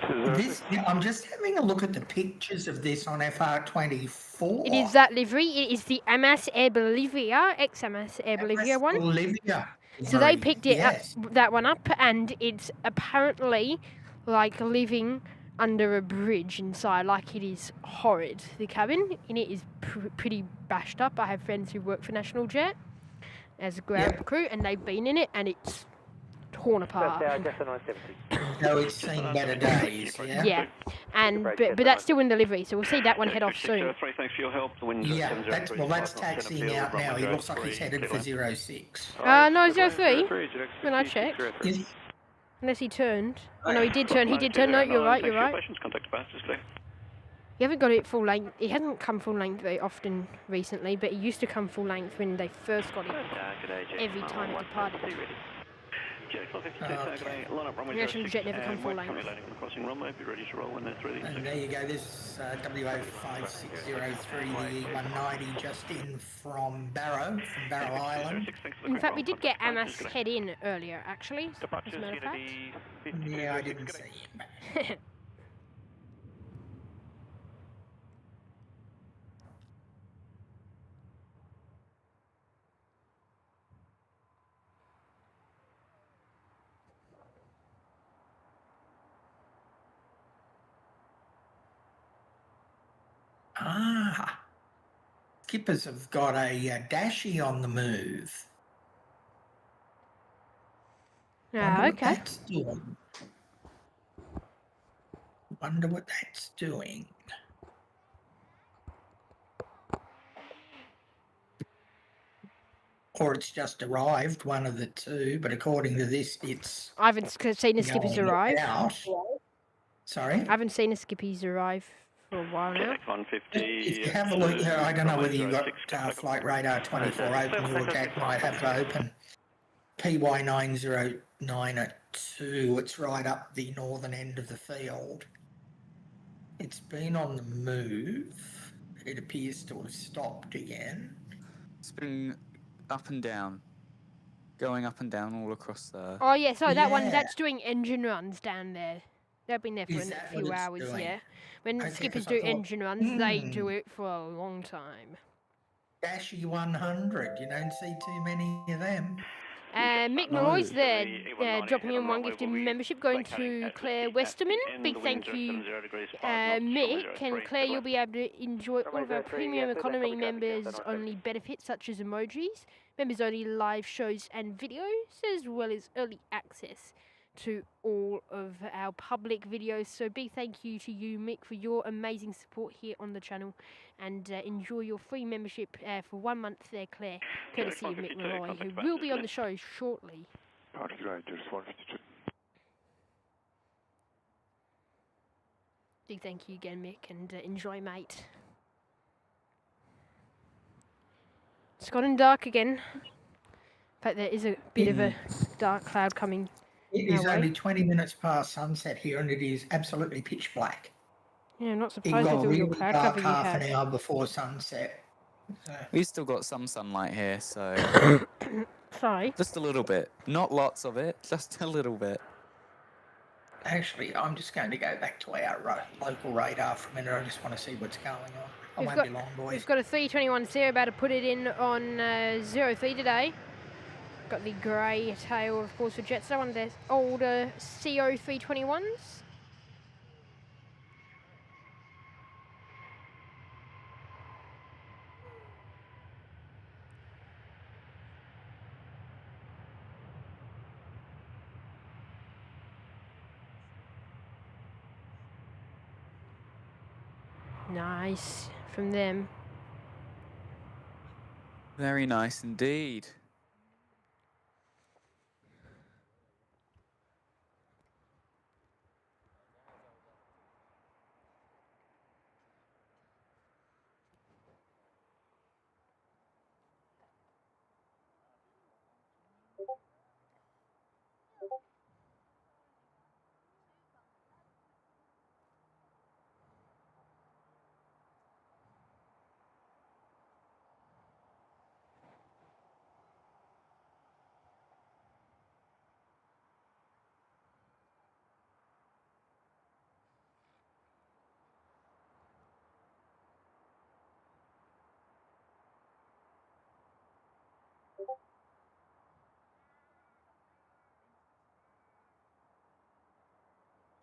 I'm just having a look at the pictures of this on FR24. It is that livery. It is the AMAS Air Bolivia, ex-AMAS Air Bolivia one. Bolivia. So they picked it Yes. up, that one up, and it's apparently like living under a bridge inside. Like, it is horrid. The cabin in it is pretty bashed up. I have friends who work for National Jet as a ground crew, and they've been in it, and it's torn apart. So it's seen better days, yeah? Yeah, and but that's still in delivery, so we'll see that one head off soon. Thanks for your help. Yeah, that's taxiing out now. He looks like he's headed for 06. No, 03, when I checked. Is, Unless he turned. Oh no, he did turn. No, you're right. He hasn't got it full length. He hasn't come full length very often recently, but he used to come full length when they first got it. Every time it departed. National Jet never come full length. and there you go, this WO5603, the E190 just in from Barrow Island. In fact, we did get AMAS head in earlier, actually. As a matter of fact. Yeah, I didn't see him. Ah, skippers have got a Dashi on the move. Ah, okay. That's doing. Wonder what that's doing. Or it's just arrived, one of the two, but according to this, it's... I haven't seen the skippers going arrive. out. Sorry? I haven't seen a Skippies arrive for a while now. Jack 150. If you have a look, I don't know whether you've got 06, Flight Radar 24 open, your Jack might have it open. PY909 at 2, it's right up the northern end of the field. It's been on the move. It appears to have stopped again. It's been up and down, going up and down all across the. Oh yeah, so that one, Yeah. that's doing engine runs down there. They've been there for Is a that few what it's hours, doing? yeah. When Okay, skippers 'cause I do thought, engine runs, they do it for a long time. Dashy 100, you don't see too many of them. Mick Malloy's there, dropping in one gifted membership, going to Claire Westerman. Big thank you, Mick. And Claire, you'll be able to enjoy all of our premium economy members only benefits, such as emojis, members only live shows and videos, as well as early access to all of our public videos. So big thank you to you, Mick, for your amazing support here on the channel, and enjoy your free membership for 1 month there, Claire, courtesy of Mick Malloy, who will be on the show shortly. Big thank you again, Mick, and enjoy, mate. It's gotten dark again. In fact, there is a bit of a dark cloud coming. It is only 20 minutes past sunset here, and it is absolutely pitch black. Yeah, I'm not It surprised got with all your really cloud dark cover you half have. an hour before sunset. So, We've still got some sunlight here, so Sorry. just a little bit. Not lots of it, just a little bit. actually, I'm just going to go back to our local radar for a minute. I just want to see what's going on. I We've won't got- be long, boys. We've got a 321 Sierra about to put it in on 03 today. Got the grey tail, of course, for Jetstar, one of their older CO 321s. Nice from them. Very nice indeed.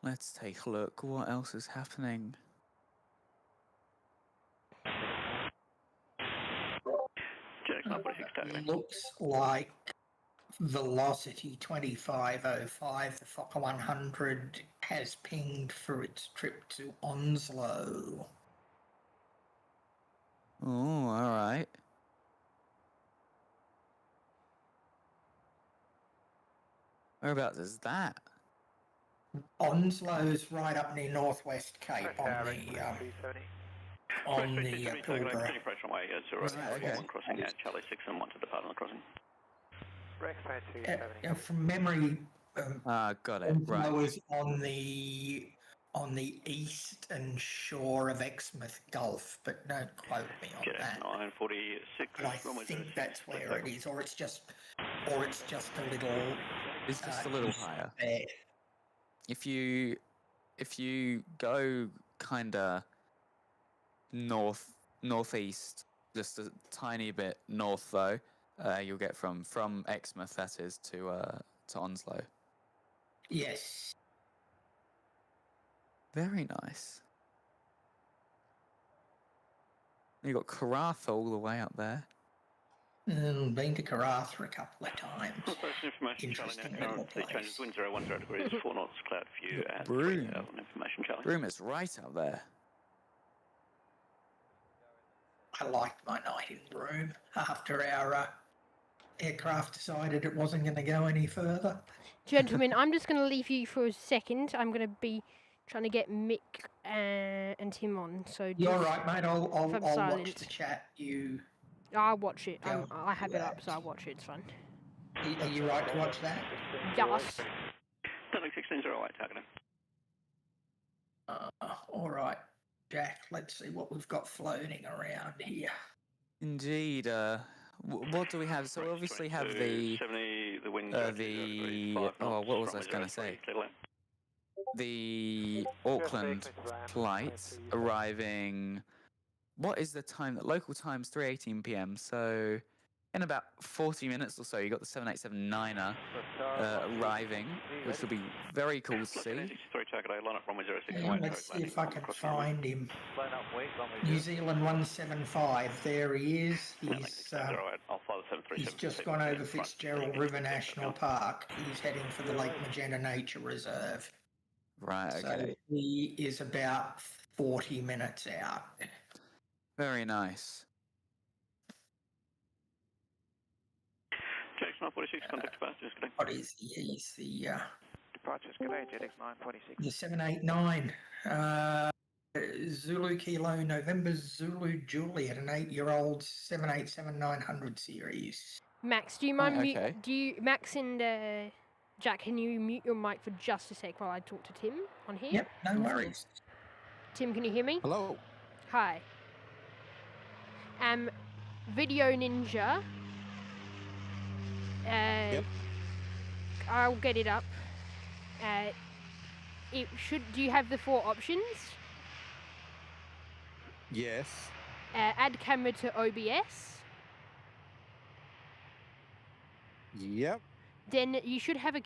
Let's take a look. What else is happening? Looks like Velocity 2505, the Fokker 100, has pinged for its trip to Onslow. Oh, all right. Whereabouts is that? Onslow's right up near Northwest Cape on the Pilbara. Approach runway 041 crossing at Charlie 6 and 1 to depart on the crossing. From memory, Got it. Right. Onslow is on the eastern shore of Exmouth Gulf, but don't quote me on that. 946. But I think that's where it is, or it's just a little. It's just a little higher. There. If you go kinda northeast, just a tiny bit north though, you'll get from Exmouth, that is, to Onslow. Yes. Very nice. You got Karratha all the way up there. Been to Karratha a couple of times. Information Charlie Interesting now. little Currently changes place. wind 010 degrees, 4 knots, cloud view, and Broome. information Charlie. Broome is right up there. I liked my night in Broome after our aircraft decided it wasn't going to go any further. Gentlemen, I'm just going to leave you for a second. I'm going to be Trying to get Mick and Tim on. So You're just, right, mate. I'll if I'm watch silent. the chat. You I'll watch it. Go I have do it up, that. so I'll watch it. It's fine. Are you right to watch that? Yes. Delta 1608, targeting. All right, Jack. Let's see what we've got floating around here. Indeed. What do we have? So we obviously have the 70, the wind what was I going to say? The Auckland flight arriving. What is the time? Local time's 3:18 p.m. So in about 40 minutes or so, you got the 787-9er arriving, which will be very cool to see. Let's see if I can find him. New Zealand 175. There he is. He's just gone over Fitzgerald River National Park. He's heading for the Lake Magenta Nature Reserve. Right. So Okay. he is about 40 minutes out. Very nice. JX946, contact departure, disconnect. What is he? He's the Departures, good day, JX946. the 789. Zulu Kilo November Zulu Juliet, an 8-year-old 787-900 series. Max, do you mind okay. Max and Jack, can you mute your mic for just a sec while I talk to Tim on here? Yep, no worries. Tim, can you hear me? Hello. Hi. Video Ninja. Yep. I'll get it up. Do you have the 4 options? Yes. Add camera to OBS. Yep. Then you should have a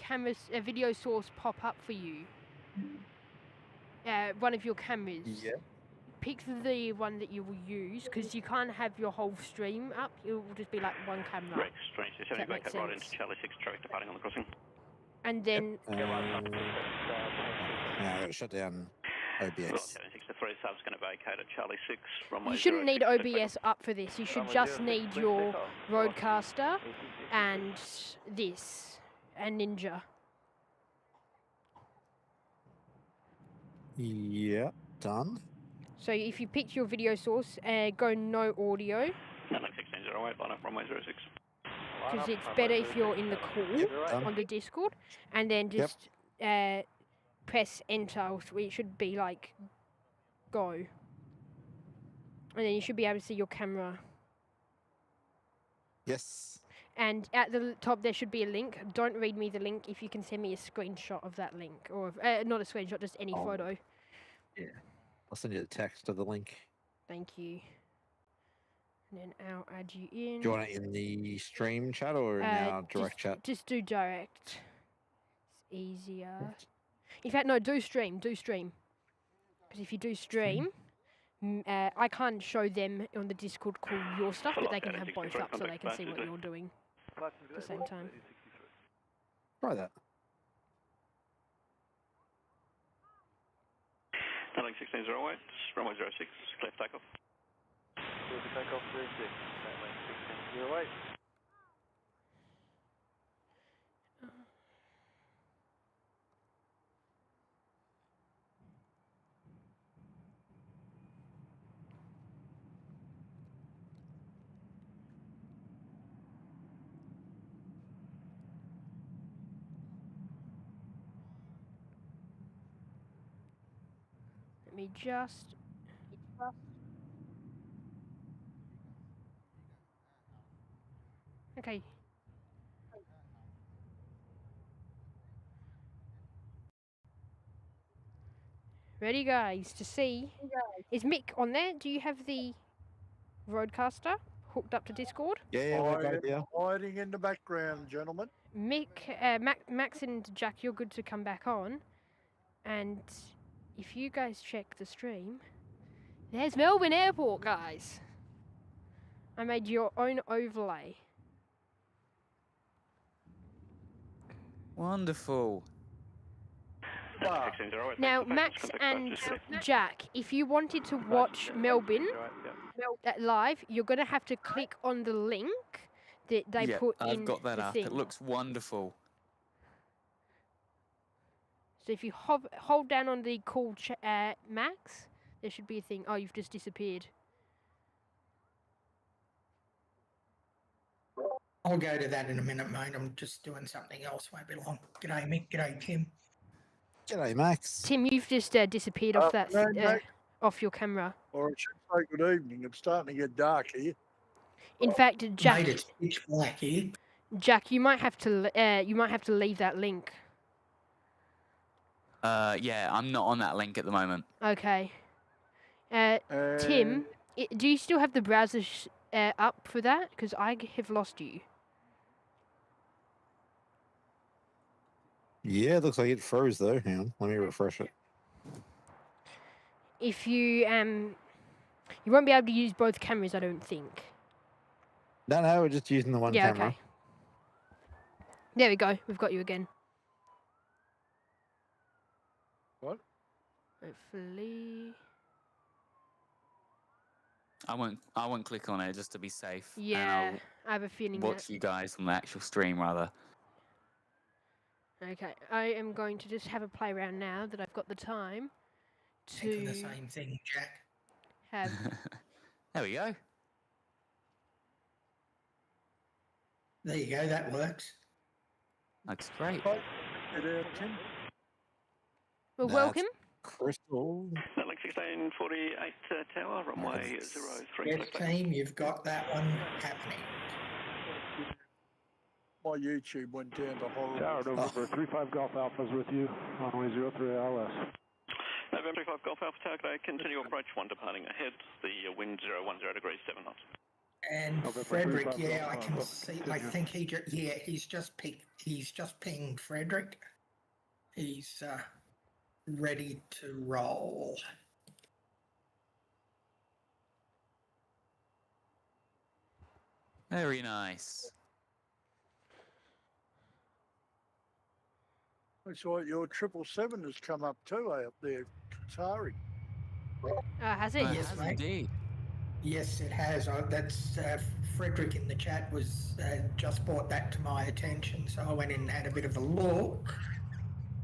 video source pop up for you. One of your cameras. Yep. Pick the one that you will use, because you can't have your whole stream up. It will just be like one camera. Rex, strange, 70 back right into Charlie 6, traffic departing on the crossing. And then... Now I've got to shut down Well, OBS. 76 to 3 subs going to vacate at Charlie 6. Runway You shouldn't 06, need left back OBS up for this. You should just need your Roadcaster and this, and Ninja. Yep. Done. So if you pick your video source, go no audio, on. 1608, line up runway 06. because it's better if you're in the call on the Discord, and then just press enter, it should be like go, and then you should be able to see your camera. Yes. And at the top there should be a link. Don't read me the link if you can send me a screenshot of that link, or not a screenshot, just any photo. Yeah. I'll send you the text of the link. Thank you. And then I'll add you in. Do you want it in the stream chat or in our direct chat? Just do direct. It's easier. In fact, no, do stream. Do stream. Because if you do stream, I can't show them on the Discord call your stuff, but they can have both up so they can see what you're doing at the same time. Try that. Starting 1608, runway 06, clear for takeoff. Clear for takeoff 36, runway 1608. Let me just... Okay. Ready, guys, to see. Is Mick on there? Do you have the Roadcaster hooked up to Discord? Yeah, we're both here. Hiding in the background, gentlemen. Mick, Max and Jack, you're good to come back on. And if you guys check the stream, there's Melbourne Airport, guys. I made your own overlay. Wonderful. Wow. Now, Max and Jack, if you wanted to watch Melbourne live, you're going to have to click on the link that they put in I've got that the up. thing. It looks wonderful. So if you hold down on the call max, there should be a thing. Oh, you've just disappeared. I'll go to that in a minute, mate. I'm just doing something else. Won't be long. G'day, Mick. G'day, Tim. G'day, Max. Tim, you've just disappeared off that off your camera. Or I should say good evening. It's starting to get dark here. In fact, Jack, Mate, it's pitch black here. Jack, you might have to leave that link. Yeah, I'm not on that link at the moment. Okay. Tim, do you still have the browser up for that? Because I have lost you. Yeah, it looks like it froze though. Hang on, let me refresh it. If you you won't be able to use both cameras, I don't think. No, we're just using the one camera. Okay. There we go. We've got you again. What? Hopefully. I won't click on it just to be safe. Yeah, And I have a feeling I'll watch you guys on the actual stream rather. Okay, I am going to just have a play around now that I've got the time to Thinking the same thing, Jack. have. There we go. There you go. That works. That's great. Get out, Tim. Well, welcome. Crystal. Link 1648 tower, runway 03. Yes, team, you've got that one happening. My YouTube went down to horrible. Tower November 35 Golf Alpha's with you, runway 03 ILS. November 35 Golf Alpha Tower, continue approach 1 departing ahead, the wind 010 degrees 7 knots. And Frederick, yeah, I can see. I think he's just pinged Frederick. He's ready to roll. Very nice. Looks like your 777 has come up too, up there, Qatari. Has it? Yes, mate. Indeed. Yes, it has. That's Frederick in the chat was just brought that to my attention, so I went in and had a bit of a look,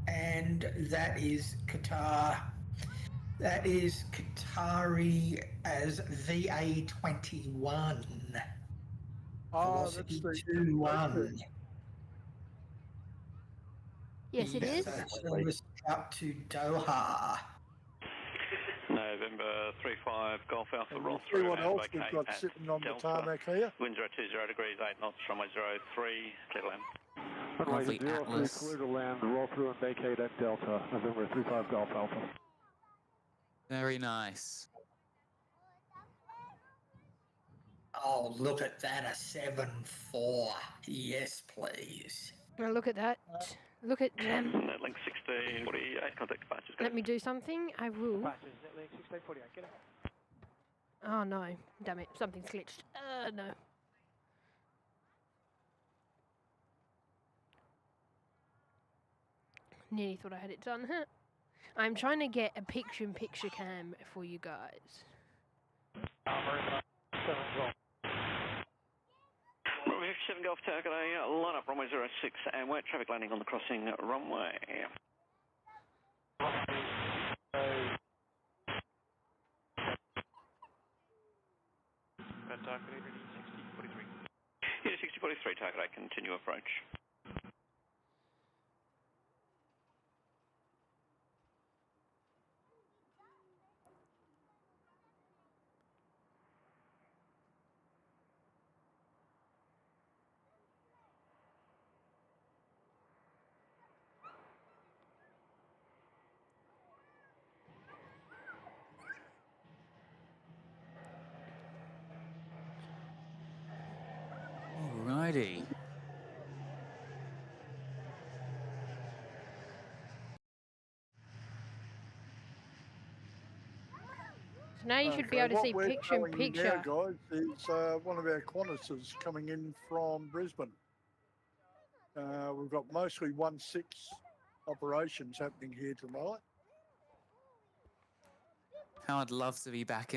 and that is Qatar. That is Qatari as VA21. Oh, that's Velocity the 21. Yes, it is. Service up to Doha. November 35 Golf Alpha, roll See through what and else we've vacate got at sitting on the Delta. tarmac here. Wind 020 degrees 8 knots, runway 03, clear to land. Runway Lovely 03 Atlas. clear to land, roll through and vacate at Delta, November 35 Golf Alpha. Very nice. Oh, look at that, a 7-4. Yes, please. Now look at that. Look at them. Link 1648, contact departures. Let me do something. I will. Link 1648, get it. Oh no. Damn it. Something's glitched. No. Nearly thought I had it done. Huh? I'm trying to get a picture-in-picture cam for you guys. Runway 57 Golf Tower, line up runway 06 and wet traffic landing on the crossing runway. Yeah, 6043 target, I continue approach. Alrighty. So now you should be able to see picture-in-picture. Now, guys, is one of our Qantas coming in from Brisbane. We've got mostly 1-6 operations happening here tonight. How I'd love to be back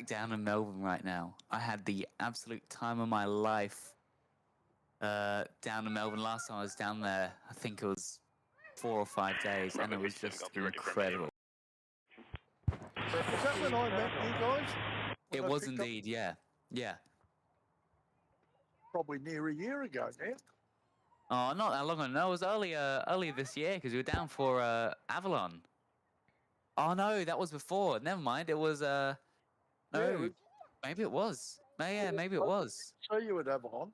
down in Melbourne right now. I had the absolute time of my life down in Melbourne. Last time I was down there, I think it was 4 or 5 days, and it was just incredible. Is that when I met you guys? It When I was picked up- indeed, yeah. Yeah. Probably near a year ago now. Oh, not that long ago. No, it was earlier this year because we were down for Avalon. Oh no, that was before. Never mind. It was no, Yeah. maybe it was. Yeah, maybe it was. So you would have on.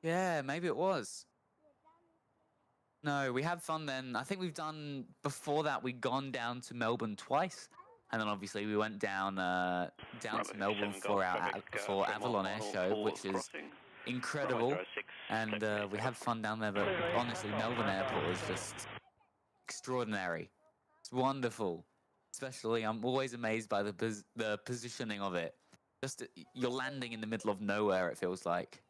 Yeah, maybe it was. No, we had fun then. I think we've done before that. We'd gone down to Melbourne twice, and then obviously we went down to Melbourne for for Avalon Air Show, which is incredible, and we had fun down there. But honestly, Melbourne Airport is just extraordinary. It's wonderful. Especially, I'm always amazed by the positioning of it. Just you're landing in the middle of nowhere. It feels like.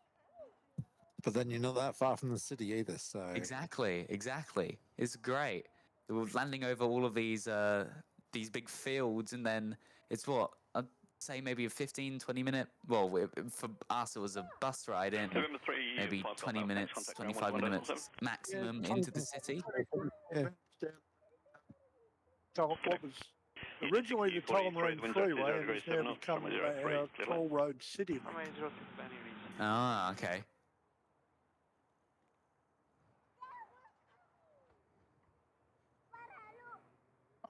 But then you're not that far from the city either, so... Exactly. It's great. We're landing over all of these big fields, and then it's what, I'd say maybe a 15, 20-minute... Well, for us, it was a bus ride in. Maybe 20 minutes, 25 minutes maximum into the city. Yeah. What was originally the Tullamarine Freeway and has now become our toll road city. Ah, okay.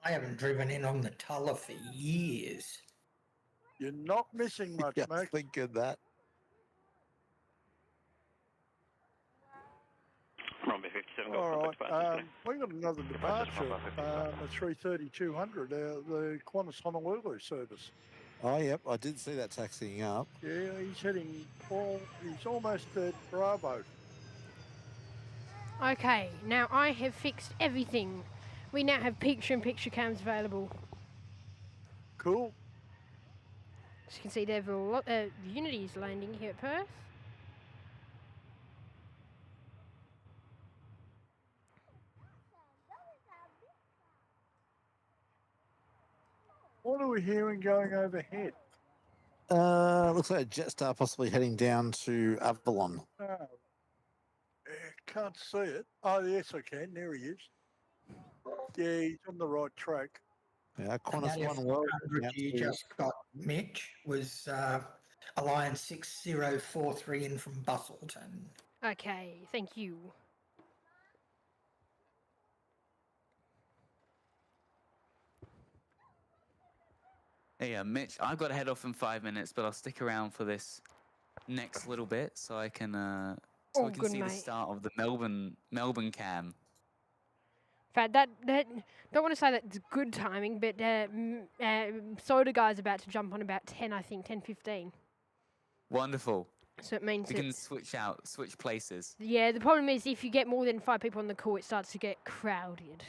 I haven't driven in on the Tulla for years. You're not missing much, Yeah, mate. think of that. All right, we've got another departure, a 330-200, the Qantas Honolulu service. Oh, yep, I did see that taxiing up. Yeah, he's almost at Bravo. Okay, now I have fixed everything. We now have picture-in-picture cams available. Cool. As you can see, there's a lot of Unity's landing here at Perth. What are we hearing going overhead? Looks like a Jetstar possibly heading down to Avalon. Oh, can't see it. Oh, yes, I can. There he is. Yeah, he's on the right track. Yeah, Qantas That One World. you just got, Mitch, was Alliance 6043 in from Bustleton. Okay, thank you. Hey, Mitch, I've got to head off in 5 minutes, but I'll stick around for this next little bit so I can Good, see mate. the start of the Melbourne cam. In fact, that don't want to say that's good timing, but Soda Guy's about to jump on about 10, I think, 10:15. Wonderful. So it means We can it's- switch places. Yeah, the problem is if you get more than 5 people on the call, it starts to get crowded.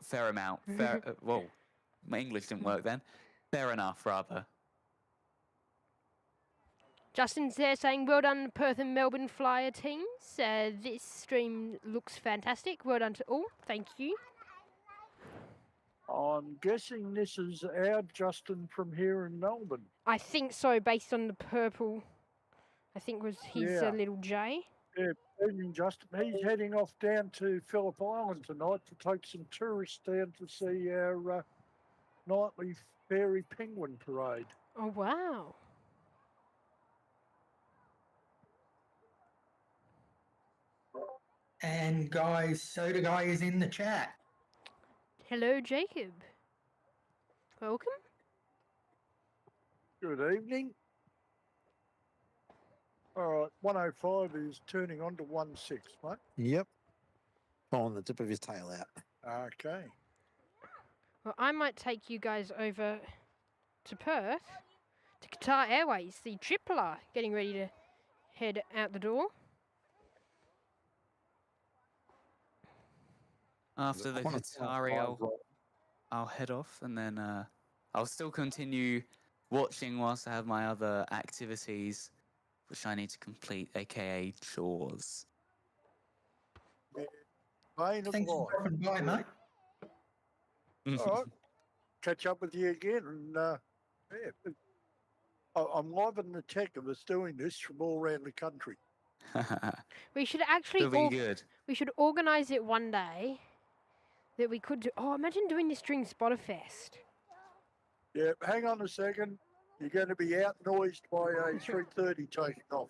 Fair amount. Fair. Whoa, my English didn't work then. Fair enough, rather. Justin's there saying, well done, Perth and Melbourne Flyer teams. This stream looks fantastic. Well done to all. Thank you. I'm guessing this is our Justin from here in Melbourne. I think so, based on the purple. I think was his little J. Yeah, evening, Justin. He's heading off down to Phillip Island tonight to take some tourists down to see our nightly fairy penguin parade. Oh, wow. And guys, Soda Guy is in the chat. Hello, Jacob. Welcome. Good evening. All right, 105 is turning on to 16, mate. Yep. Pulling the tip of his tail out. Okay. Well, I might take you guys over to Perth, to Qatar Airways, the tripler, getting ready to head out the door. After the Qatari, I'll head off, and then I'll still continue watching whilst I have my other activities, which I need to complete, aka chores. Thanks for dropping by, mate. All right. Catch up with you again. And I'm loving the tech of us doing this from all around the country. We should actually It'll be good. we should organise it one day that we could do. Oh, imagine doing this during Spotterfest. Yeah, hang on a second. You're going to be out-noised by a 330 taking off.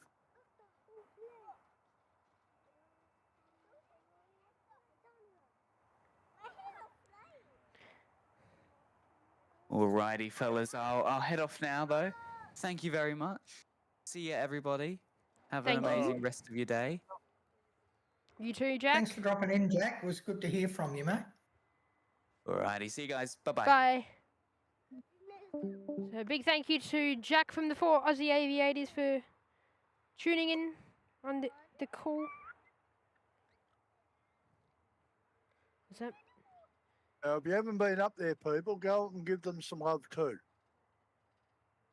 Alrighty, fellas. I'll head off now, though. Thank you very much. See ya, everybody. Have an Thank you. amazing rest of your day. You too, Jack. Thanks for dropping in, Jack. It was good to hear from you, mate. Alrighty, see you guys. Bye-bye. Bye. So big thank you to Jack from the 4 Aussie Aviators for tuning in on the call. What's that? If you haven't been up there, people, go up and give them some love too.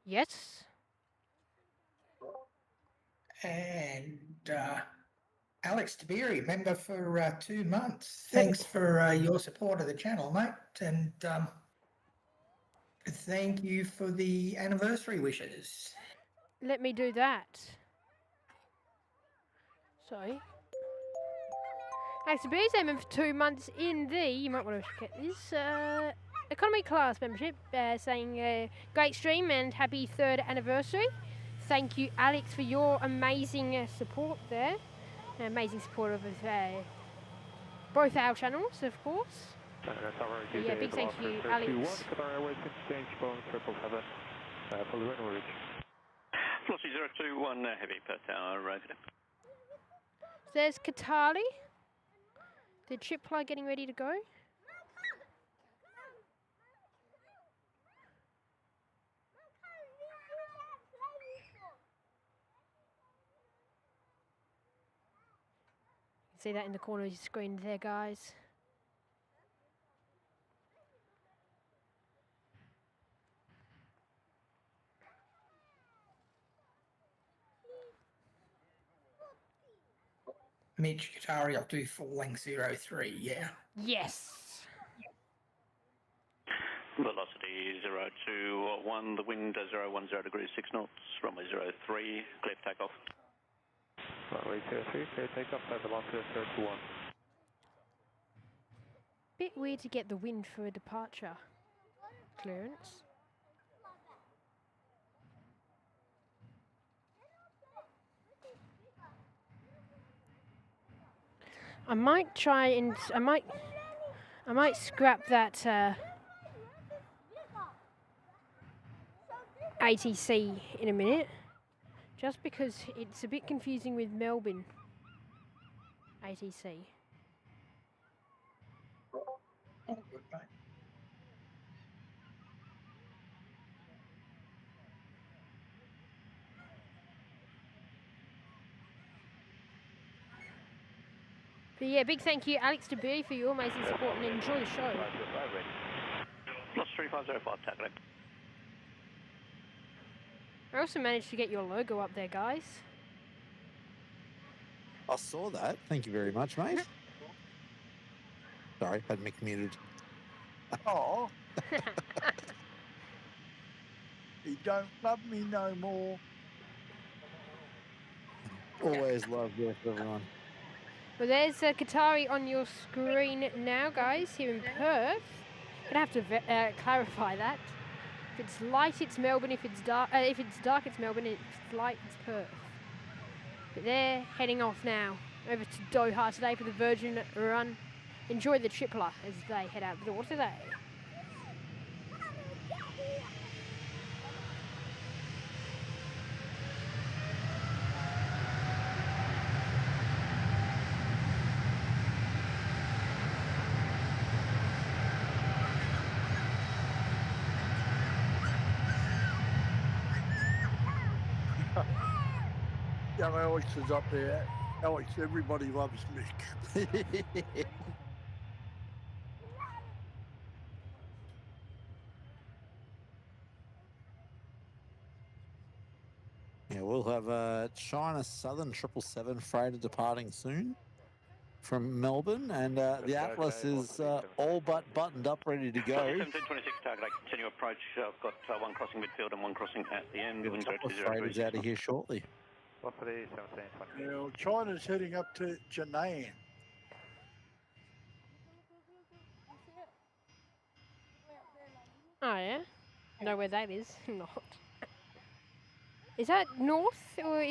Yes. And Alex Tabiri, member for 2 months. Thanks for your support of the channel, mate. And thank you for the anniversary wishes. Let me do that. Sorry. Alex Tabiri's member for 2 months in the, you might want to get this, economy class membership, saying great stream and happy 3rd anniversary. Thank you, Alex, for your amazing support there. Amazing support of both our channels, of course. Yeah, big thank you, Alex. Velocity 021 heavy per tower, over. There's Katali. The tripler getting ready to go. See that in the corner of your screen there, guys. Mitch Katari, I'll do full length 03, yeah. Yes. Velocity 021, the wind 010 degrees 6 knots, runway 03, clear for takeoff. Runway 03, clear takeoff, velocity 021. Bit weird to get the wind for a departure clearance. I might try and I might scrap that ATC in a minute, just because it's a bit confusing with Melbourne ATC. Oh, good, mate. But yeah, big thank you, Alex Tabiri, for your amazing support and enjoy the show. Plus 3505, tackling. I also managed to get your logo up there, guys. I saw that. Thank you very much, mate. Sorry, had Mick muted. Oh. He don't love me no more. Always love there for everyone. Well, there's Qatari on your screen now, guys, here in Perth. Gonna have to clarify that. If it's light, it's Melbourne. If it's dark, it's Melbourne. If it's light, it's Perth. But they're heading off now over to Doha today for the Virgin run. Enjoy the tripler as they head out of the water today. Young Alex is up there. Alex, everybody loves Mick. Yeah, we'll have a China Southern 777 freighter departing soon from Melbourne, and the Atlas is all but buttoned up, ready to go. 1726 target, I continue approach. I've got one crossing midfield and one crossing at the end. A couple of freighters out of here shortly. Velocity 1720. Yeah, well, China's heading up to Jinan. Oh yeah, know where that is. Not. Is that north or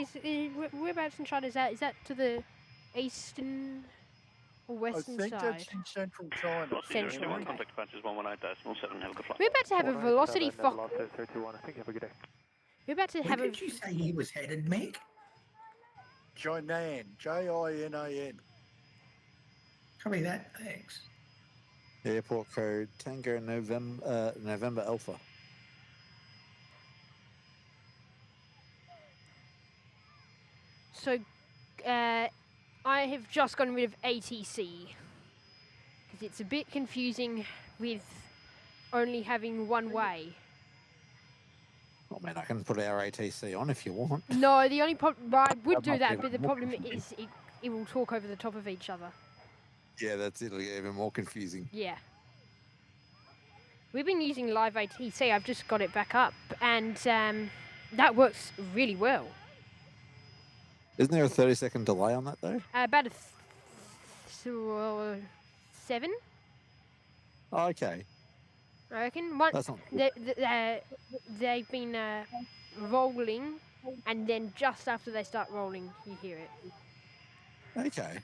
whereabouts in China is that? Is that to the eastern or I western think side? that's in central China. Velocity Central. 021, contact departures 118.7, have a good flight. We're about to have a velocity fox. Velocity 321, I think. Have a good day. We're about to Where have a. did you say he was headed, Mick? Jinan, Jinan. Copy that, thanks. Airport code Tango November Alpha. So, I have just gotten rid of ATC because it's a bit confusing with only having one way. I mean, I can put our ATC on if you want. No, the only problem I would That do might that, be but the more problem confusing. is it will talk over the top of each other. Yeah, that's it. It'll get even more confusing. Yeah. We've been using live ATC. I've just got it back up, and that works really well. Isn't there a 30-second delay on that, though? About a 7, Oh, okay. I reckon. One, That's not they've been rolling, and then just after they start rolling, you hear it. Okay.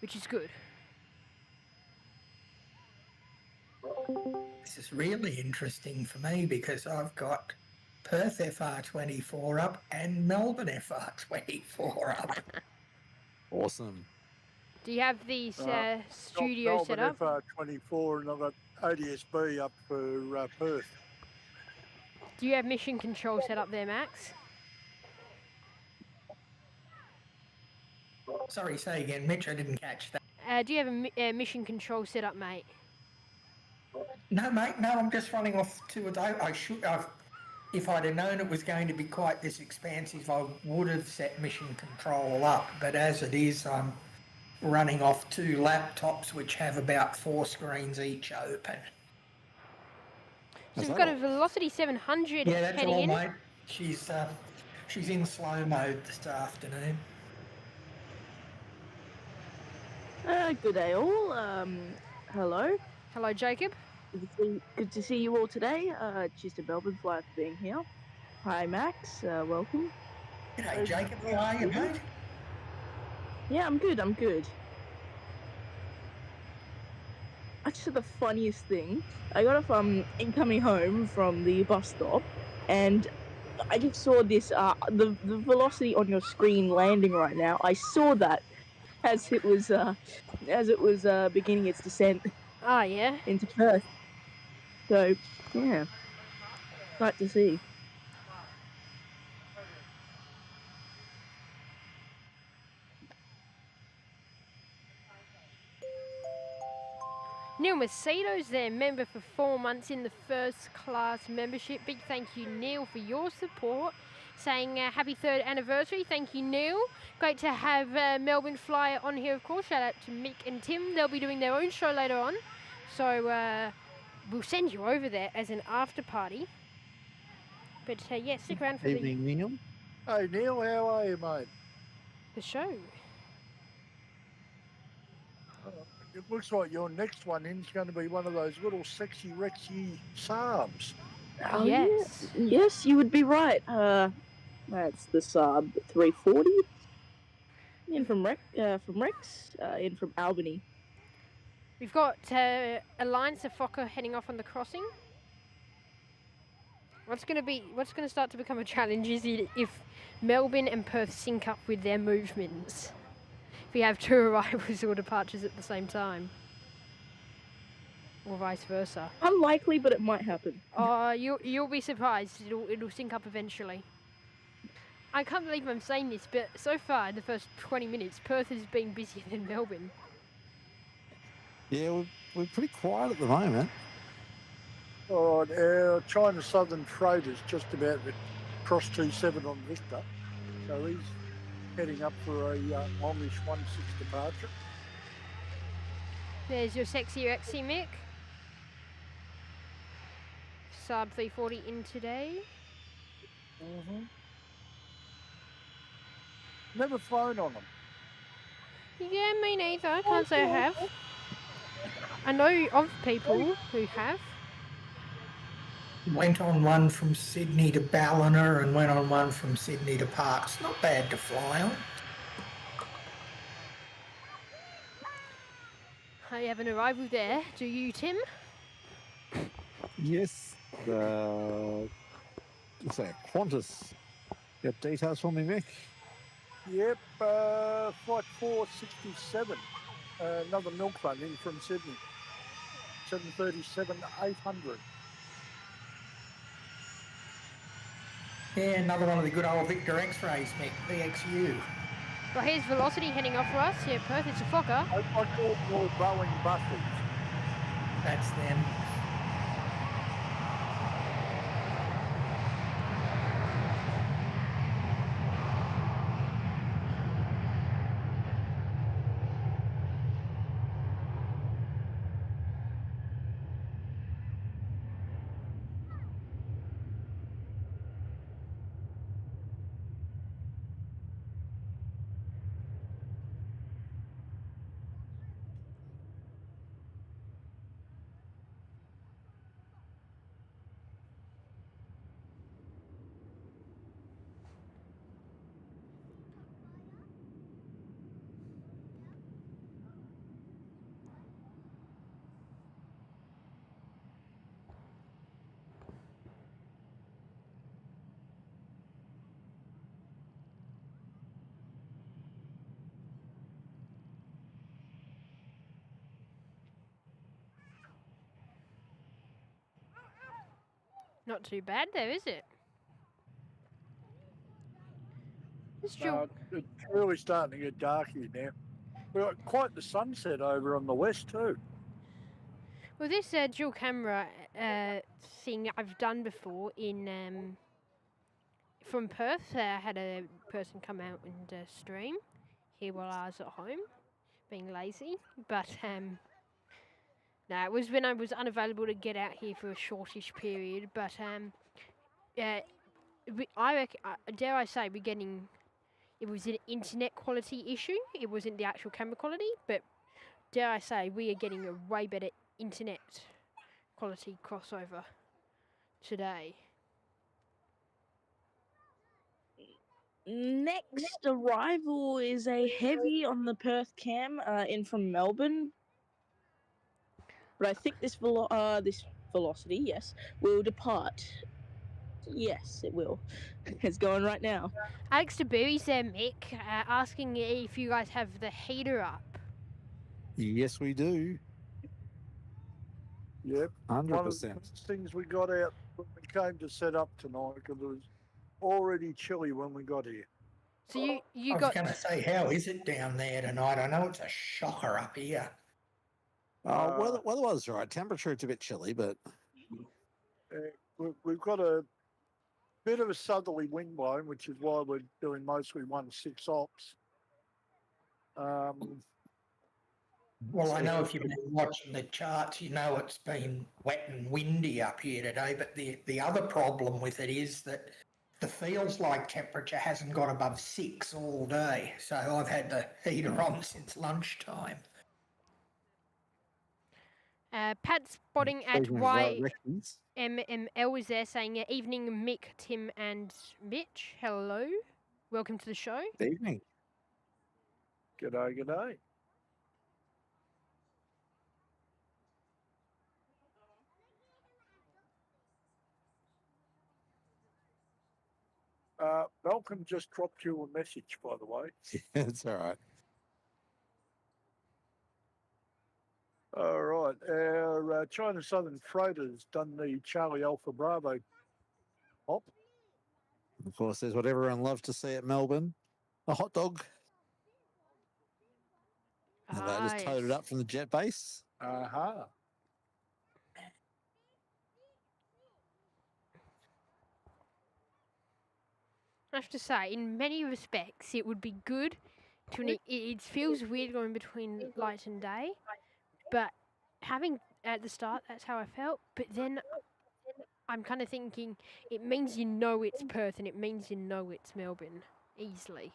Which is good. This is really interesting for me because I've got Perth FR24 up and Melbourne FR24 up. Awesome. Do you have the studio set up? FR24 and I've got ADSB up for Perth. Do you have mission control set up there, Max? Sorry, say again, Mitch, I didn't catch that. Do you have a mission control set up, mate? No, mate, no, I'm just running off to a day. If I'd have known it was going to be quite this expansive, I would have set mission control up. But as it is, I'm running off 2 laptops which have about 4 screens each open. So we've got a Velocity 700 Yeah, that's heading all, in. mate. She's in slow mode this afternoon. Good day all. Hello. Hello, Jacob. Good to see you all today. Cheers to Melbourne Flight for being here. Hi, Max. Welcome. G'day, Jacob. How are you, mate? Yeah, I'm good. Actually, the funniest thing, I got off incoming home from the bus stop, and I just saw this the velocity on your screen landing right now. I saw that as it was beginning its descent. Oh yeah. Into Perth. So yeah, nice to see. Neil Macedo's there, member for 4 months in the first class membership. Big thank you, Neil, for your support. Saying happy 3rd anniversary. Thank you, Neil. Great to have Melbourne Flyer on here, of course. Shout out to Mick and Tim. They'll be doing their own show later on. So we'll send you over there as an after party. But yeah, stick around for Evening, Neil. Hey, Neil, how are you, mate? the show. It looks like your next one in is going to be one of those little sexy Rexy Saabs. Oh, yes. Yes, you would be right. That's the Saab 340. In from Rex, in from Albany. We've got Alliance of Fokker heading off on the crossing. What's going to start to become a challenge is if Melbourne and Perth sync up with their movements. If we have 2 arrivals or departures at the same time. Or vice versa. Unlikely, but it might happen. You'll be surprised. It'll sync up eventually. I can't believe I'm saying this, but so far in the first 20 minutes, Perth has been busier than Melbourne. Yeah, we're pretty quiet at the moment. All right, our China Southern Freighter's just about to cross T7 on Victor, so he's heading up for a Amish 16 departure. There's your sexy Rexy Mick. Saab 340 in today. Mm-hmm. Never flown on them. Yeah, me neither. I can't say I have. I know of people who have. Went on one from Sydney to Ballina and went on one from Sydney to Parks. Not bad to fly on. I have an arrival there. Do you, Tim? Yes. Looks like a Qantas. You got details for me, Mick? Yep, Flight 467. Another milk run in from Sydney. 737-800. Yeah, another one of the good old Victor X-rays, Mick, VXU. Well, here's Velocity heading off for us. Yeah, Perth, it's a Fokker. I call them all Boeing buses. That's them. Not too bad there, is it? It's still... It's really starting to get dark here now. We've got quite the sunset over on the west too. Well, this dual camera thing I've done before in from Perth. I had a person come out and stream here while I was at home, being lazy. But no, it was when I was unavailable to get out here for a shortish period. But I reckon, dare I say, we're getting. It was an internet quality issue. It wasn't the actual camera quality, but dare I say, we are getting a way better internet quality crossover today. Next arrival is a heavy on the Perth cam in from Melbourne. But I think this velocity, yes, will depart. Yes, it will. It's going right now. Alex DeBerry's there, Mick, asking if you guys have the heater up. Yes, we do. Yep. 100%. One of the things we got out when we came to set up tonight, because it was already chilly when we got here. So you I got... was going to say, how is it down there tonight? I know it's a shocker up here. Weather was right. Temperature, it's a bit chilly, but... We've got a bit of a southerly wind blowing, which is why we're doing mostly 1-6 ops. Well, I know if you've been watching the charts, you know it's been wet and windy up here today, but the other problem with it is that the feels like temperature hasn't got above 6 all day. So I've had the heater on since lunchtime. Pat spotting at YMML is there saying, evening Mick, Tim and Mitch. Hello. Welcome to the show. Evening. G'day, g'day. Malcolm just dropped you a message, by the way. It's all right. All right. Our China Southern Freighter's done the Charlie Alpha Bravo hop. Of course, there's what everyone loves to see at Melbourne, a hot dog. And they just towed it up from the jet base. Uh-huh. I have to say, in many respects, it would be good to... It feels weird going between light and day, but having at the start, that's how I felt. But then I'm kind of thinking it means you know it's Perth and it means you know it's Melbourne easily.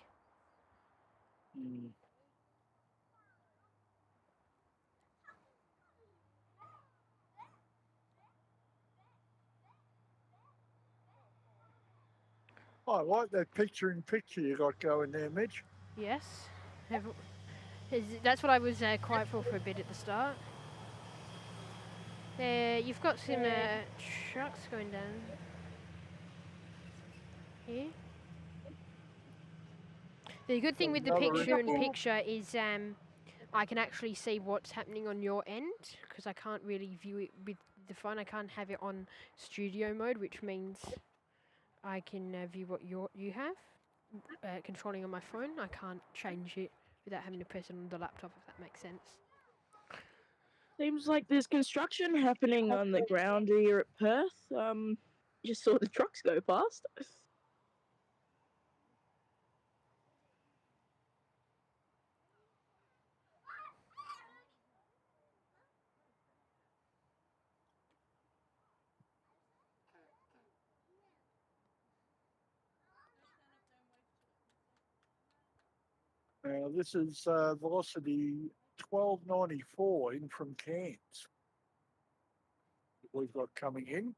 I like that picture-in-picture you got going there, Mitch. Yes. That's what I was quiet for a bit at the start. There, you've got some trucks going down here. The good thing with the picture-in-picture is I can actually see what's happening on your end because I can't really view it with the phone. I can't have it on studio mode, which means I can view what you have controlling on my phone. I can't change it without having to press it on the laptop, if that makes sense. Seems like there's construction happening on the ground here at Perth. Just saw the trucks go past. This is velocity 1294 in from Cairns. We've got coming in.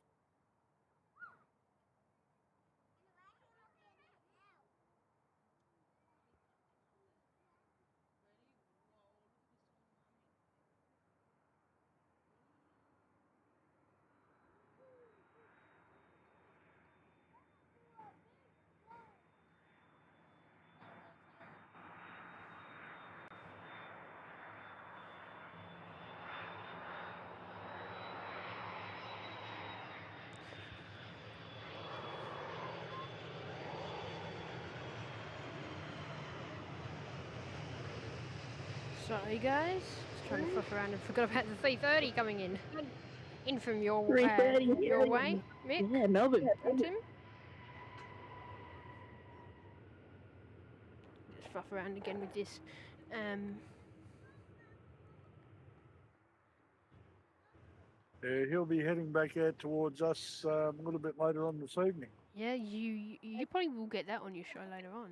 Sorry guys, just trying to fluff around and forgot about the 330 coming in. In from your way, Mick. Yeah, Melbourne. And Tim. Just fluff around again with this. He'll be heading back out towards us a little bit later on this evening. Yeah, you probably will get that on your show later on.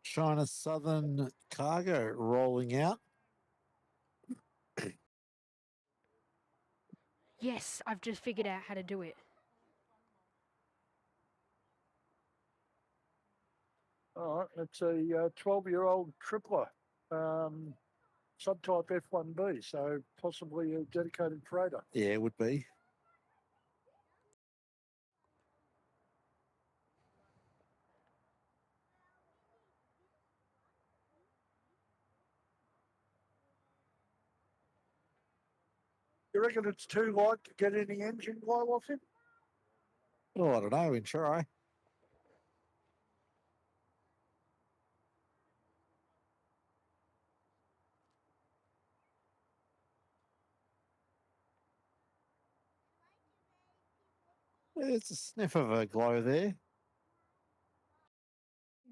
China Southern cargo rolling out. Yes, I've just figured out how to do it. All right, it's a 12-year-old tripler, subtype F1B, so possibly a dedicated freighter. Yeah, it would be. You reckon it's too light to get any engine glow off him? Oh, I don't know. We can try. There's a sniff of a glow there.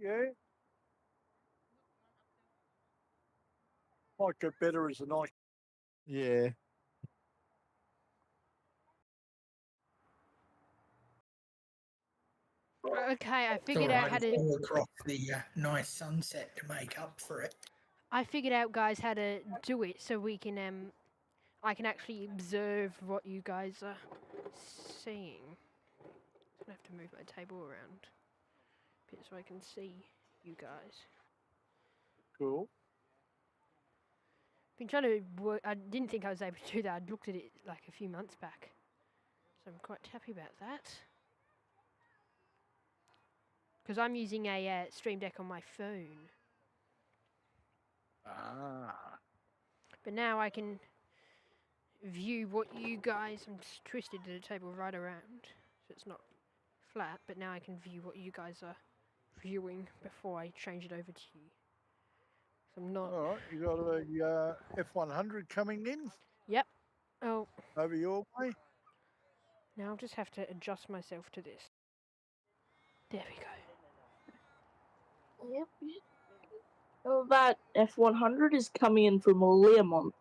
Yeah. Might get better as the night. Yeah. Okay, I figured out how to all across the nice sunset to make up for it. I figured out, guys, how to do it so we can I can actually observe what you guys are seeing. I'm gonna have to move my table around a bit so I can see you guys. Cool. Been trying to work. I didn't think I was able to do that. I'd looked at it like a few months back, so I'm quite happy about that. Because I'm using a Stream Deck on my phone. Ah. But now I can view what you guys. I'm just twisted the table right around, so it's not flat. But now I can view what you guys are viewing before I change it over to you. So I'm not. All right, you got a F100 coming in. Yep. Oh. Over your way. Now I'll just have to adjust myself to this. There we go. Yep. That F100 is coming in from Learmont.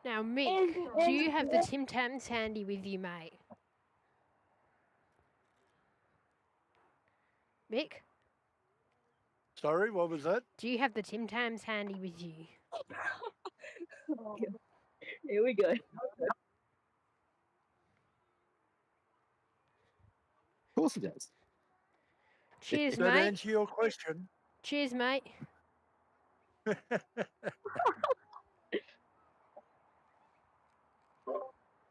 Now, Mick, do you have the Tim Tams handy with you, mate? Mick? Sorry, what was that? Do you have the Tim Tams handy with you? Here we go. Of course he does. Cheers, Does that mate. answer your question? Cheers, mate.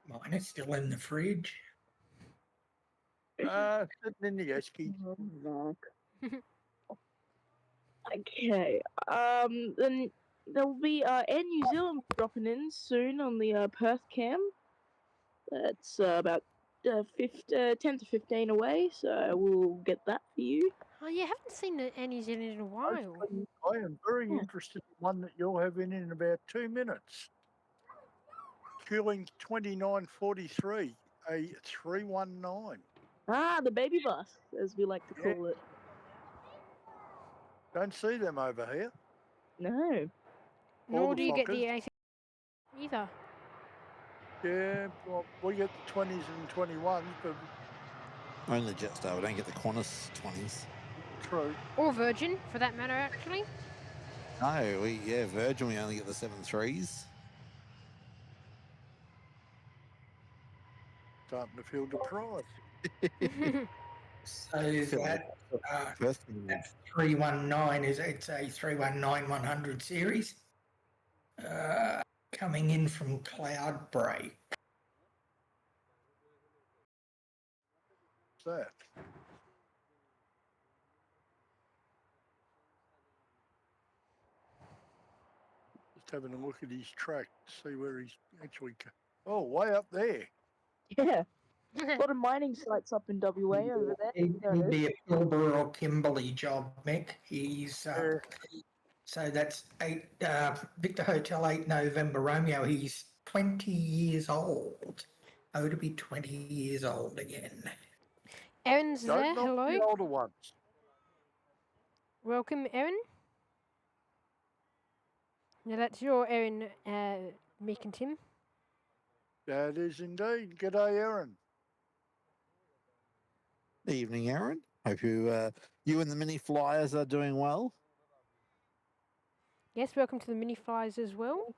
Mine is still in the fridge. Sitting in the esky. Okay. Then there will be Air New Zealand dropping in soon on the Perth cam. That's about 10 to 15 away, so we'll get that for you. Oh, yeah, haven't seen Air New Zealand in a while. I am very interested in one that you'll have in about 2 minutes. Fueling 2943, a 319. Ah, the baby bus, as we like to call it. Don't see them over here. No. Nor do you get Fockers. the 18 either. Yeah, well, we get the 20s and 21s, but Only Jetstar, we don't get the Qantas 20s. true. Or Virgin, for that matter, actually. No, Virgin, we only get the 7.3s. Starting to feel deprived. So that 319 it's a 319 100 series. Coming in from Cloudbreak. What's that? Just having a look at his track to see where he's actually. Oh, way up there. Yeah. A lot of mining sites up in WA over there. He'd be a Pilbara or Kimberley job, Mick. He's so that's Victor Hotel 8 November Romeo. He's 20 years old. Oh, to be 20 years old again. Erin's Don't there. knock Hello. the older ones. Welcome, Erin. Now that's your Erin, Mick and Tim. That is indeed. G'day, Aaron. Evening, Aaron. Hope you and the mini flyers are doing well. Yes, welcome to the mini flies as well.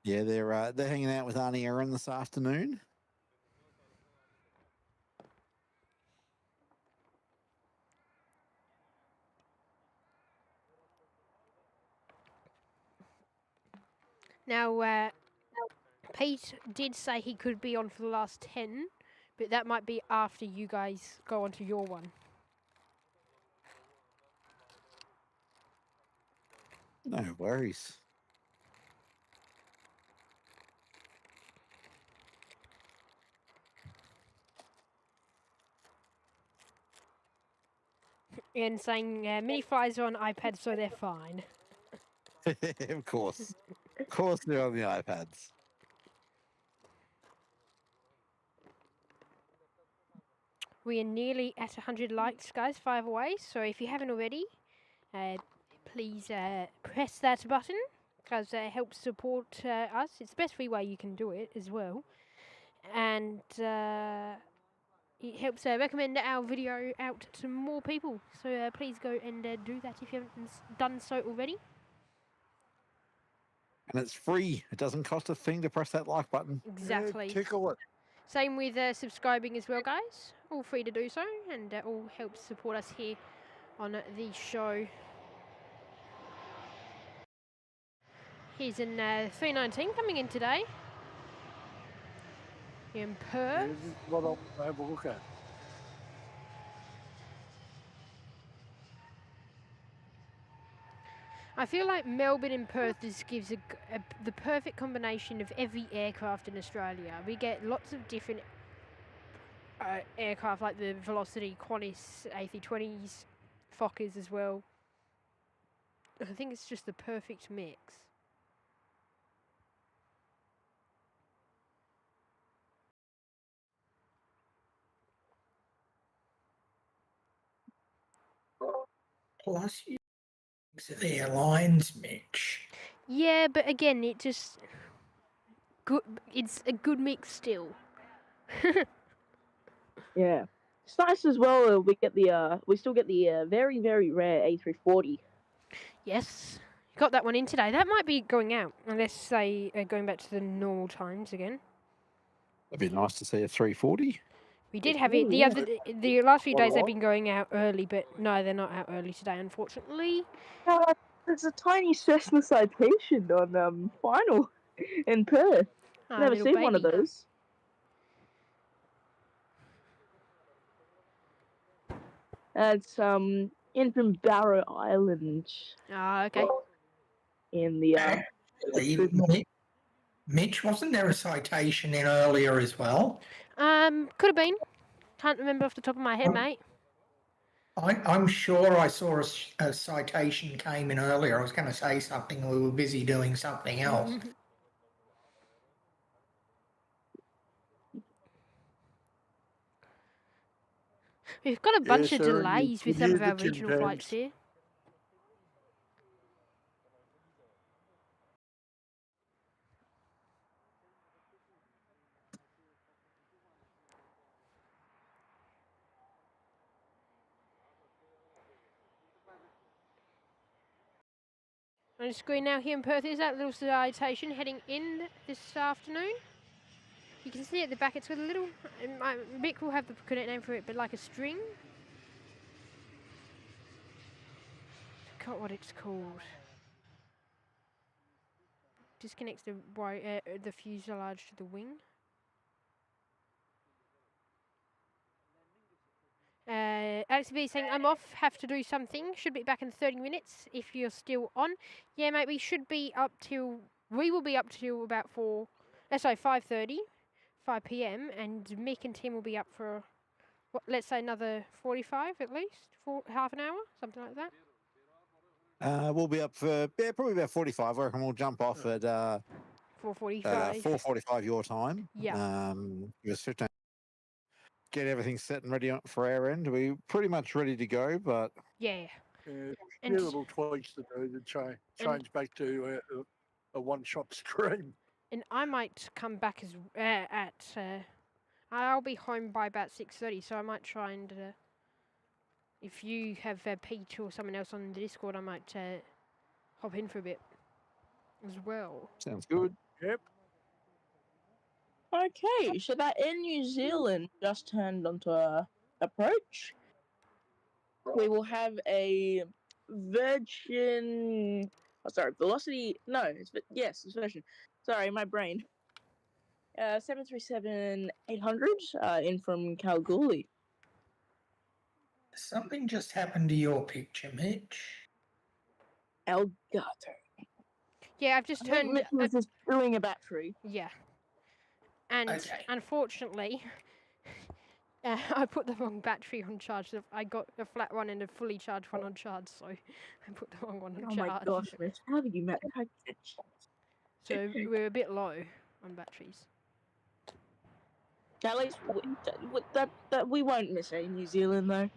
Yeah, they're hanging out with Auntie Erin this afternoon. Now, Pete did say he could be on for the last 10, but that might be after you guys go on to your one. No worries. And saying mini flies are on iPads, so they're fine. Of course. Of course they're on the iPads. We are nearly at 100 likes, guys, 5 away. So if you haven't already, please press that button, because it helps support us. It's the best free way you can do it as well. And it helps recommend our video out to more people. So please go and do that if you haven't done so already. And it's free. It doesn't cost a thing to press that like button. Exactly. Yeah, tickle it. Same with subscribing as well, guys. all free to do so, and all helps support us here on the show. Here's in 319 coming in today in Perth. Yeah, this is what I want to have a look at. I feel like Melbourne and Perth just gives the perfect combination of every aircraft in Australia. We get lots of different aircraft like the Velocity, Qantas, A320s, Fokkers as well. I think it's just the perfect mix. Plus, you mix of airlines, Mitch. Yeah, but again, it just good. It's a good mix still. Yeah. It's nice as well. We still get the very very rare A340. Yes, got that one in today. That might be going out unless they are going back to the normal times again. It'd be nice to see a 340. We did have it the last few days. They've been going out early, but no, they're not out early today, unfortunately. There's a tiny Cessna Citation on final in Perth. Never seen one of those. It's in from Barrow Island. Ah, okay. In the Actually, Mitch, wasn't there a citation in earlier as well? Could have been. Can't remember off the top of my head, mate. I'm sure I saw a citation came in earlier. I was going to say something. We were busy doing something else. We've got a bunch of sir, delays with some of our regional flights here. On the screen now here in Perth is that little citation heading in this afternoon. You can see at the back it's got a little, Mick will have the correct name for it, but like a string. I forgot what it's called. Disconnects the fuselage to the wing. Alex B saying, I'm off, have to do something. Should be back in 30 minutes if you're still on. Yeah, mate, we will be up till about 5:30, 5 p.m. And Mick and Tim will be up for, let's say another 45 at least, half an hour, something like that. We'll be up for probably about 45. I reckon we'll jump off at 4:45. 4:45 your time. Yeah. Give us 15. Get everything set and ready for our end. We're pretty much ready to go, but yeah. A few little tweaks to do to change back to a one-shot stream. And I might come back I'll be home by about 6:30, so I might try and if you have Pete or someone else on the Discord, I might hop in for a bit as well. Sounds good. Yep. Okay, so that Air New Zealand just turned onto a approach. We will have a Virgin. Oh, sorry, Velocity. No, it's Virgin. Sorry, my brain. 737-800 in from Kalgoorlie. Something just happened to your picture, Mitch. Elgato. Yeah, I've just turned. Mitch was just doing a battery. Yeah. And unfortunately, I put the wrong battery on charge. I got a flat one and a fully charged one on charge, so I put the wrong one on charge. Oh my gosh, Mitch, how did you So we're a bit low on batteries. At least that we won't miss a New Zealand though.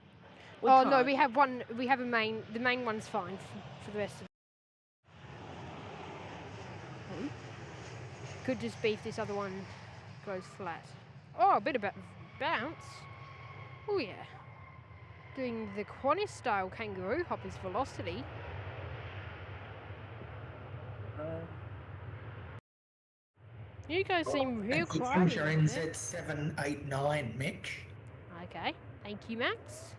No, we have one. We have a main. The main one's fine for the rest of. Could just be if this other one goes flat. Oh, a bit of bounce. Oh yeah. Doing the Qantas style kangaroo hop is velocity. You guys seem real quiet. Your NZ789, Mitch. Okay, thank you, Max.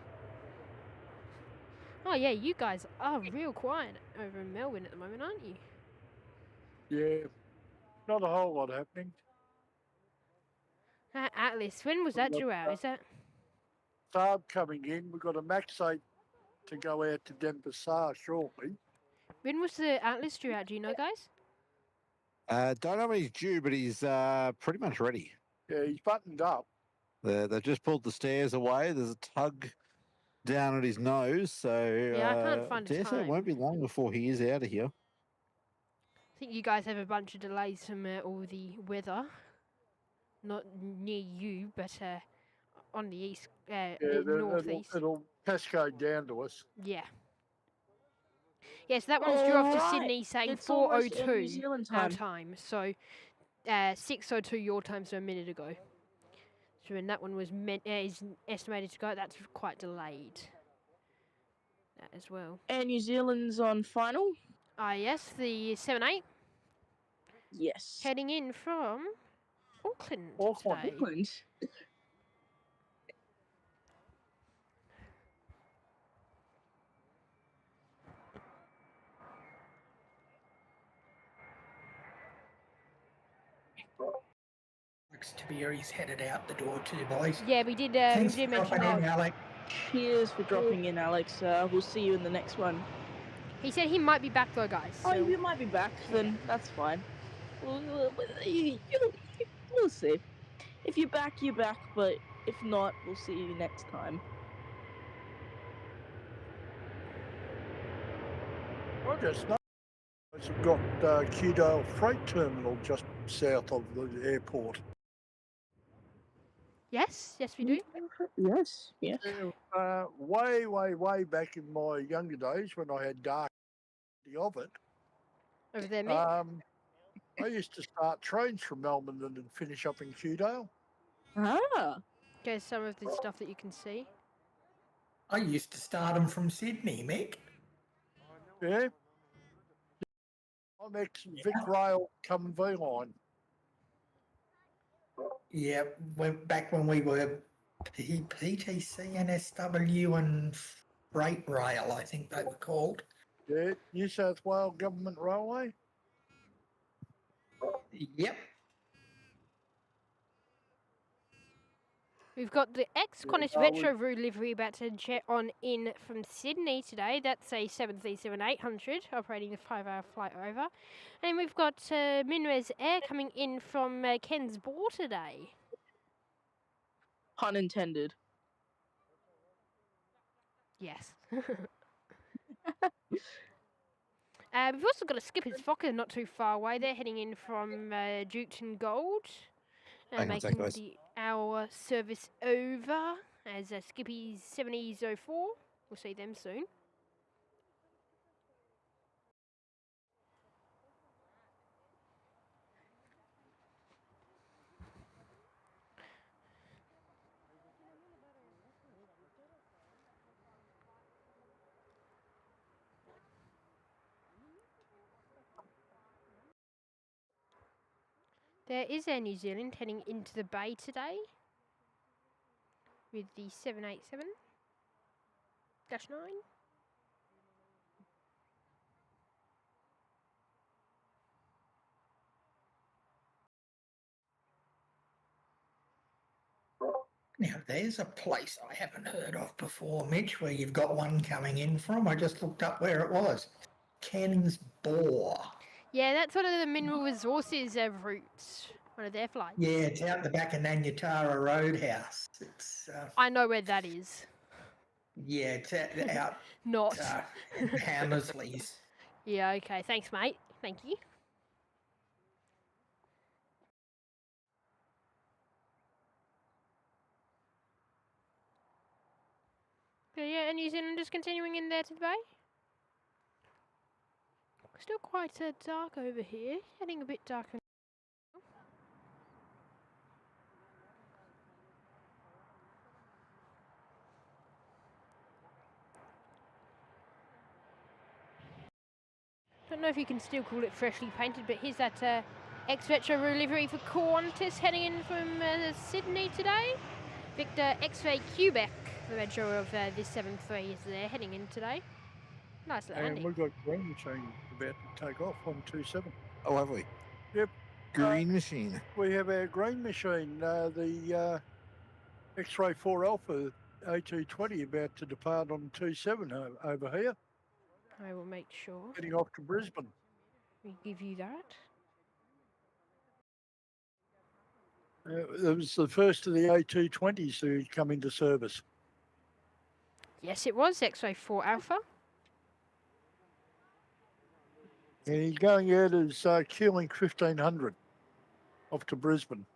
Oh yeah, you guys are real quiet over in Melbourne at the moment, aren't you? Yeah, not a whole lot happening. Atlas, when was that We've due got, out? Is that Saab coming in. We've got a Max 8 to go out to Denpasar shortly. when was the Atlas due out? Do you know, guys? Don't know when he's due, but he's pretty much ready. Yeah, he's buttoned up. They've just pulled the stairs away. There's a tug down at his nose, so Yeah, I can't find a dare say it time. won't be long before he is out of here. I think you guys have a bunch of delays from all the weather. Not near you, but on the east, northeast. It'll cascade down to us. Yeah. Yes, that one's due off to Alright, Sydney saying it's almost in New 4:02 Zealand our time. time. So 6:02 your time, so a minute ago. So when that one was is estimated to go, that's quite delayed. That as well. And New Zealand's on final? Yes, the 7-8 Yes. heading in from Auckland today. Auckland. Alex Tiberi's headed out the door too, boys. Yeah, we did Thanks for mention dropping in, that. Alex. Cheers for dropping in, Alex. We'll see you in the next one. He said he might be back though, guys. Oh, So you might be back, then that's fine. We'll see. If you're back, you're back, but if not, we'll see you next time. I just know we've got Kewdale Freight Terminal just south of the airport. yes, we do. Yes, yes. Way back in my younger days when I had dark of it. Over there, Mick. I used to start trains from Melbourne and then finish up in Kewdale. Ah. There's some of the stuff that you can see. I used to start them from Sydney, Mick. Yeah. I'm ex-Vic Rail come V-Line. Yeah, back when we were PTC, NSW and Freight Rail, I think they were called. Yeah, New South Wales Government Railway. Yep. We've got the ex-Qantas Retro Roo livery about to jet on in from Sydney today. That's a 737-800 operating the 5-hour flight over. And we've got Minres Air coming in from Ken's Bore today. Pun intended. Yes. We've also got a Skipper's Fokker not too far away. They're heading in from Duketon Gold. Making the hour service over as Skippy's 7004. We'll see them soon. There is Air New Zealand heading into the bay today with the 787-9. Now, there's a place I haven't heard of before, Mitch, where you've got one coming in from. I just looked up where it was. Ken's Bore. Yeah, that's one of the Mineral Resources routes, one of their flights. Yeah, it's out the back of Nanyatara Roadhouse. It's I know where that is. yeah, it's out Not. Hammersley's. Yeah, okay. Thanks, mate. Thank you. So yeah, and New Zealand is continuing in there to the bay. Still quite dark over here. Getting a bit darker. Don't know if you can still call it freshly painted, but here's that ex-Retro livery for Qantas heading in from Sydney today. Victor X-Ray Quebec, the retro of this 7-3 is there heading in today. Nice And landing. we've got Green Machine about to take off on 27. Oh, have we? Yep. Green Machine. We have our Green Machine, the X-Ray 4 Alpha A220 about to depart on 27 over here. I will make sure Heading off to Brisbane. we give you that. It was the first of the A220s to come into service. Yes, it was X-Ray 4 Alpha. And he's going out as Q-Link 1500 off to Brisbane.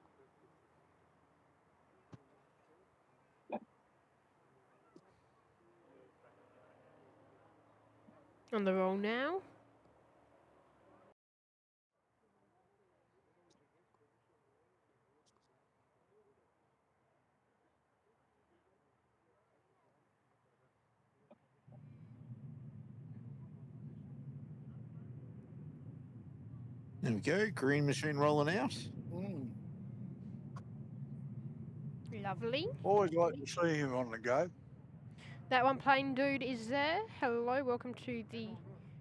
On the roll now. There we go. Green Machine rolling out. Lovely. Always like to see him on the go. That one plane dude is there. Hello, welcome to the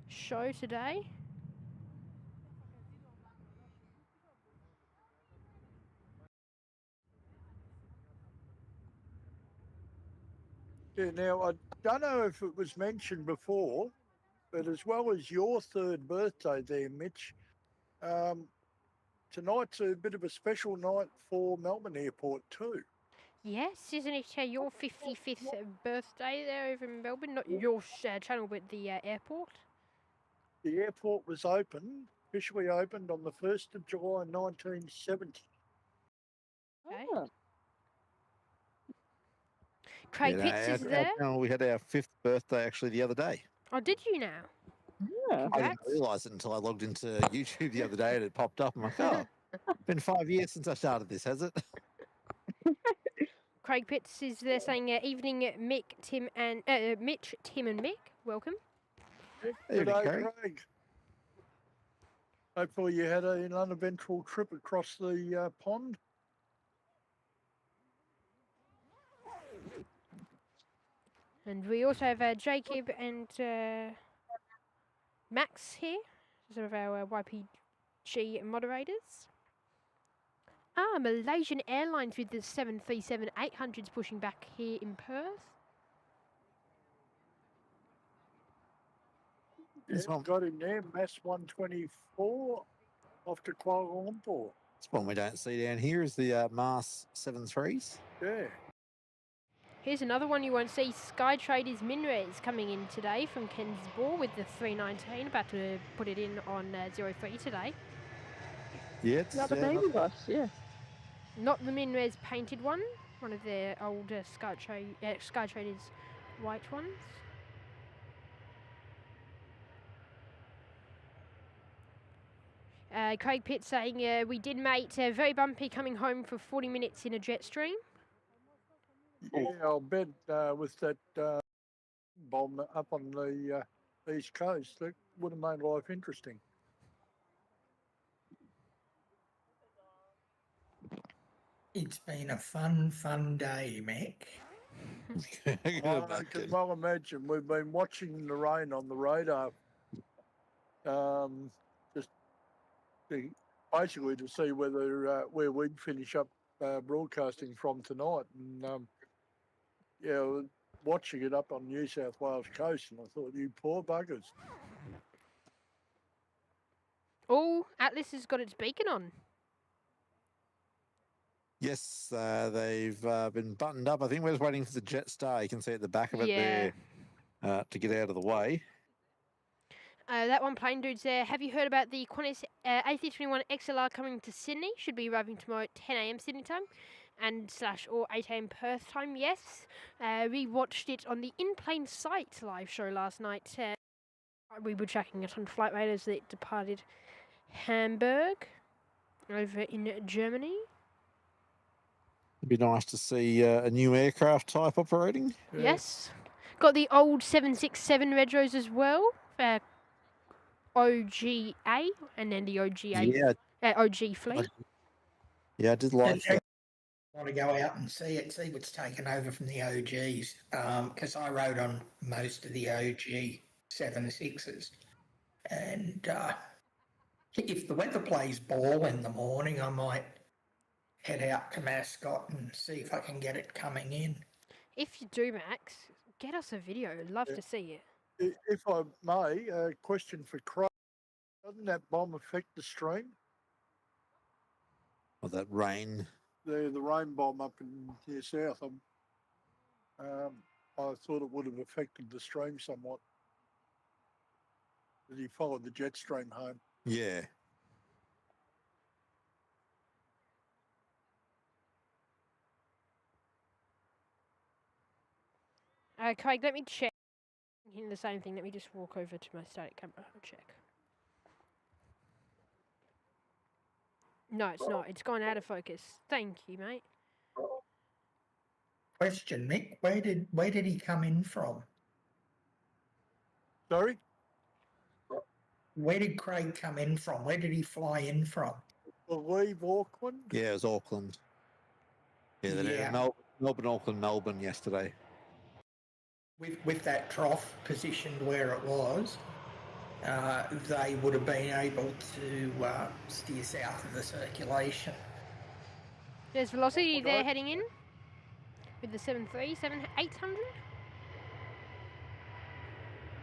show today. Yeah, now, I don't know if it was mentioned before, but as well as your third birthday there, Mitch, tonight's a bit of a special night for Melbourne Airport too. Yes, isn't it your 55th birthday there over in Melbourne? Not your channel, but the airport? The airport was officially opened on the 1st of July 1970. Okay. Craig Pitts is there. We had our 5th birthday actually the other day. Oh, did you now? Yeah. I didn't realise it until I logged into YouTube the other day and it popped up. I'm like, oh, been 5 years since I started this, has it? Craig Pitts is there saying, evening, Mick, Tim, and Mitch, Tim, and Mick. Welcome. Good day, Craig. Hopefully you had an uneventful trip across the pond. And we also have Jacob and Max here, some of our YPG moderators. Malaysian Airlines with the 737-800s pushing back here in Perth. Yeah, got him there, Mass 124 off to Kuala Lumpur. It's one we don't see down here is the Mars 73s. Yeah. Here's another one you won't see. Skytraders Minres coming in today from Kensborough with the 319, about to put it in on 03 today. Yeah, it's Another baby bus, yeah. Not the Minres painted one of their older Skytraders white ones. Craig Pitt saying, we did, mate, very bumpy coming home for 40 minutes in a jet stream. Yeah, I'll bet with that bomb up on the East Coast, that would have made life interesting. It's been a fun day, Mick. I can well imagine. We've been watching the rain on the radar, just basically to see whether where we'd finish up broadcasting from tonight, and yeah, watching it up on New South Wales coast, and I thought, you poor buggers. Oh, Atlas has got its beacon on. Yes, they've been buttoned up. I think we're just waiting for the Jetstar. You can see at the back of it there to get out of the way. That one plane dude's there. Have you heard about the Qantas A321 XLR coming to Sydney? Should be arriving tomorrow at 10 a.m. Sydney time and / 8 a.m. Perth time. Yes, we watched it on the In Plain Sight live show last night. We were tracking it on Flight Radar as it departed Hamburg over in Germany. It'd be nice to see a new aircraft type operating. Yes. Got the old 767 retros as well. OGA and then the OGA. Yeah. OG fleet. Yeah, I did like that. Want to go out and see it, see what's taken over from the OGs. Because I rode on most of the OG 7.6s. And if the weather plays ball in the morning, I might head out to Mascot and see if I can get it coming in. If you do, Max, get us a video. I'd love to see it. If I may, a question for Craig. Doesn't that bomb affect the stream? Or that rain. The rain bomb up in here south. I thought it would have affected the stream somewhat. As he followed the jet stream home. Yeah. Craig, let me check. Thinking the same thing. Let me just walk over to my static camera and check. No, it's not. It's gone out of focus. Thank you, mate. Question, Mick, where did he come in from? Sorry? Where did Craig come in from? Where did he fly in from? I believe Auckland? Yeah, it was Auckland. Yeah, they did Melbourne, Auckland, Melbourne yesterday. With that trough positioned where it was, they would have been able to steer south of the circulation. There's velocity there heading in with the 737-800.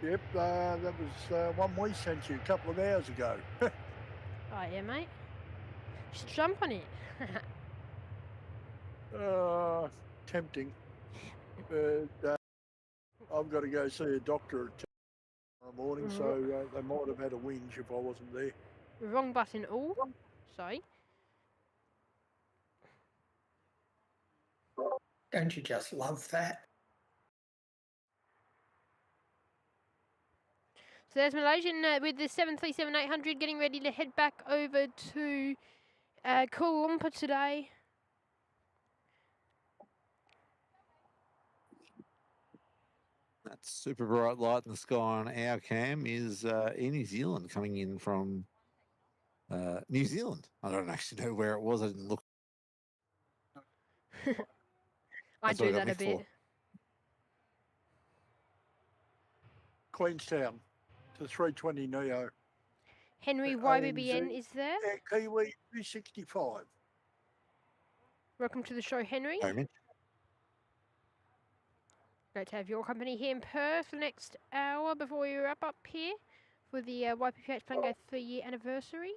Yep, that was one we sent you a couple of hours ago. Oh yeah, mate. Just jump on it. Tempting. But I've got to go see a doctor tomorrow morning, so they might have had a whinge if I wasn't there. Wrong button. All. Sorry. Don't you just love that? So there's Malaysian with the 737-800 getting ready to head back over to Kuala Lumpur today. That super bright light in the sky on our cam is Air New Zealand coming in from New Zealand. I don't actually know where it was. I didn't look. I do that a bit. Queenstown to 320 Neo. Henry YPPH is there. Kiwi 265. Welcome to the show, Henry. Great to have your company here in Perth for the next hour before we wrap up here for the YPPH Plane Go 3-year anniversary.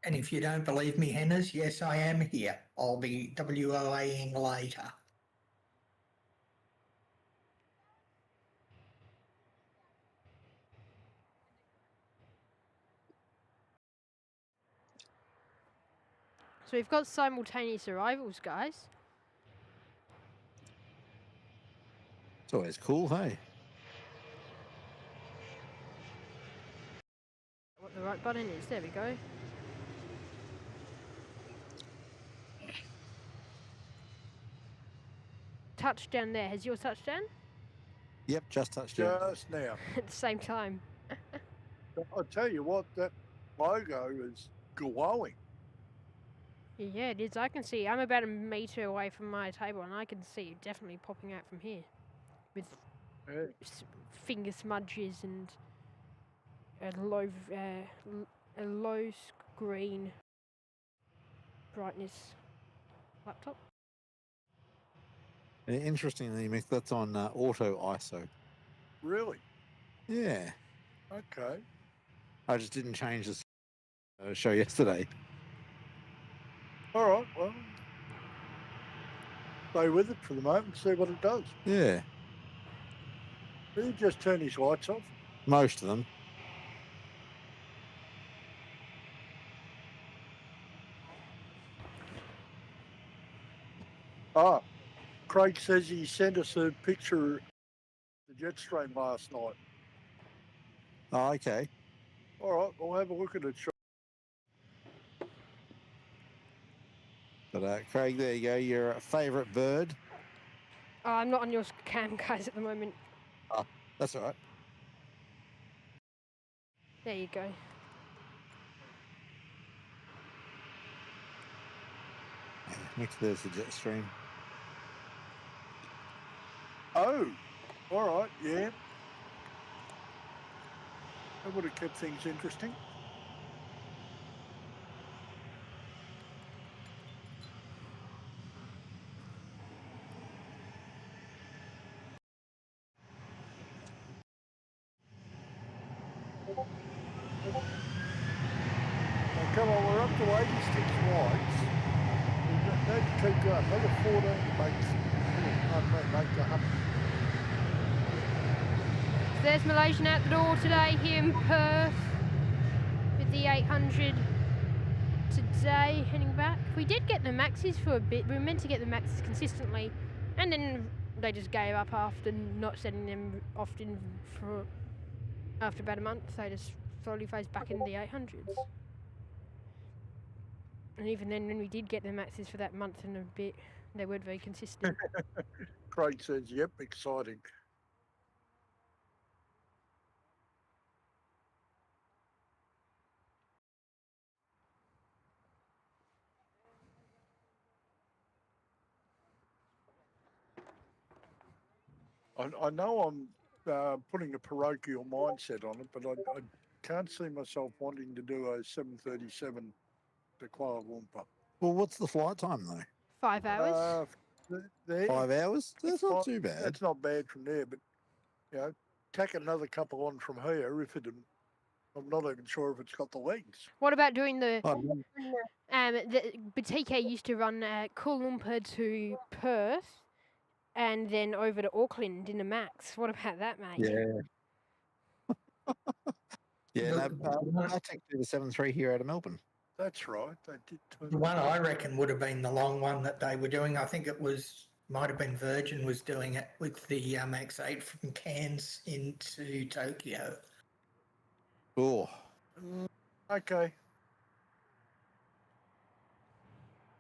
And if you don't believe me, Henners, yes, I am here. I'll be WOAing later. So we've got simultaneous arrivals, guys. It's always cool, hey? What the right button is, there we go. Touchdown there. Has yours touchdown? Yep, just touched it. Just now. At the same time. I'll tell you what, that logo is glowing. Yeah, it is. I can see. I'm about a metre away from my table, and I can see it definitely popping out from here, with finger smudges and a low screen brightness laptop. Interestingly, Mick, that's on auto ISO. Really? Yeah. Okay. I just didn't change the show yesterday. All right, well, stay with it for the moment and see what it does. Yeah. Did he just turn his lights off? Most of them. Ah, Craig says he sent us a picture of the jet stream last night. Oh, okay. All right, we'll have a look at it. But Craig, there you go. Your favourite bird. I'm not on your cam, guys, at the moment. Oh, that's all right. There you go. Next there's the jet stream. Oh, all right, yeah. That would have kept things interesting. Now, come on, we're up to 86 lights. We need to keep going. Another 14 makes 100. So there's Malaysian out the door today here in Perth with the 800 today heading back. We did get the maxes for a bit. We were meant to get the maxes consistently, and then they just gave up after not sending them often for after about a month. They just slowly phased back into the 800s. And even then, when we did get the maxes for that month and a bit, they weren't very consistent. Craig says, yep, exciting. I know I'm putting a parochial mindset on it, but I can't see myself wanting to do a 737 to Kuala Lumpur. Well, what's the flight time though? 5 hours. There, 5 hours? That's not too bad. That's not bad from there, but you know, tack another couple on from here if it. I'm not even sure if it's got the legs. What about doing the TK used to run Kuala Lumpur to Perth and then over to Auckland in a max. What about that, mate? Yeah. Yeah, no, I take the 7-3 here out of Melbourne. That's right. They did. The one I reckon would have been the long one that they were doing. I think it might have been Virgin was doing it with the X8 from Cairns into Tokyo. Oh. Okay.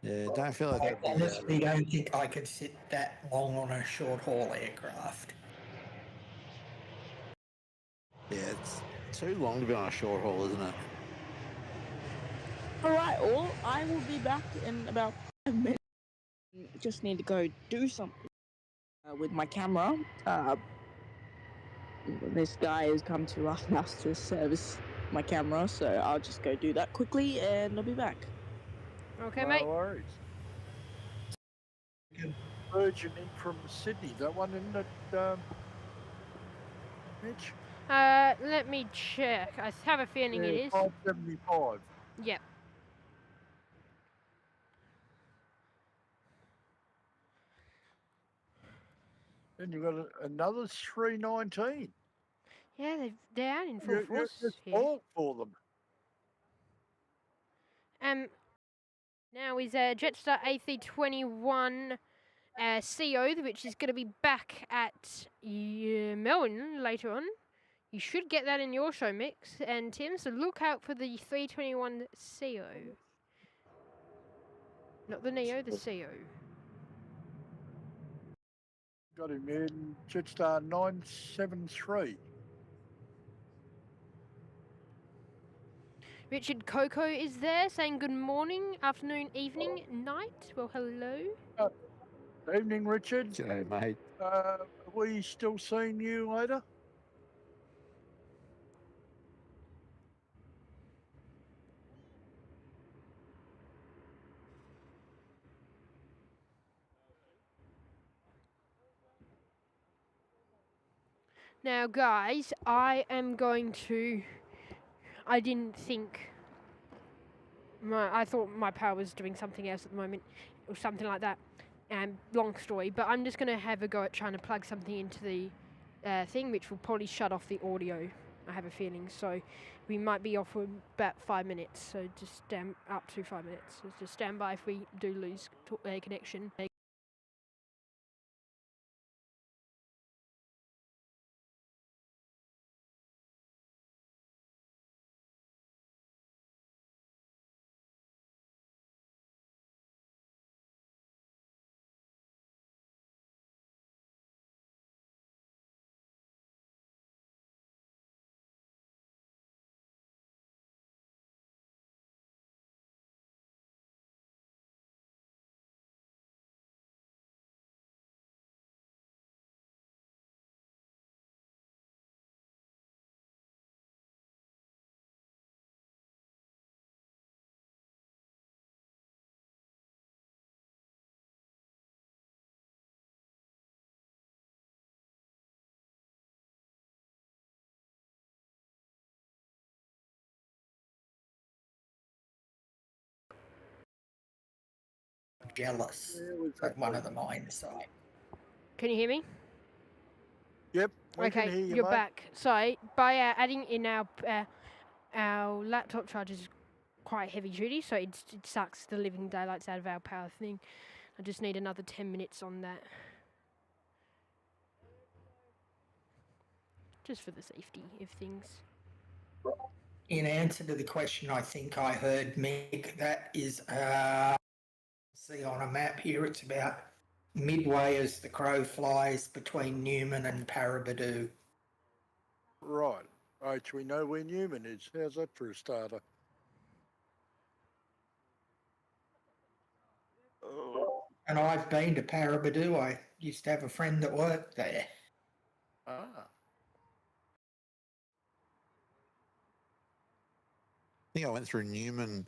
Yeah, don't feel like I that'd be, honestly don't think I could sit that long on a short haul aircraft. Yeah, it's too long to be on a short haul, isn't it? Alright, all. I will be back in about 5 minutes. Just need to go do something with my camera. This guy has come to our house to service my camera, so I'll just go do that quickly and I'll be back. Okay, no mate. No worries. Virgin in from Sydney. That one, isn't it, Mitch? Let me check. I have a feeling it is. 575. Yep. Then you've got another 319. Yeah, they're out in full force It's here. all for them. Now is Jetstar A321 CO, which is going to be back at Melbourne later on. You should get that in your show mix, and Tim, so look out for the 321 CO. Not the Neo, the CO. Got him in Jetstar 973. Richard Coco is there saying good morning, afternoon, evening, night. Well, hello. Evening, Richard. G'day, mate. Are we still seeing you later? Now, guys, I didn't think. I thought my power was doing something else at the moment, or something like that. Long story, but I'm just going to have a go at trying to plug something into the thing, which will probably shut off the audio, I have a feeling. So we might be off for about 5 minutes, so just up to 5 minutes. So just stand by if we do lose connection. jealous at one of the mine sites. Can you hear me? Yep, we can Okay, hear you, you're mate. back. So by adding in our laptop charge is quite heavy duty, so it sucks the living daylights out of our power thing. I just need another 10 minutes on that. Just for the safety of things. In answer to the question, I think I heard Mick, that is, see on a map here, it's about midway as the crow flies between Newman and Parabadoo. Right. Right, we know where Newman is. How's that for a starter? And I've been to Parabadoo. I used to have a friend that worked there. Ah. I think I went through Newman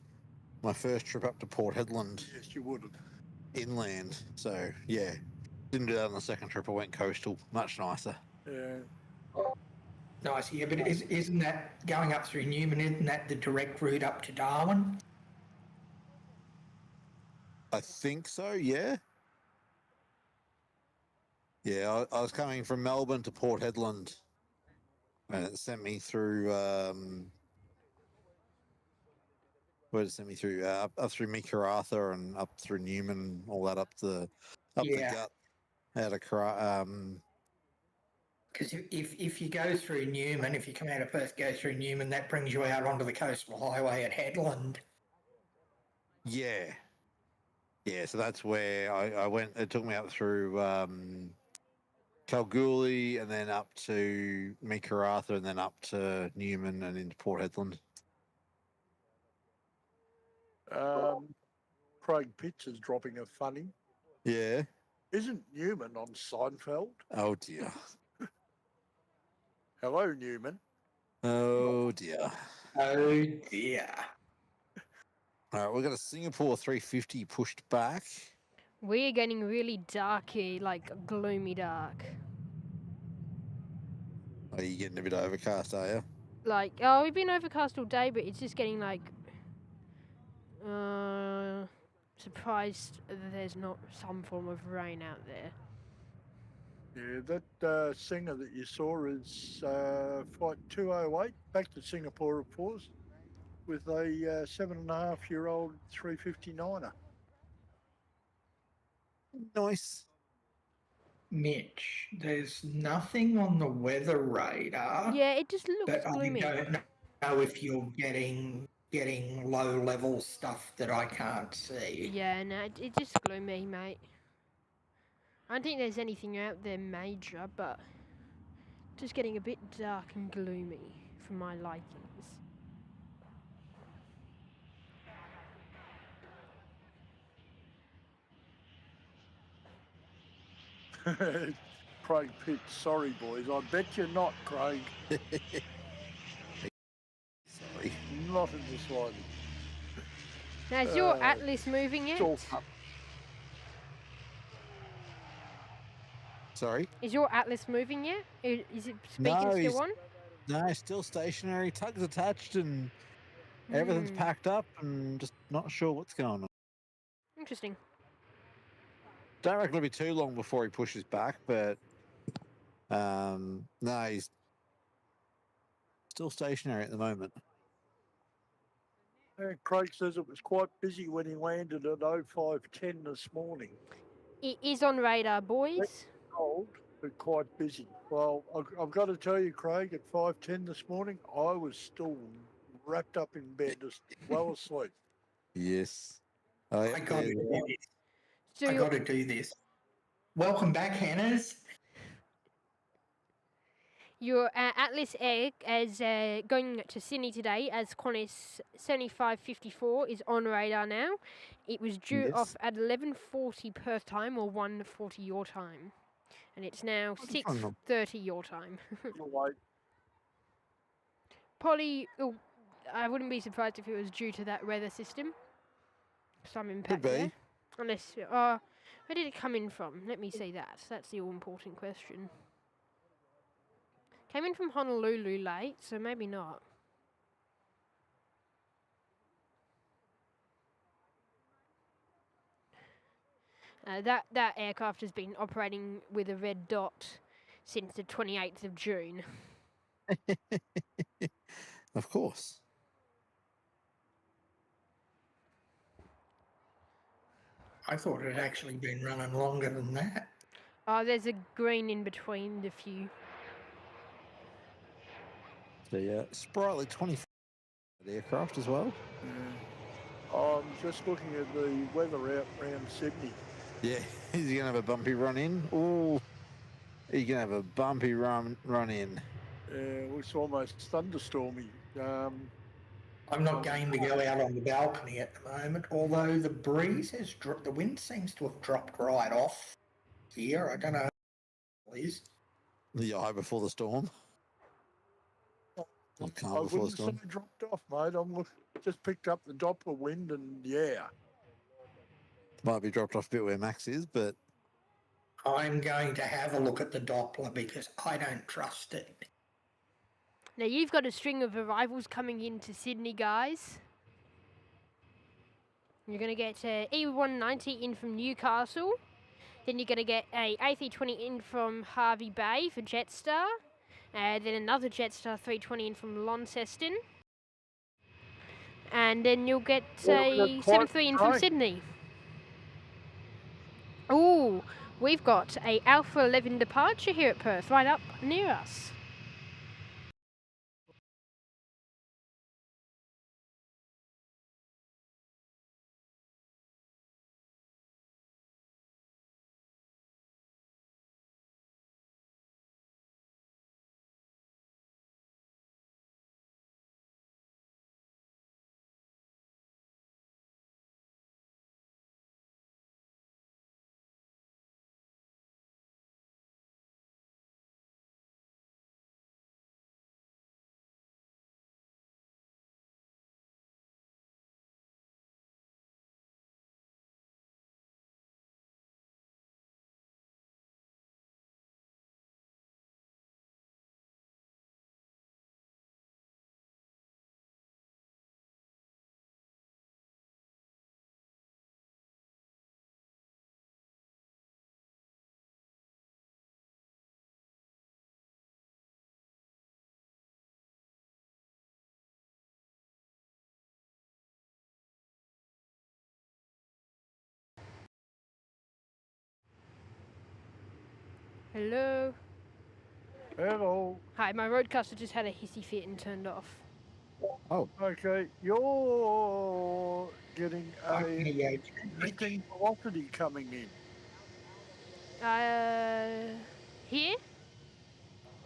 my first trip up to Port Hedland. Yes, you would have. Inland. So, yeah. Didn't do that on the second trip. I went coastal. Much nicer. Yeah. Nice, yeah, but isn't that going up through Newman, isn't that the direct route up to Darwin? I think so, yeah. Yeah, I was coming from Melbourne to Port Hedland, and it sent me through, where did it send me through? Up through Meekerathra and up through Newman, all that up the gut out of Because if you go through Newman, if you come out of Perth, go through Newman, that brings you out onto the coastal highway at Hedland. Yeah. Yeah, so that's where I went. It took me up through Kalgoorlie and then up to Meekerathra and then up to Newman and into Port Hedland. Craig Pitts is dropping a funny. Yeah. Isn't Newman on Seinfeld? Oh, dear. Hello, Newman. Oh, dear. Oh, dear. All right, we've got a Singapore 350 pushed back. We're getting really dark here, like gloomy dark. Are you getting a bit overcast, are you? Like, oh, we've been overcast all day, but it's just getting like, surprised that there's not some form of rain out there. Yeah, that singer that you saw is Flight 208, back to Singapore, of course, with a 7.5-year-old 359er. Nice. Mitch, there's nothing on the weather radar. Yeah, it just looks but gloomy. I don't know if you're getting low-level stuff that I can't see. Yeah, no, it's just gloomy, mate. I don't think there's anything out there major, but just getting a bit dark and gloomy for my likings. Craig Pitts, sorry, boys. I bet you're not, Craig. Sorry. Not in the slightest. Now, is your Atlas moving yet? Sorry? Is your Atlas moving yet? Is it speaking No, still on? No, still stationary. Tug's attached and everything's packed up and just not sure what's going on. Interesting. Don't reckon it'll be too long before he pushes back, but no, he's still stationary at the moment. Craig says it was quite busy when he landed at 05:10 this morning. It is on radar, boys. Cold, but quite busy. Well, I've got to tell you, Craig, at 5:10 this morning, I was still wrapped up in bed, just well asleep. Yes. I got to do this. I got to do this. Welcome back, Hannahs. Your Atlas Air is going to Sydney today as Qantas 7554 is on radar now. It was due off at 11:40 Perth time or 1:40 your time. And it's now 6:30 your time. Probably, I wouldn't be surprised if it was due to that weather system. Some impact there. Unless, where did it come in from? Let me see that. That's the all-important question. Came in from Honolulu late, so maybe not. That aircraft has been operating with a red dot since the 28th of June. Of course. I thought it had actually been running longer than that. Oh, there's a green in between the few. The sprightly 24 aircraft as well. I'm just looking at the weather out around Sydney. Yeah, he's going to have a bumpy run in. Oh, he's going to have a bumpy run in. It looks almost thunderstormy. I'm not game to go out on the balcony at the moment, although the breeze has dropped. The wind seems to have dropped right off here. I don't know what it is. The eye before the storm. Or calm I before the wouldn't say storm. it dropped off, mate. Just picked up the Doppler wind and yeah. Might be dropped off a bit where Max is, but I'm going to have a look at the Doppler because I don't trust it. Now you've got a string of arrivals coming into Sydney, guys. You're going to get E190 in from Newcastle. Then you're going to get a A320 in from Harvey Bay for Jetstar. Then another Jetstar 320 in from Launceston. And then you'll get a 73 in from Sydney. Ooh, we've got a Alpha 11 departure here at Perth, right up near us. Hello. Hello. Hi, my roadcaster just had a hissy fit and turned off. Oh. Okay, you're getting a drifting velocity coming in. Here?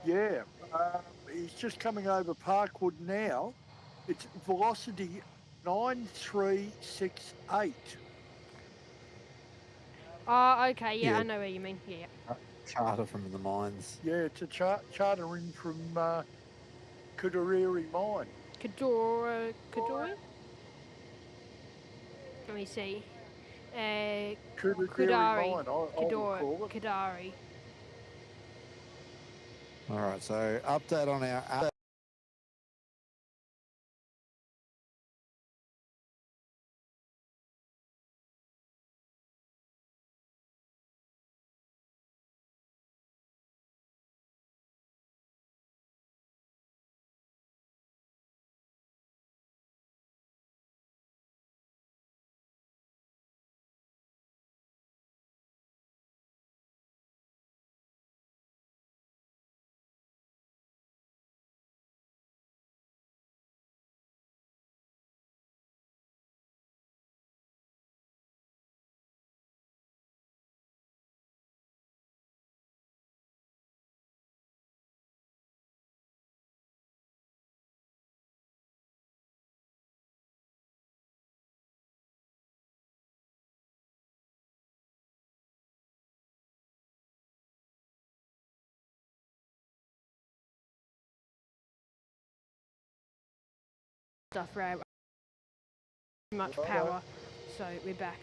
Yeah, he's just coming over Parkwood now. It's velocity 9368. Oh, okay, yeah, Yeah. I know where you mean. Yeah. charter from the mines. Yeah, it's a charter in from Koodariri mine. Kadori? Let me see. Koodariri mine, I would call it. Kadari. All right, so update on our Stuff right. Too much power, so we're back.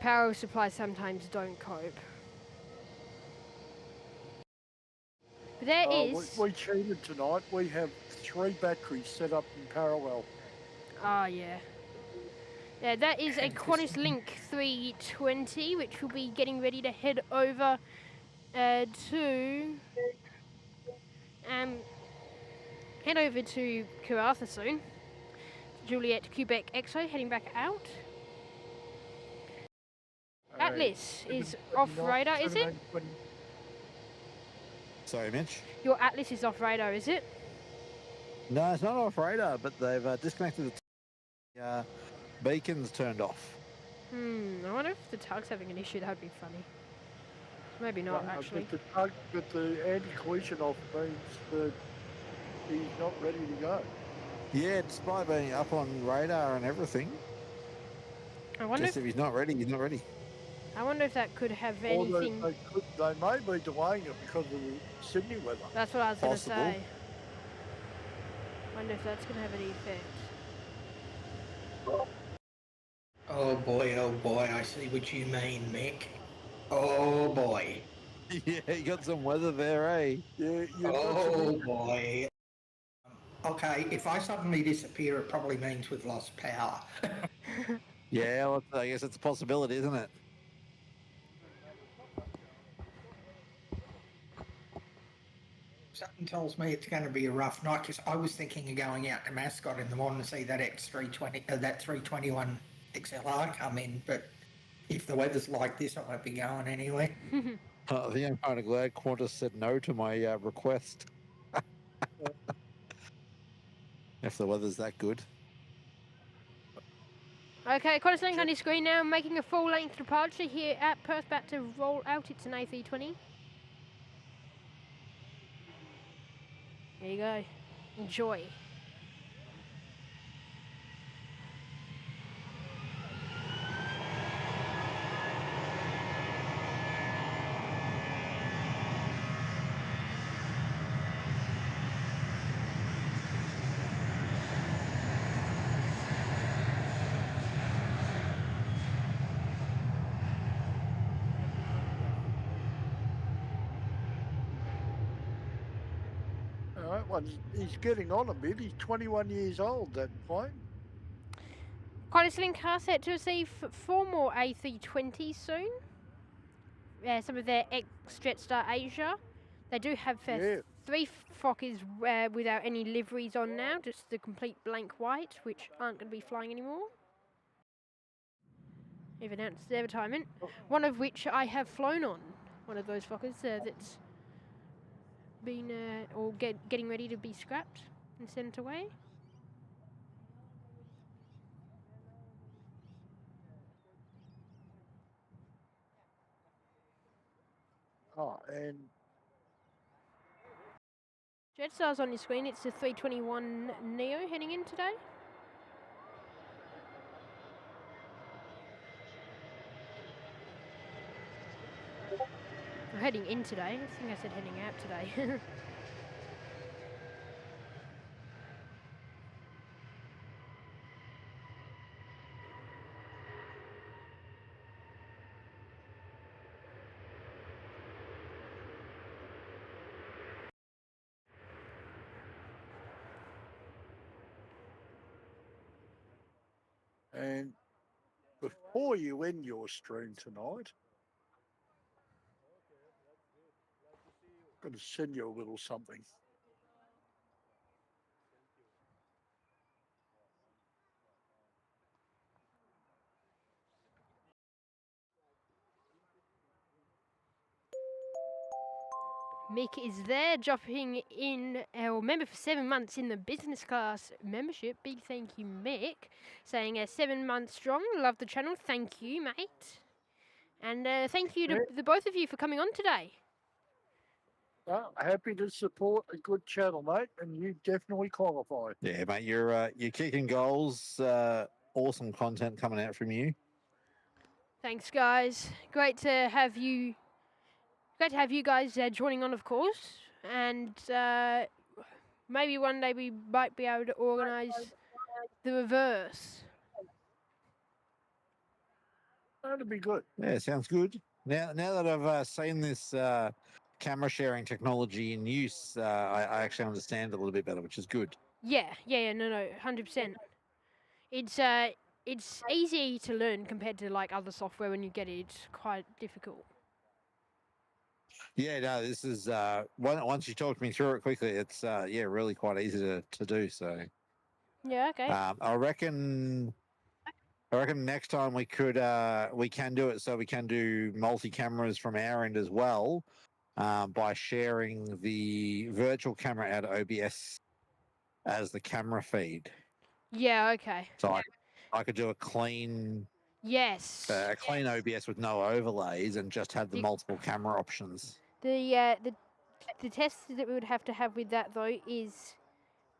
Power supplies sometimes don't cope. But there is. We cheated tonight. We have 3 batteries set up in parallel. Oh, yeah. That is a Qantas Link 320, which will be getting ready to head over to Karratha soon. Juliet Quebec EXO heading back out. Atlas is off radar, is it? Sorry, Mitch. Your Atlas is off radar, is it? No, it's not off radar, but they've disconnected the beacons turned off. I wonder if the tug's having an issue. That would be funny. Maybe not, actually. But the anti-collision off means that he's not ready to go. Yeah, despite being up on radar and everything. I wonder Just if he's not ready, he's not ready. I wonder if that could have Or anything. they may be delaying it because of the Sydney weather. That's what I was going to say. Wonder if that's going to have any effect. Oh boy, I see what you mean, Mick. Oh boy. Yeah, you got some weather there, eh? Yeah, oh boy. Okay, if I suddenly disappear, it probably means we've lost power. Yeah, well, I guess it's a possibility, isn't it? Something tells me it's going to be a rough night because I was thinking of going out to Mascot in the morning to see that X320, that 321 XLR come in, but if the weather's like this, I won't be going anywhere. I think I'm kind of glad Qantas said no to my request. If the weather's that good. Okay, Qantas Link on your screen now, making a full-length departure here at Perth, about to roll out. It's an A320. There you go. Enjoy. All right, well, he's getting on a bit. He's 21 years old, that plane. Qantas Link are set to receive 4 more A320s soon. Some of their ex-Jetstar Asia. They do have 3 Fokkers without any liveries on now, just the complete blank white, which aren't going to be flying anymore. They've announced their retirement, one of which I have flown on, one of those Fokkers that's been getting ready to be scrapped and sent away. Oh, and Jetstar's on your screen. It's the 321 Neo heading in today. Or heading in today. I think I said heading out today. And before you end your stream tonight, I'm going to send you a little something. Mick is there, dropping in our member for 7 months in the business class membership. Big thank you, Mick. Saying 7 months strong. Love the channel. Thank you, mate. And thank you to the both of you for coming on today. Well, happy to support a good channel, mate, and you definitely qualify. Yeah, mate, you're kicking goals. Awesome content coming out from you. Thanks, guys. Great to have you. Great to have you guys joining on, of course. And maybe one day we might be able to organise the reverse. That'd be good. Yeah, sounds good. Now that I've seen this camera sharing technology in use, I actually understand it a little bit better, which is good. Yeah, no, 100%. It's it's easy to learn compared to like other software. When you get it, it's quite difficult. Yeah, no, this is once you talked me through it quickly, it's yeah, really quite easy to do. So Yeah. Okay. I reckon next time we can do it, so we can do multi cameras from our end as well, by sharing the virtual camera out of OBS as the camera feed. Yeah. Okay. So I could do a clean Yes. OBS with no overlays and just have the You- multiple camera options. The test that we would have to have with that though is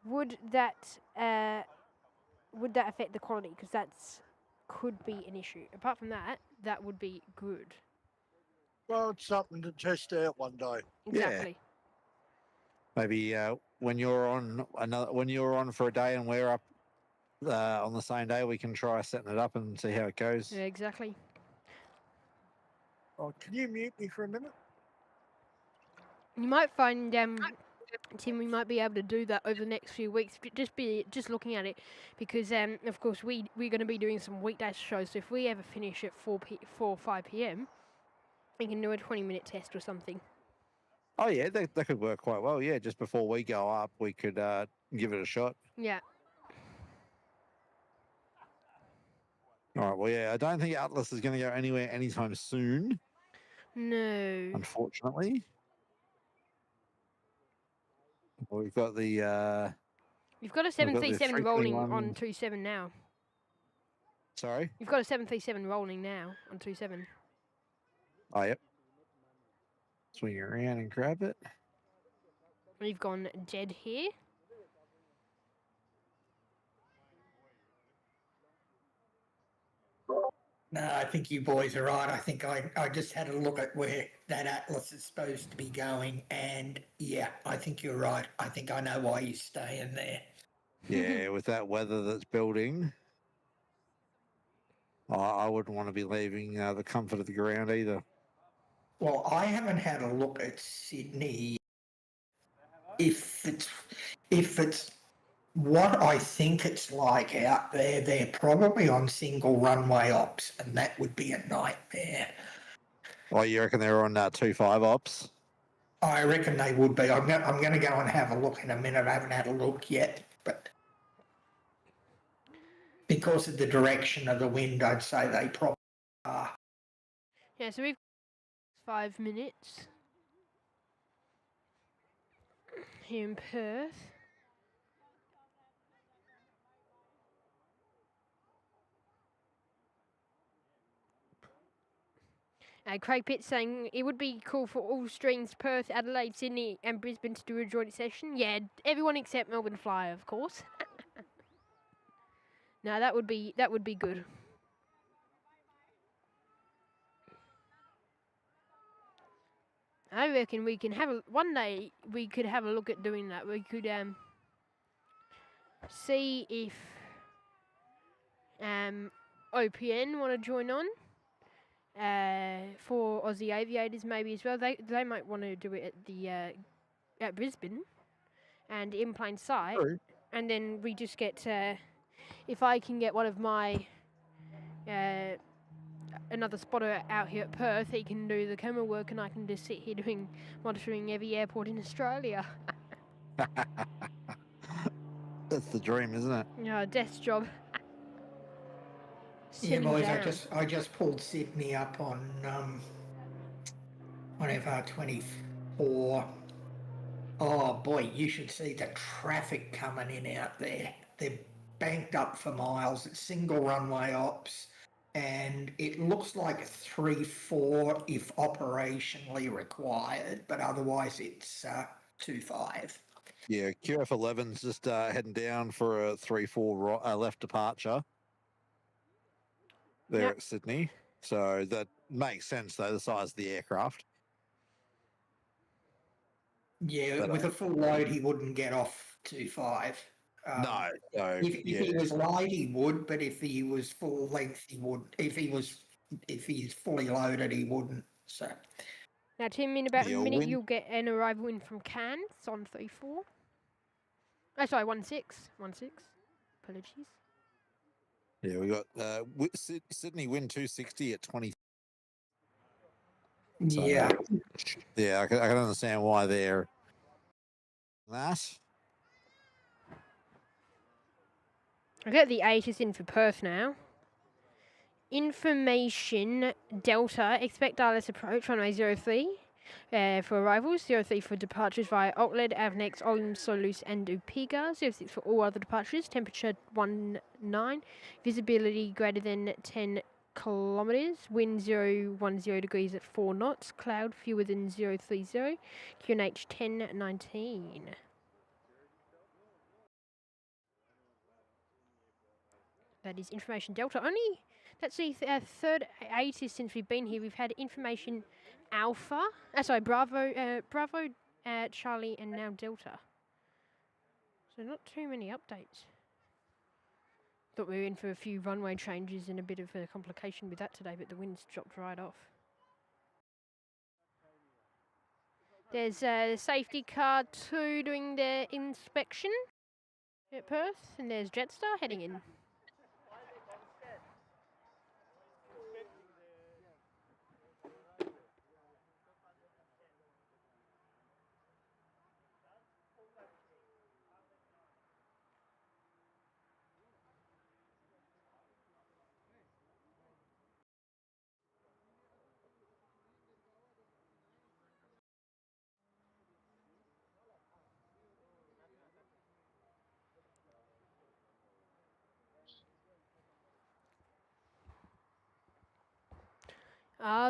would that affect the quality? Because that's could be an issue. Apart from that, that would be good. Well, it's something to test out one day. Exactly. Maybe when you're on for a day and we're up on the same day, we can try setting it up and see how it goes. Yeah, exactly. Oh, can you mute me for a minute? You might find Tim, we might be able to do that over the next few weeks. Just looking at it, because of course we're going to be doing some weekday shows. So if we ever finish at 4 or 5 p.m, we can do a 20-minute test or something. Oh yeah, that could work quite well. Yeah, just before we go up, we could give it a shot. Yeah. All right. Well, yeah, I don't think Atlas is going to go anywhere anytime soon. No. Unfortunately. Well, we've got the. You've got a 737 rolling on 27 now. Sorry. You've got a 737 rolling now on 27. Oh yep. Swing it around and grab it. We've gone dead here. No, I think you boys are right. I think I just had a look at where that Atlas is supposed to be going, and yeah, I think you're right. I think I know why you're staying there. Yeah, with that weather that's building, I wouldn't want to be leaving the comfort of the ground either. Well, I haven't had a look at Sydney. If it's what I think it's like out there, they're probably on single runway ops, and that would be a nightmare. Oh, you reckon they're on 2.5 ops? I reckon they would be. I'm going to go and have a look in a minute. I haven't had a look yet, but because of the direction of the wind, I'd say they probably are. Yeah, so we've 5 minutes here in Perth. Craig Pitt saying it would be cool for all streams, Perth, Adelaide, Sydney and Brisbane to do a joint session. Yeah, everyone except Melbourne Flyer, of course. No, that would be good. I reckon we can have one day we could have a look at doing that. We could see if OPN want to join on. For Aussie aviators maybe as well. They might want to do it at the at Brisbane and in plain sight. True. And then we just get if I can get one of my another spotter out here at Perth, he can do the camera work and I can just sit here monitoring every airport in Australia. That's the dream, isn't it? Yeah, desk job. Yeah, boys, I just pulled Sydney up on FR24. Oh boy, you should see the traffic coming in out there. They're banked up for miles. It's single runway ops, and it looks like 3-4 if operationally required, but otherwise it's 2-5. Yeah, QF11's just heading down for a 3-4 left departure. There at Sydney. So that makes sense, though, the size of the aircraft. Yeah, with a full load, he wouldn't get off 2-5. No. If he was light, he would, but if he was full length, he would. If he's fully loaded, he wouldn't. So. Now, Tim, in about a minute, you'll get an arrival in from Cairns on 3-4. Oh, sorry, 1-6. 1-6. Apologies. Yeah, we got Sydney wind 260 at 20. So, Yeah. yeah, I can understand why they're that. I got the 8s in for Perth now. Information Delta, expect ILS approach, runway 03 for arrivals, 03 for departures via Auckland, Avnex, Olim, Solus and Upiga, 06 for all other departures, temperature 19, visibility greater than 10 kilometres, wind 010 degrees at 4 knots, cloud fewer than 030, QNH 1019. That is Information Delta. Only, that's the third 80 since we've been here. We've had Information Alpha, Bravo, Charlie, and now Delta. So not too many updates. Thought we were in for a few runway changes and a bit of a complication with that today, but the wind's dropped right off. There's Safety Car 2 doing their inspection at Perth, and there's Jetstar heading in.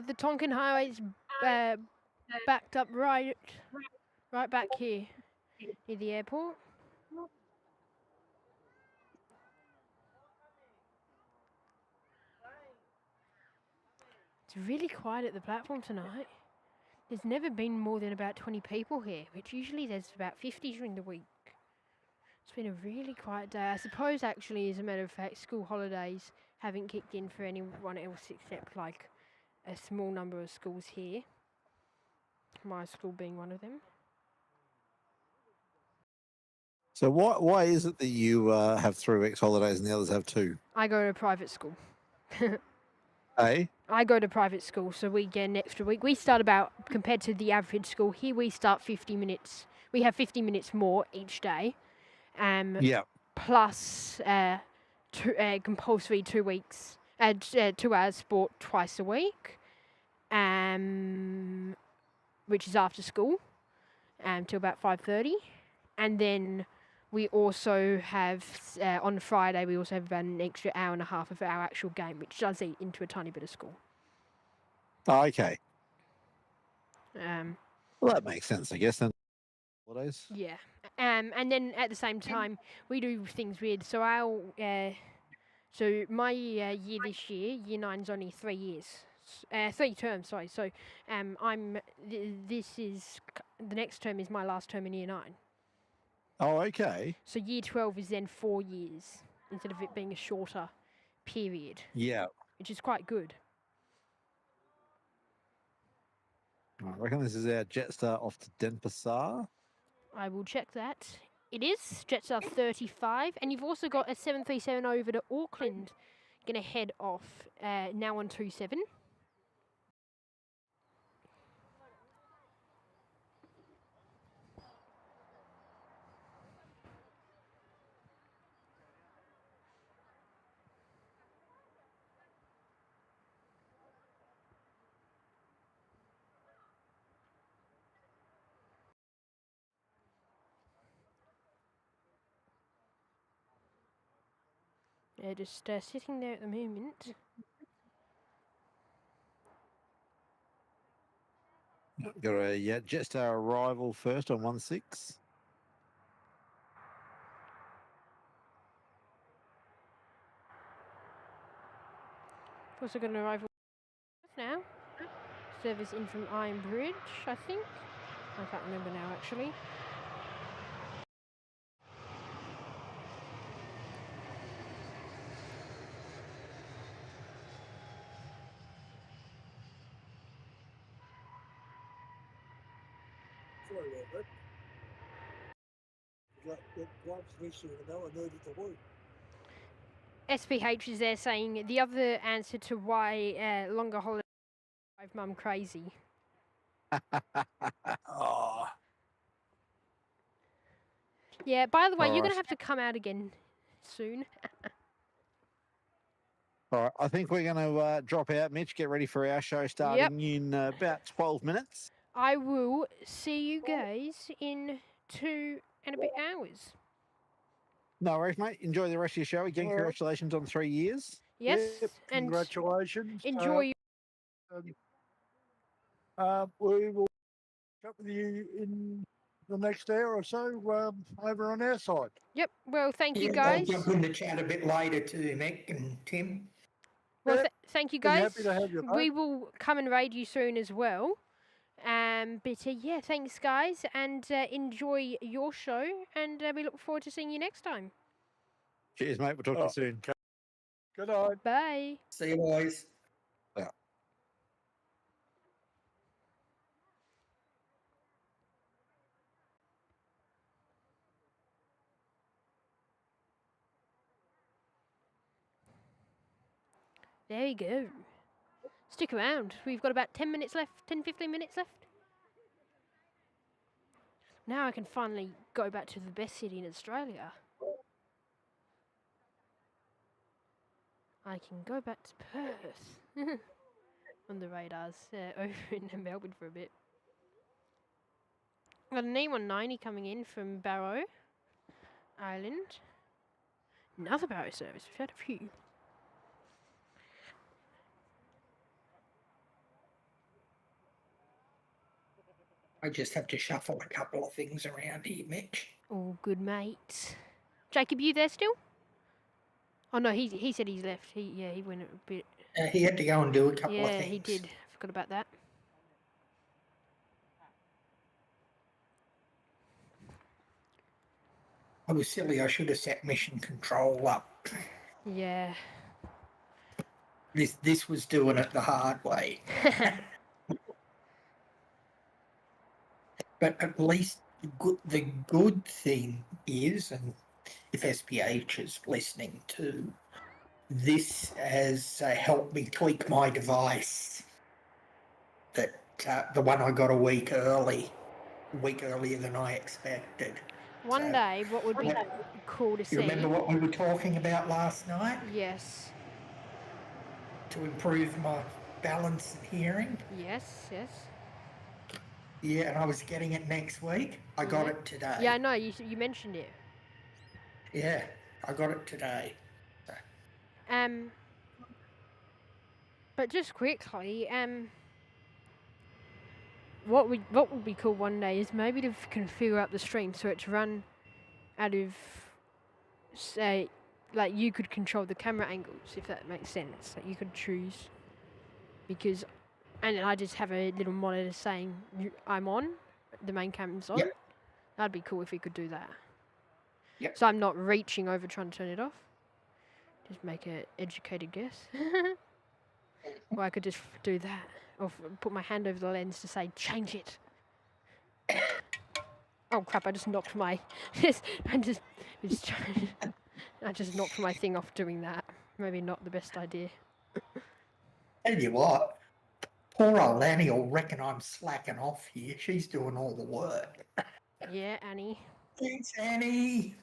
The Tonkin Highway's backed up right back here near the airport. It's really quiet at the platform tonight. There's never been more than about 20 people here, which usually there's about 50 during the week. It's been a really quiet day. I suppose actually, as a matter of fact, school holidays haven't kicked in for anyone else except like a small number of schools here. My school being one of them. So why is it that you have 3 weeks holidays and the others have 2? I go to private school. Hey? I go to private school, so we get an extra week. We start about, compared to the average school, here we start 50 minutes. We have 50 minutes more each day. Yeah. Plus compulsory 2 weeks, 2 hours sport twice a week, which is after school, till about 5:30. And then we also have, on Friday, we also have about an extra hour and a half of our actual game, which does eat into a tiny bit of school. Oh, okay. Um, Well, that makes sense, I guess, then. Holidays? Yeah. And then at the same time, we do things weird. So my year this year, year 9's only 3 years. 3 terms, sorry. So the next term is my last term in year 9. Oh, okay. So year 12 is then 4 years instead of it being a shorter period. Yeah. Which is quite good. I reckon this is our Jetstar off to Denpasar. I will check that. It is Jetstar 35, and you've also got a 737 over to Auckland. Going to head off now on 27. They're just sitting there at the moment. Got a Jetstar arrival first on 16. Also got an arrival now. Service in from Iron Bridge, I think. I can't remember now, actually. Sorry about that. That gloves missing and no one needed to work. SPH is there saying the other answer to why longer holiday drive mum crazy. Oh, Yeah, by the way, All you're going right. to have to come out again soon. all right. I think we're going to drop out, Mitch. Get ready for our show starting in about 12 minutes. I will see you guys in 2 and a bit hours. No worries, mate. Enjoy the rest of your show. Again, All right. congratulations on 3 years. Yes, Yep, and congratulations. enjoy. We will chat with you in the next hour or so over on our side. Yep, well, thank you Yeah, guys. they'll jump in the chat a bit later too, Mick and Tim. Well, Yep, thank you be guys. happy to have you We both. will come and raid you soon as well. But yeah, thanks guys, and enjoy your show, and we look forward to seeing you next time. Cheers, mate. We'll talk to you soon. Okay. Good night. Bye. See you, boys. Yeah. There you go. Stick around. We've got about 10 minutes left, 10, 15 minutes left. Now I can finally go back to the best city in Australia. I can go back to Perth on the radars over in Melbourne for a bit. Got an E190 coming in from Barrow Island. Another Barrow service. We've had a few. I just have to shuffle a couple of things around here, Mitch. All good, mate. Jacob, you there still? Oh no, he said he's left. He went a bit. He had to go and do a couple of Yeah, things. he did. Forgot about that. I was silly. I should have set mission control up. Yeah. This was doing it the hard way. But at least the good thing is, and if SPH is listening too, this has helped me tweak my device. That the one I got a week earlier than I expected. One day, what would be cool to see? You remember what we were talking about last night? Yes. To improve my balance and hearing? Yes, yes. Yeah, and I was getting it next week. I got it today. Yeah, I know. You mentioned it. Yeah, I got it today. But just quickly, what would be cool one day is maybe to configure up the stream so it's run out of, say, like you could control the camera angles, if that makes sense. Like you could choose, because, and I just have a little monitor saying I'm on, the main camera's on. Yep. That'd be cool if we could do that. Yep. So I'm not reaching over trying to turn it off. Just make an educated guess. Or I could just do that. Or put my hand over the lens to say, change it. Oh crap, I just knocked my... I just knocked my thing off doing that. Maybe not the best idea. Tell you what, poor old Annie will reckon I'm slacking off here. She's doing all the work. Yeah, Annie. Thanks, Annie.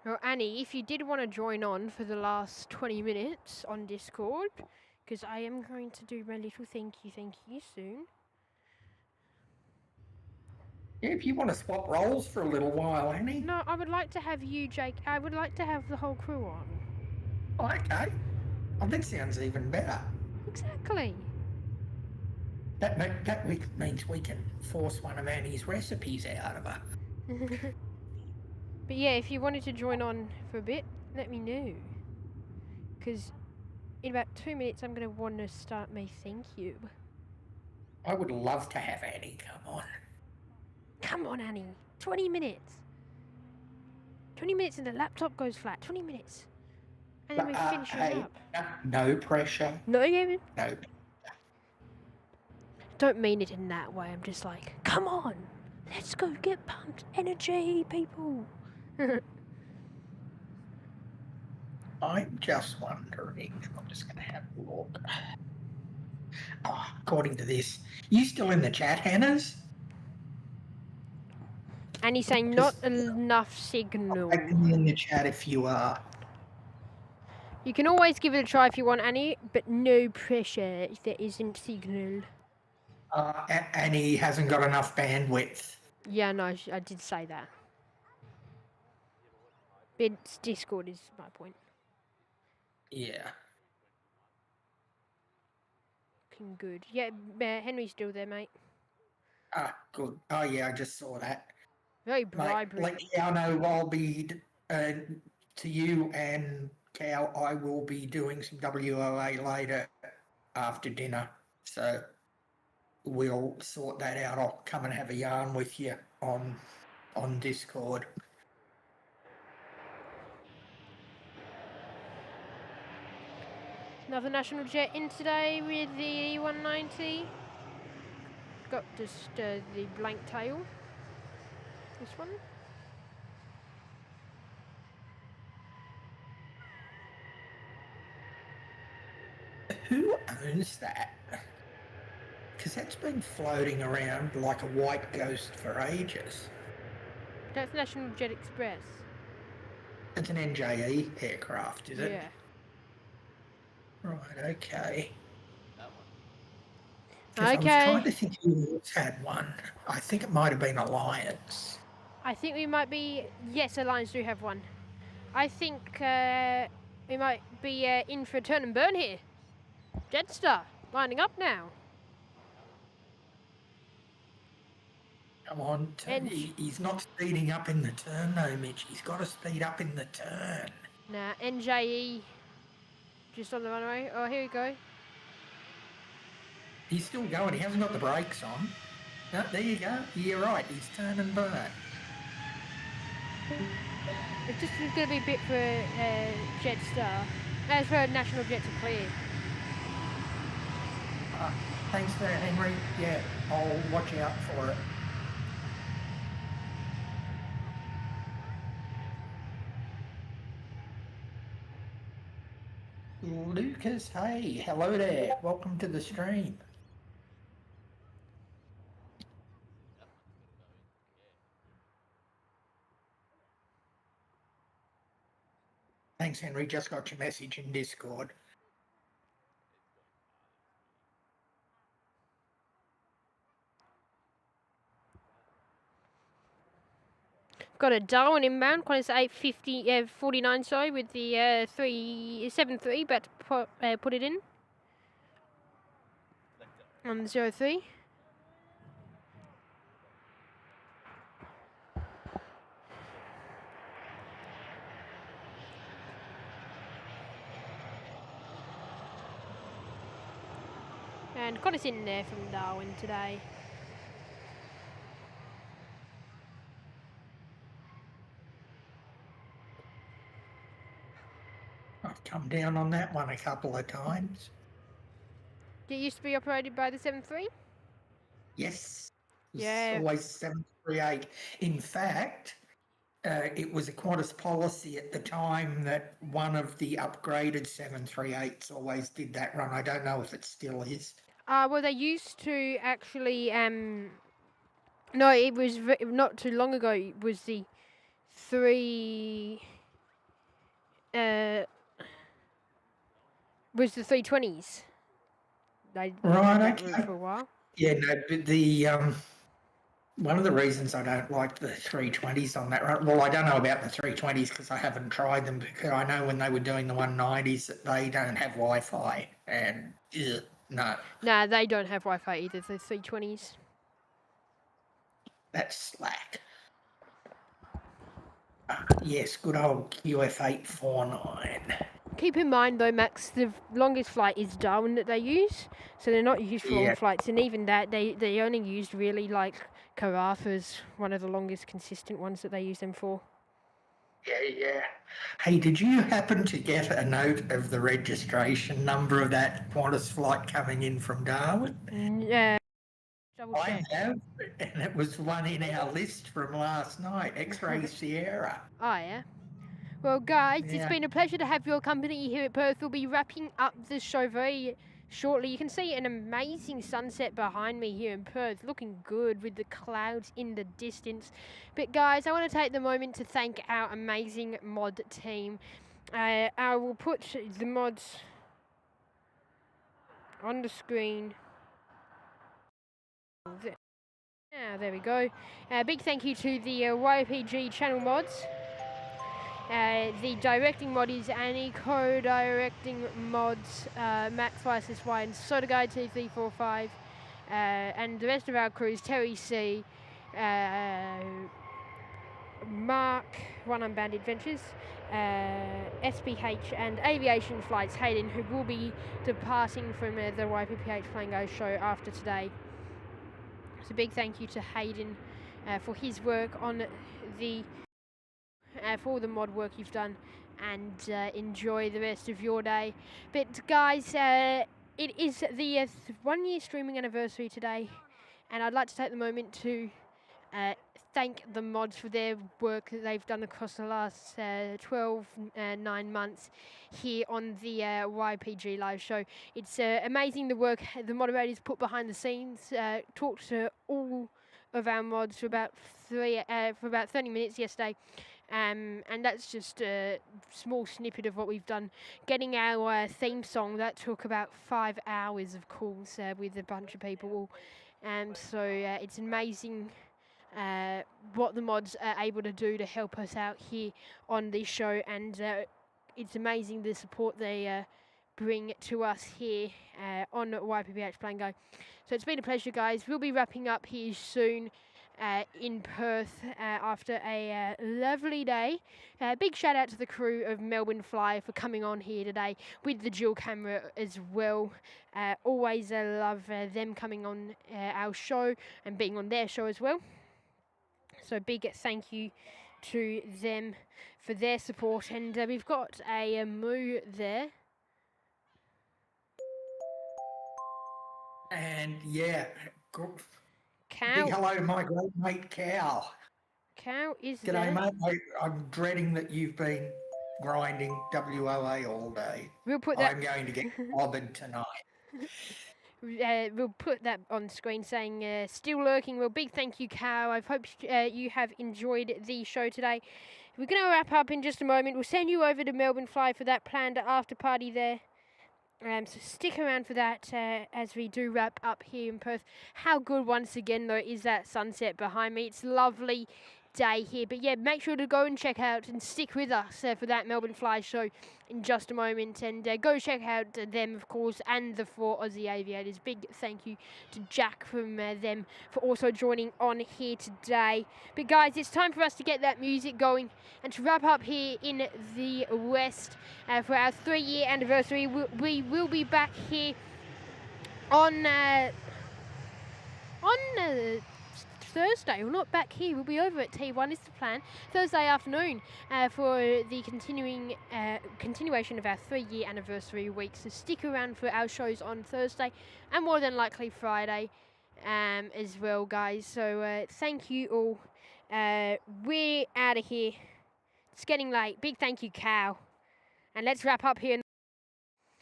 Well, Annie, if you did want to join on for the last 20 minutes on Discord, because I am going to do my little thank you soon. Yeah, if you want to swap roles for a little while, Annie. No, I would like to have you, Jake. I would like to have the whole crew on. Okay. Oh, that sounds even better. Exactly. That means we can force one of Annie's recipes out of her. But yeah, if you wanted to join on for a bit, let me know. Because in about 2 minutes, I'm going to want to start my thank you. I would love to have Annie come on. Come on, Annie. 20 minutes. 20 minutes and the laptop goes flat. 20 minutes. And then we finish it up. No pressure. No, yeah. No. don't mean it in that way. I'm just like, come on, let's go get pumped. Energy, people. I'm just wondering. I'm just going to have a look. Oh, according to this, you still in the chat, Hannah's? And he's saying not enough signal. Write me in the chat if you are. You can always give it a try if you want, Annie, but no pressure if there isn't signal. And he hasn't got enough bandwidth. Yeah, no, I did say that. But Discord is my point. Yeah. Looking good. Yeah, Henry's still there, mate. Ah, good. Oh, yeah, I just saw that. Very Mate, bribery. let Cow know I'll be, to you and Cow, I will be doing some WOA later after dinner. So we'll sort that out. I'll come and have a yarn with you on Discord. Another national jet in today with the 190. Got just the blank tail. This one. Who owns that? Because that's been floating around like a white ghost for ages. That's National Jet Express. It's an NJE aircraft, is it? Yeah. Right, okay. Okay. I was trying to think who else had one. I think it might have been Alliance. I think we might be... Yes, Alliance do have one. I think we might be in for a turn and burn here. Jetstar, lining up now. Come on, he's not speeding up in the turn though, Mitch. He's got to speed up in the turn. Nah, NJE just on the runway. Oh, here we go. He's still going. He hasn't got the brakes on. No, there you go. You're right. He's turn and burn. It's just going to be a bit for Jetstar. As for National Jet to clear. Thanks for that, Henry. Yeah, I'll watch out for it. Lucas, hey, hello there. Welcome to the stream. Thanks, Henry. Just got your message in Discord. Got a Darwin inbound, Qantas 850, 49, sorry, with the 373, about to put it in. On the 03. And got us in there from Darwin today. I've come down on that one a couple of times. It used to be operated by the 73? Yes. Yeah. It's always 738. In fact, it was a Qantas policy at the time that one of the upgraded 738s always did that run. I don't know if it still is. Well, they used to actually, no, it was not too long ago, it was the was the 320s. They had that route for a while. Yeah, no, but the one of the reasons I don't like the 320s on that run, well, I don't know about the 320s because I haven't tried them, because I know when they were doing the 190s that they don't have Wi-Fi, and no. Nah, they don't have Wi-Fi either, the 320s. That's slack. Yes, good old QF849. Keep in mind though, Max, the longest flight is Darwin that they use, so they're not used for long flights, and even that, they only used really like Carafa's one of the longest consistent ones that they use them for. Yeah. Hey, did you happen to get a note of the registration number of that Qantas flight coming in from Darwin? Yeah. double I check. have, and it was one in our list from last night, X-Ray Sierra. Oh, yeah. Well, guys, it's Yeah. been a pleasure to have your company here at Perth. We'll be wrapping up the show very shortly. You can see an amazing sunset behind me here in Perth, looking good with the clouds in the distance. But, guys, I want to take the moment to thank our amazing mod team. I will put the mods on the screen. There we go. Big thank you to the YPG channel mods. The directing mod is Annie, co-directing mods Matt FLYERSILVER and Soda Guy 2345, and the rest of our crew is Terry C, Mark, One Unbound Adventures, SPH and Aviation Flights Hayden, who will be departing from the YPPH Plane Go show after today. So big thank you to Hayden for his work on the for all the mod work you've done, and enjoy the rest of your day. But guys, it is the 1 year streaming anniversary today, and I'd like to take the moment to thank the mods for their work that they've done across the last 9 months here on the YPG live show. It's amazing the work the moderators put behind the scenes. Talked to all of our mods for about 30 minutes yesterday. And that's just a small snippet of what we've done. Getting our theme song, that took about 5 hours of calls with a bunch of people. So it's amazing what the mods are able to do to help us out here on this show, and it's amazing the support they bring to us here on YPPH Plane Go. So it's been a pleasure, guys. We'll be wrapping up here soon in Perth after a lovely day. Big shout out to the crew of Melbourne Fly for coming on here today with the dual camera as well. Always love them coming on our show and being on their show as well. So big thank you to them for their support, and we've got a moo there. And yeah, Cow. big hello to my great mate Cow. Cow is G'day, there. mate. I'm dreading that you've been grinding WOA all day. We'll put that. I'm going to get clobbered tonight. We'll put that on screen saying still lurking. Well, big thank you, Cow. I hope you have enjoyed the show today. We're going to wrap up in just a moment. We'll send you over to Melbourne Fly for that planned after party there. So stick around for that as we do wrap up here in Perth. How good once again though is that sunset behind me. It's lovely day here, but yeah, make sure to go and check out and stick with us for that Melbourne Fly show in just a moment, and go check out them of course, and the 4 Aussie aviators. Big thank you to Jack from them for also joining on here today. But guys, it's time for us to get that music going and to wrap up here in the West for our 3-year anniversary. We will be back here on Thursday. We're not back here. We'll be over at T1 is the plan. Thursday afternoon for the continuation of our 3-year anniversary week. So stick around for our shows on Thursday and more than likely Friday as well, guys. So thank you all. We're out of here. It's getting late. Big thank you, Cow. And let's wrap up here.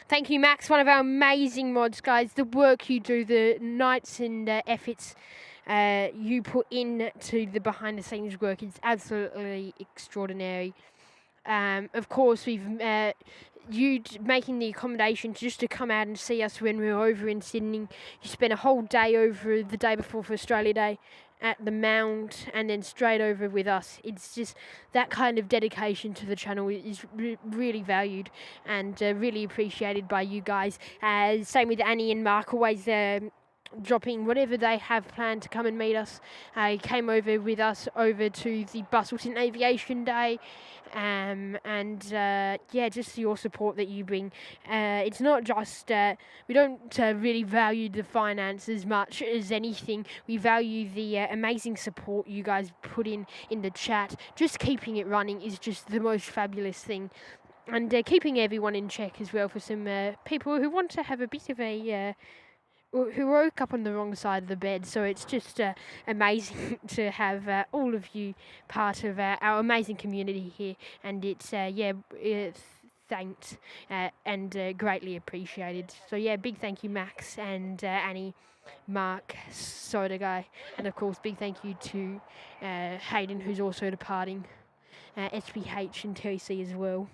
Thank you, Max, one of our amazing mods, guys. The work you do, the nights and efforts you put into the behind-the-scenes work is absolutely extraordinary. Of course, we've you making the accommodation just to come out and see us when we're over in Sydney. You spent a whole day over the day before for Australia Day at the Mount, and then straight over with us. It's just that kind of dedication to the channel is really valued and really appreciated by you guys. Same with Annie and Mark, always dropping whatever they have planned to come and meet us. Came over with us over to the Bustleton Aviation Day, yeah, just your support that you bring. It's not just we don't really value the finance as much as anything. We value the amazing support you guys put in the chat. Just keeping it running is just the most fabulous thing, and keeping everyone in check as well for some people who want to have a bit of a who woke up on the wrong side of the bed. So it's just amazing to have all of you part of our amazing community here, and it's thanked and greatly appreciated. So yeah, big thank you, Max and Annie, Mark, Soda Guy, and of course big thank you to Hayden, who's also departing, SPH and TC as well.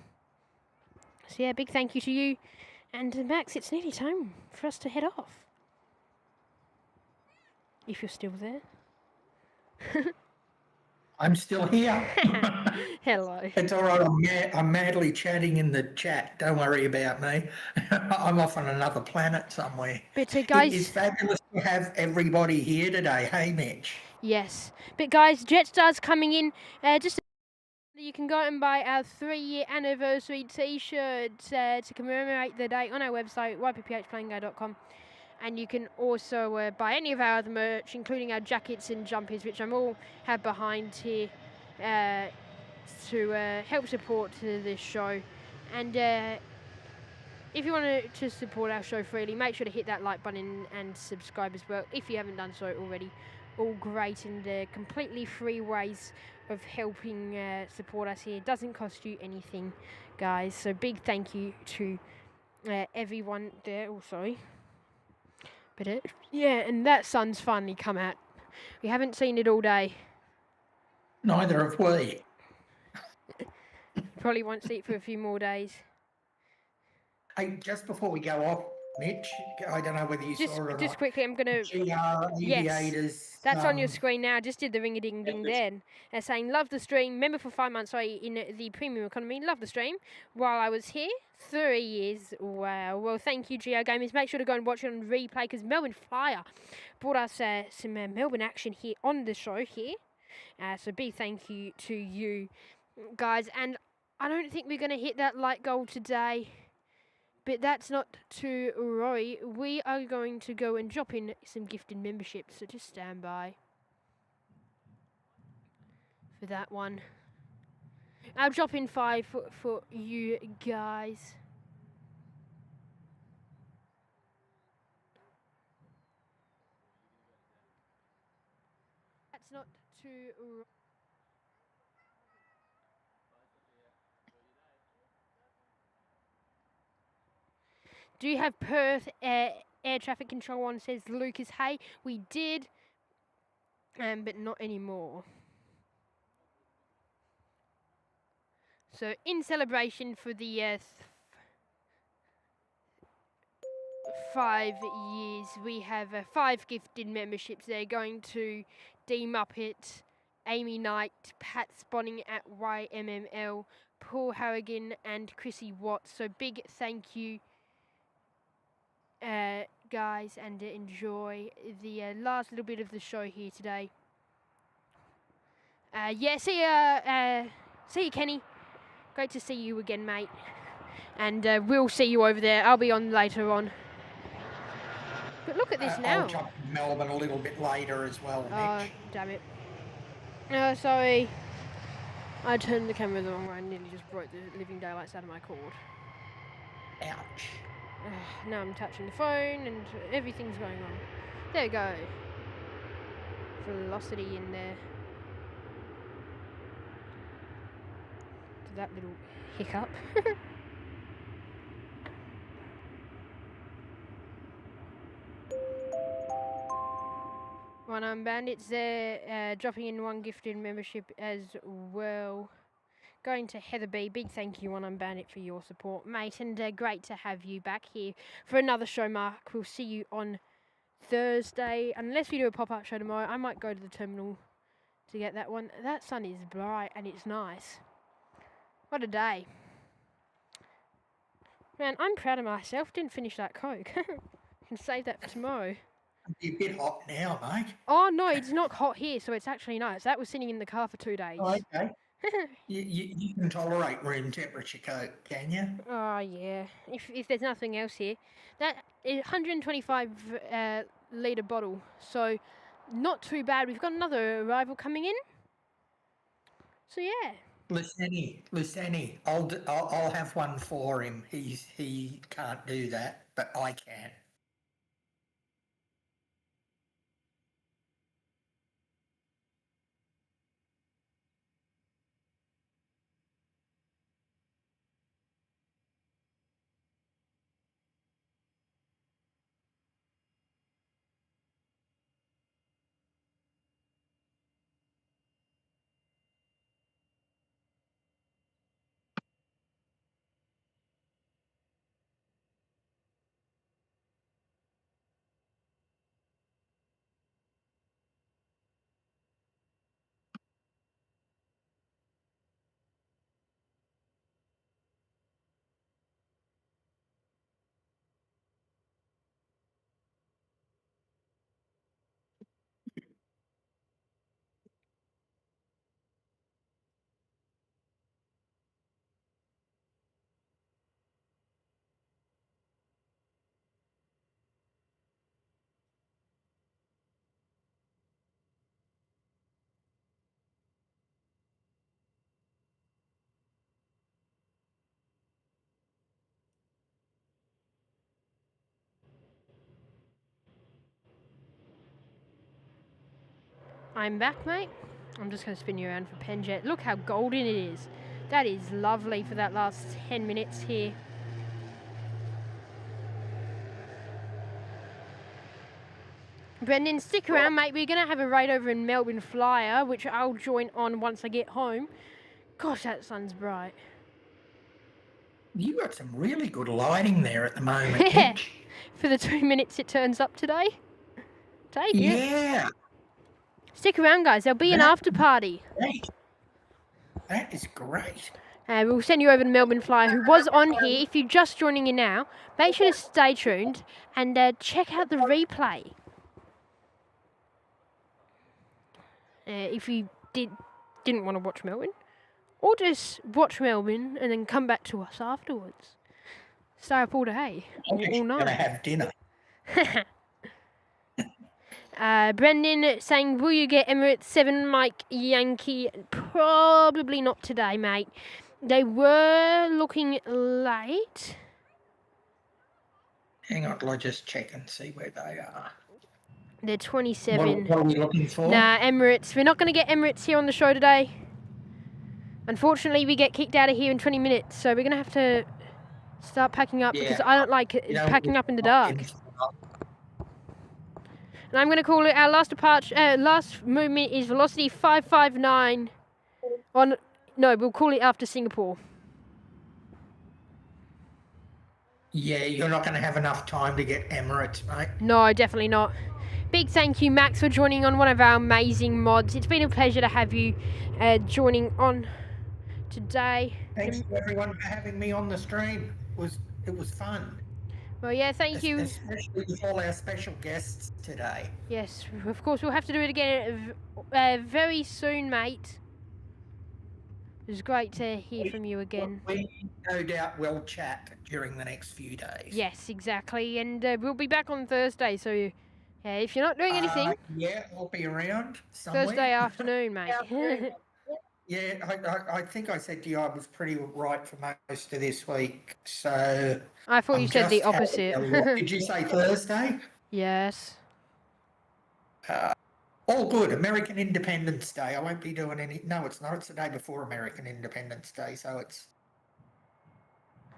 So yeah, big thank you to you. And Max, it's nearly time for us to head off. If you're still there. I'm still here. Hello. It's all right. I'm madly chatting in the chat. Don't worry about me. I'm off on another planet somewhere. But guys, it's fabulous to have everybody here today. Hey, Mitch. Yes, but guys, Jetstar's coming in. Just you can go and buy our 3-year anniversary T-shirt to commemorate the day on our website ypphplango.com. And you can also buy any of our other merch, including our jackets and jumpers, which I'm all have behind here to help support this show. And if you want to support our show freely, make sure to hit that like button and subscribe as well if you haven't done so already. All great and completely free ways of helping support us here. It doesn't cost you anything, guys. So big thank you to everyone there. Oh, sorry. But yeah, and that sun's finally come out. We haven't seen it all day. Neither have we. Probably won't see it for a few more days. Hey, just before we go off, Mitch, I don't know whether you saw it or not. Just quickly, I'm going to... Aviators. That's on your screen now. Just did the ring-a-ding-ding then. Saying, love the stream. Member for 5 months, in the premium economy. Love the stream. While I was here, 3 years. Wow. Well, thank you, Geo Gamers. Make sure to go and watch it on replay, because Melbourne Flyer brought us some Melbourne action here on the show here. So big thank you to you guys. And I don't think we're going to hit that light goal today. But that's not to worry. We are going to go and drop in some gifted memberships, so just stand by for that one. I'll drop in 5 for you guys. That's not to worry. Do you have Perth air traffic control on, says Lucas. Hey, we did, but not anymore. So in celebration for the 5 years, we have 5 gifted memberships. They're going to D Muppet, Amy Knight, Pat Spawning at YMML, Paul Harrigan and Chrissy Watts. So big thank you, guys, and enjoy the last little bit of the show here today. Yeah, see you, Kenny. Great to see you again, mate. And we'll see you over there. I'll be on later on. But look at this now. I'll jump to Melbourne a little bit later as well, Mitch. Oh, damn it. Sorry. I turned the camera the wrong way and nearly just broke the living daylights out of my cord. Ouch. Now I'm touching the phone and everything's going on. There we go. Velocity in there. That little hiccup. One Bandits there, dropping in 1 gifted membership as well. Going to Heather B, big thank you, One Bandit, for your support, mate, and great to have you back here for another show, Mark. We'll see you on Thursday, unless we do a pop-up show tomorrow. I might go to the terminal to get that one. That sun is bright and it's nice. What a day. Man, I'm proud of myself. Didn't finish that Coke. Can save that for tomorrow. It's a bit hot now, mate. Oh, no, it's not hot here, so it's actually nice. That was sitting in the car for 2 days. Oh, okay. you can tolerate room temperature Coke, can you? Oh, yeah. If there's nothing else here. That is 125 litre bottle, so not too bad. We've got another arrival coming in. So, yeah. Lusani, I'll have one for him. He can't do that, but I can. I'm back, mate. I'm just going to spin you around for Penjet. Look how golden it is. That is lovely for that last 10 minutes here. Brendan, stick around, mate. We're going to have a raid over in Melbourne Flyer, which I'll join on once I get home. Gosh, that sun's bright. You got some really good lighting there at the moment. Yeah, Mitch. for the 2 minutes it turns up today. Take it. Yeah. Stick around, guys. There'll be an after party. Great. That is great. We'll send you over to Melbourne Flyer, who was on here. If you're just joining in now, make sure to stay tuned and check out the replay. If you didn't want to watch Melbourne, or just watch Melbourne and then come back to us afterwards. Stay up all day, all night. Gonna have dinner. Brendan saying, will you get Emirates 7 Mike Yankee? Probably not today, mate. They were looking late. Hang on, I'll just check and see where they are. They're 27. What are we looking for? Nah, Emirates. We're not going to get Emirates here on the show today. Unfortunately, we get kicked out of here in 20 minutes, so we're going to have to start packing up because I don't like packing up in the dark. And I'm going to call it our last departure. Last movement is velocity 559. No, we'll call it after Singapore. Yeah, you're not going to have enough time to get Emirates, mate. No, definitely not. Big thank you, Max, for joining on one of our amazing mods. It's been a pleasure to have you joining on today. Thanks to everyone for having me on the stream. It was fun. Well, yeah, thank you. Especially with all our special guests today. Yes, of course, we'll have to do it again very soon, mate. It was great to hear from you again. We no doubt will chat during the next few days. Yes, exactly. And we'll be back on Thursday, so if you're not doing anything... yeah, I'll be around somewhere. Thursday afternoon, mate. Yeah, I think I said to you I was pretty right for most of this week, so... I thought you said the opposite. Did you say Thursday? Yes. All good. American Independence Day. I won't be doing any... No, it's not. It's the day before American Independence Day, so it's...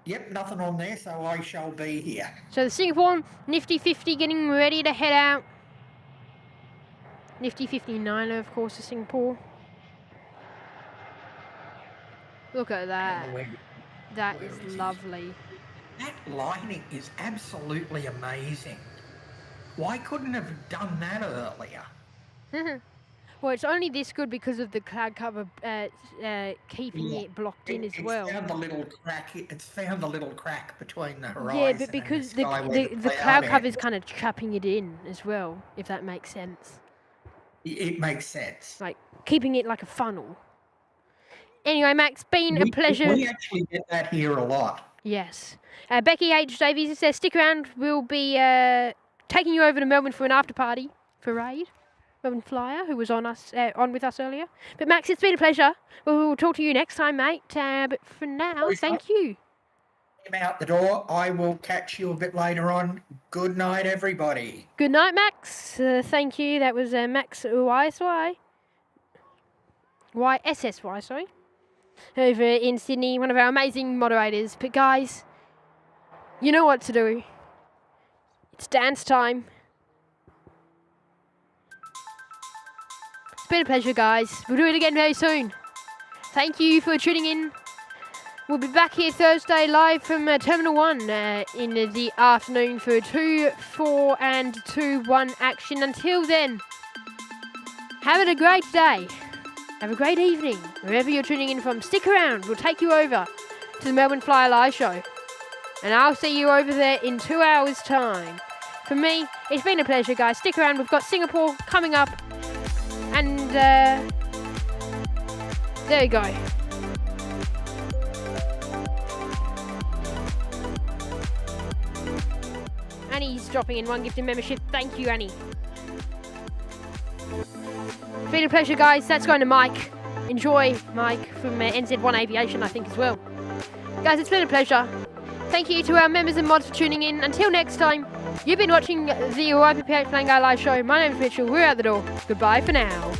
Yep, nothing on there, so I shall be here. So the Singapore Nifty 50 getting ready to head out. Nifty 59, of course, is Singapore. Look at that. That is lovely. That lighting is absolutely amazing. Why couldn't have done that earlier? Well, it's only this good because of the cloud cover keeping it blocked in as well. It's found the little crack between the horizon. Yeah, but because the cloud cover is kind of trapping it in as well, if that makes sense. It makes sense. Like keeping it like a funnel. Anyway, Max, been a pleasure. We actually get that here a lot. Yes. Becky H. Davies says, stick around. We'll be taking you over to Melbourne for an after party for raid. Melbourne Flyer, who was on with us earlier. But Max, it's been a pleasure. We'll talk to you next time, mate. But for now, thank you. I'm out the door. I will catch you a bit later on. Good night, everybody. Good night, Max. Thank you. That was Max YSY. YSSY, sorry. Over in Sydney, one of our amazing moderators. But guys, you know what to do. It's dance time. It's been a pleasure, guys. We'll do it again very soon. Thank you for tuning in. We'll be back here Thursday live from Terminal 1 in the afternoon for 2-4 and 2-1 action. Until then, have a great day. Have a great evening. Wherever you're tuning in from, stick around. We'll take you over to the Melbourne Flyer Live Show. And I'll see you over there in 2 hours' time. For me, it's been a pleasure, guys. Stick around. We've got Singapore coming up. And there you go. Annie's dropping in 1 gifted membership. Thank you, Annie. It's been a pleasure, guys. That's going to Mike. Enjoy, Mike, from NZ1 Aviation, I think, as well. Guys, it's been a pleasure. Thank you to our members and mods for tuning in. Until next time, you've been watching the YPPH Flying Guy Live Show. My name is Mitchell. We're out the door. Goodbye for now.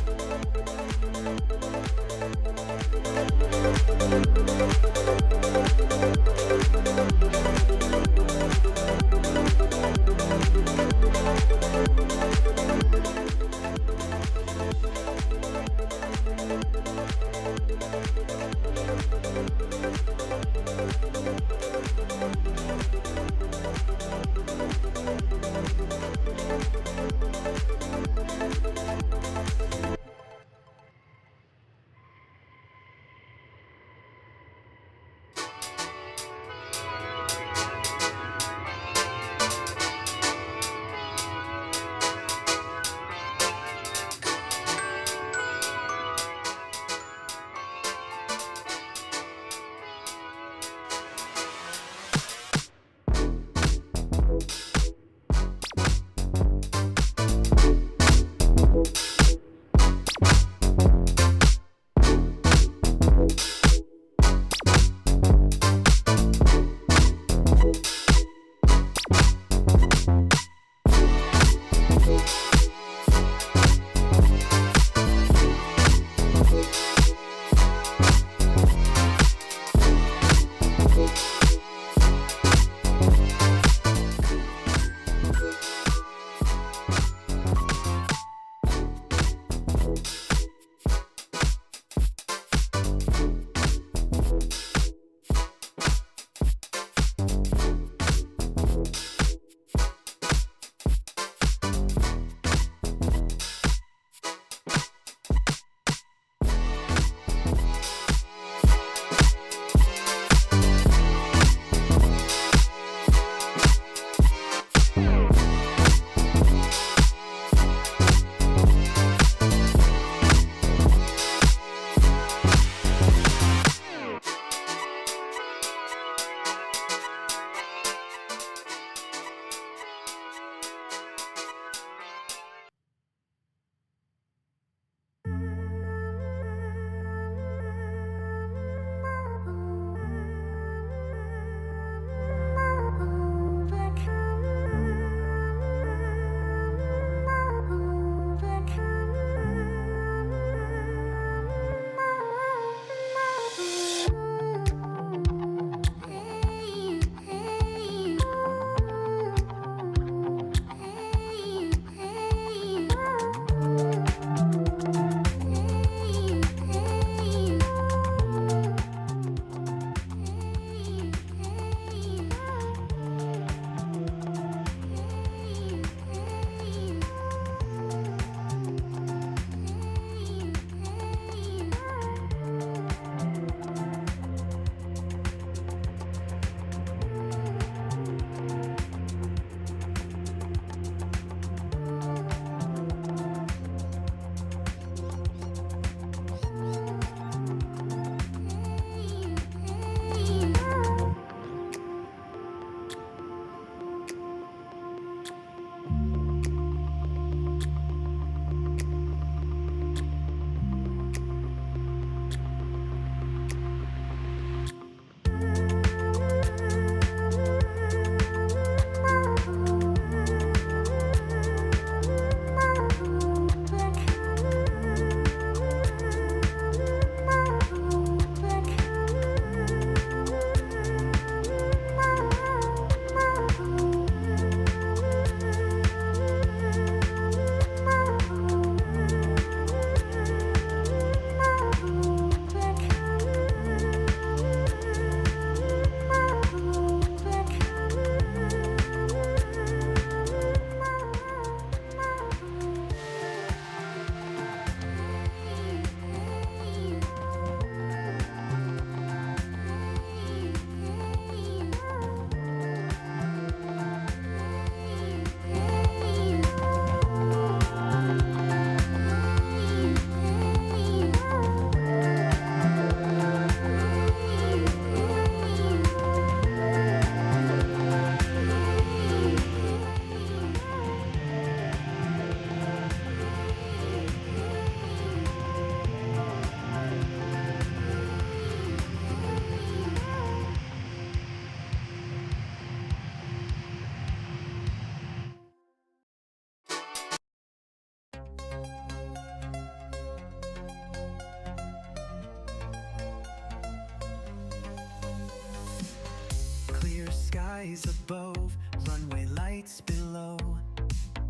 skies above, runway lights below.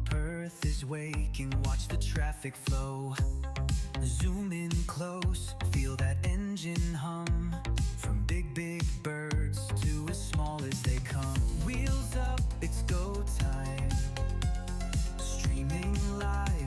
Perth is waking, watch the traffic flow. Zoom in close, feel that engine hum. From big, big birds to as small as they come. Wheels up, it's go time. Streaming live